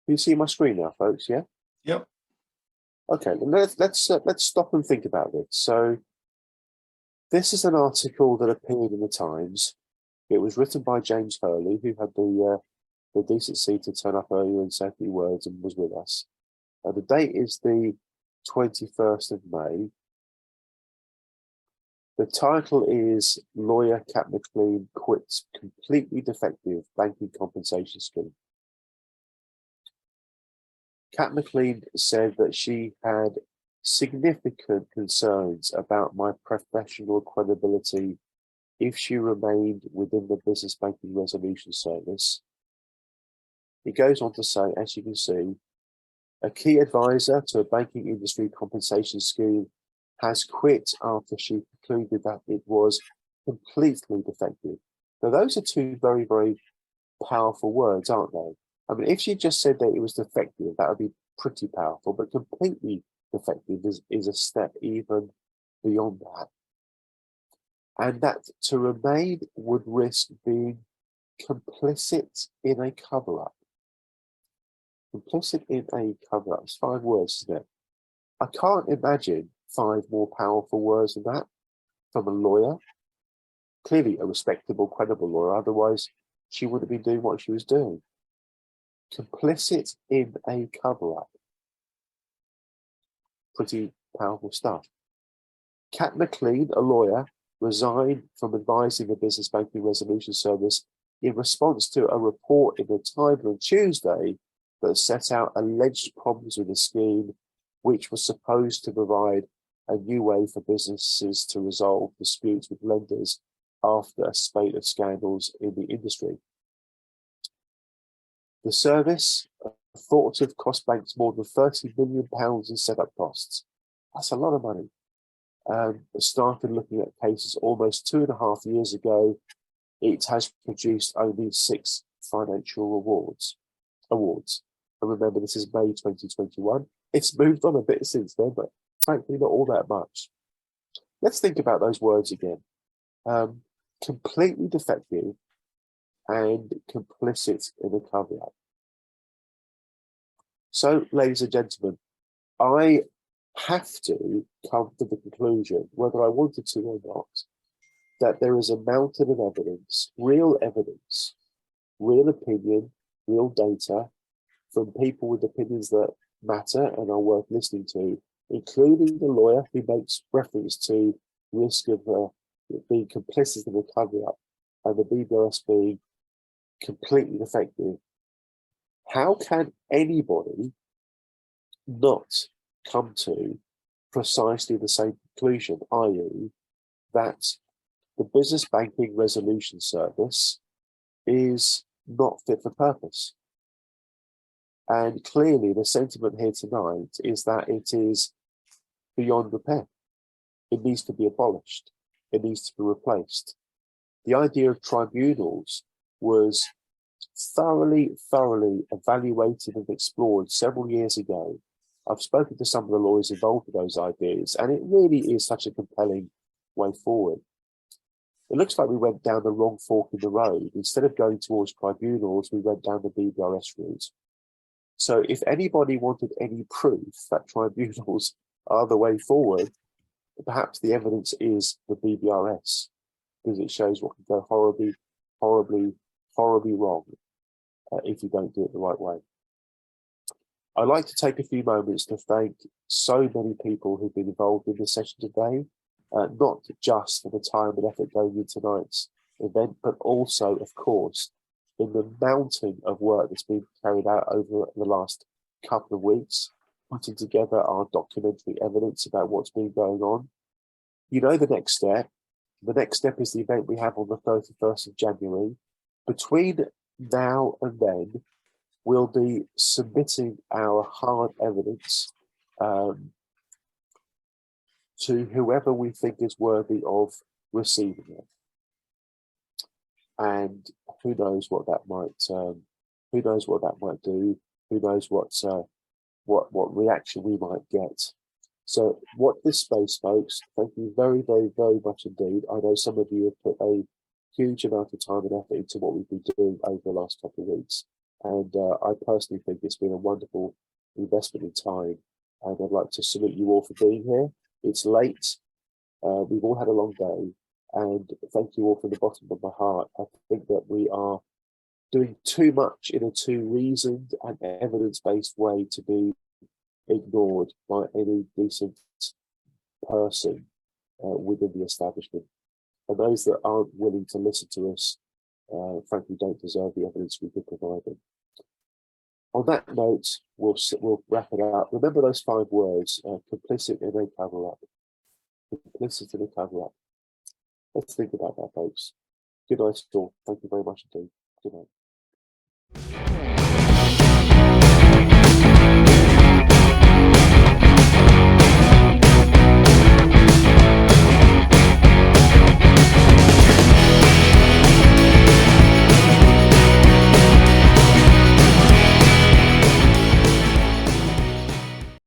Can you see my screen now, folks? Yeah. Yep. Okay, let's stop and think about this. So, this is an article that appeared in the Times. It was written by James Hurley, who had the decency to turn up earlier and say a few words and was with us. The date is the 21st of May. The title is Lawyer Cat McLean Quits Completely Defective Banking Compensation Scheme. Cat McLean said that she had significant concerns about my professional credibility if she remained within the Business Banking Resolution Service. It goes on to say, as you can see, a key advisor to a banking industry compensation scheme has quit after she concluded that it was completely defective. Now, those are two very, very powerful words, aren't they? I mean, if she just said that it was defective, that would be pretty powerful, but completely defective is a step even beyond that. And that to remain would risk being complicit in a cover-up. Complicit in a cover-up. It's 5 words, isn't it? I can't imagine 5 more powerful words than that from a lawyer. Clearly a respectable, credible lawyer, otherwise she wouldn't be doing what she was doing. Complicit in a cover-up. Pretty powerful stuff. Kat McLean, a lawyer, resigned from advising the Business Banking Resolution Service in response to a report in the Times on Tuesday that set out alleged problems with the scheme, which was supposed to provide a new way for businesses to resolve disputes with lenders after a spate of scandals in the industry. The service thought to have cost banks more than £30 million in setup costs. That's a lot of money. Started looking at cases almost 2.5 years ago. It has produced only 6 financial awards. And remember, this is May 2021. It's moved on a bit since then, but frankly, not all that much. Let's think about those words again. Completely defective and complicit in a cover-up. So, ladies and gentlemen, I have to come to the conclusion, whether I wanted to or not, that there is a mountain of evidence, real opinion, real data from people with opinions that matter and are worth listening to, including the lawyer who makes reference to risk of being complicit in a cover-up and the BBRS being completely effective. How can anybody not come to precisely the same conclusion, i.e. that the Business Banking Resolution Service is not fit for purpose? And clearly the sentiment here tonight is that it is beyond repair. It needs to be abolished. It needs to be replaced. The idea of tribunals was thoroughly evaluated and explored several years ago. I've spoken to some of the lawyers involved with those ideas, and it really is such a compelling way forward. It looks like we went down the wrong fork in the road. Instead of going towards tribunals, we went down the BBRS route. So if anybody wanted any proof that tribunals are the way forward, perhaps the evidence is the BBRS, because it shows what can go horribly wrong if you don't do it the right way. I'd like to take a few moments to thank so many people who've been involved in this session today, not just for the time and effort going into tonight's event, but also, of course, in the mountain of work that's been carried out over the last couple of weeks, putting together our documentary evidence about what's been going on. You know the next step. The next step is the event we have on the 31st of January. Between now and then, we'll be submitting our hard evidence to whoever we think is worthy of receiving it. And who knows what that might do? Who knows what reaction we might get? So watch this space, folks. Thank you very much indeed. I know some of you have put a huge amount of time and effort into what we've been doing over the last couple of weeks. And I personally think it's been a wonderful investment in time. And I'd like to salute you all for being here. It's late. We've all had a long day. And thank you all from the bottom of my heart. I think that we are doing too much in a too reasoned and evidence-based way to be ignored by any decent person within the establishment. And those that aren't willing to listen to us, frankly, don't deserve the evidence we could provide them. On that note, we'll wrap it up. Remember those 5 words: complicit in a cover-up. Complicit in a cover-up. Let's think about that, folks. Good night, all. Thank you very much indeed. Good night.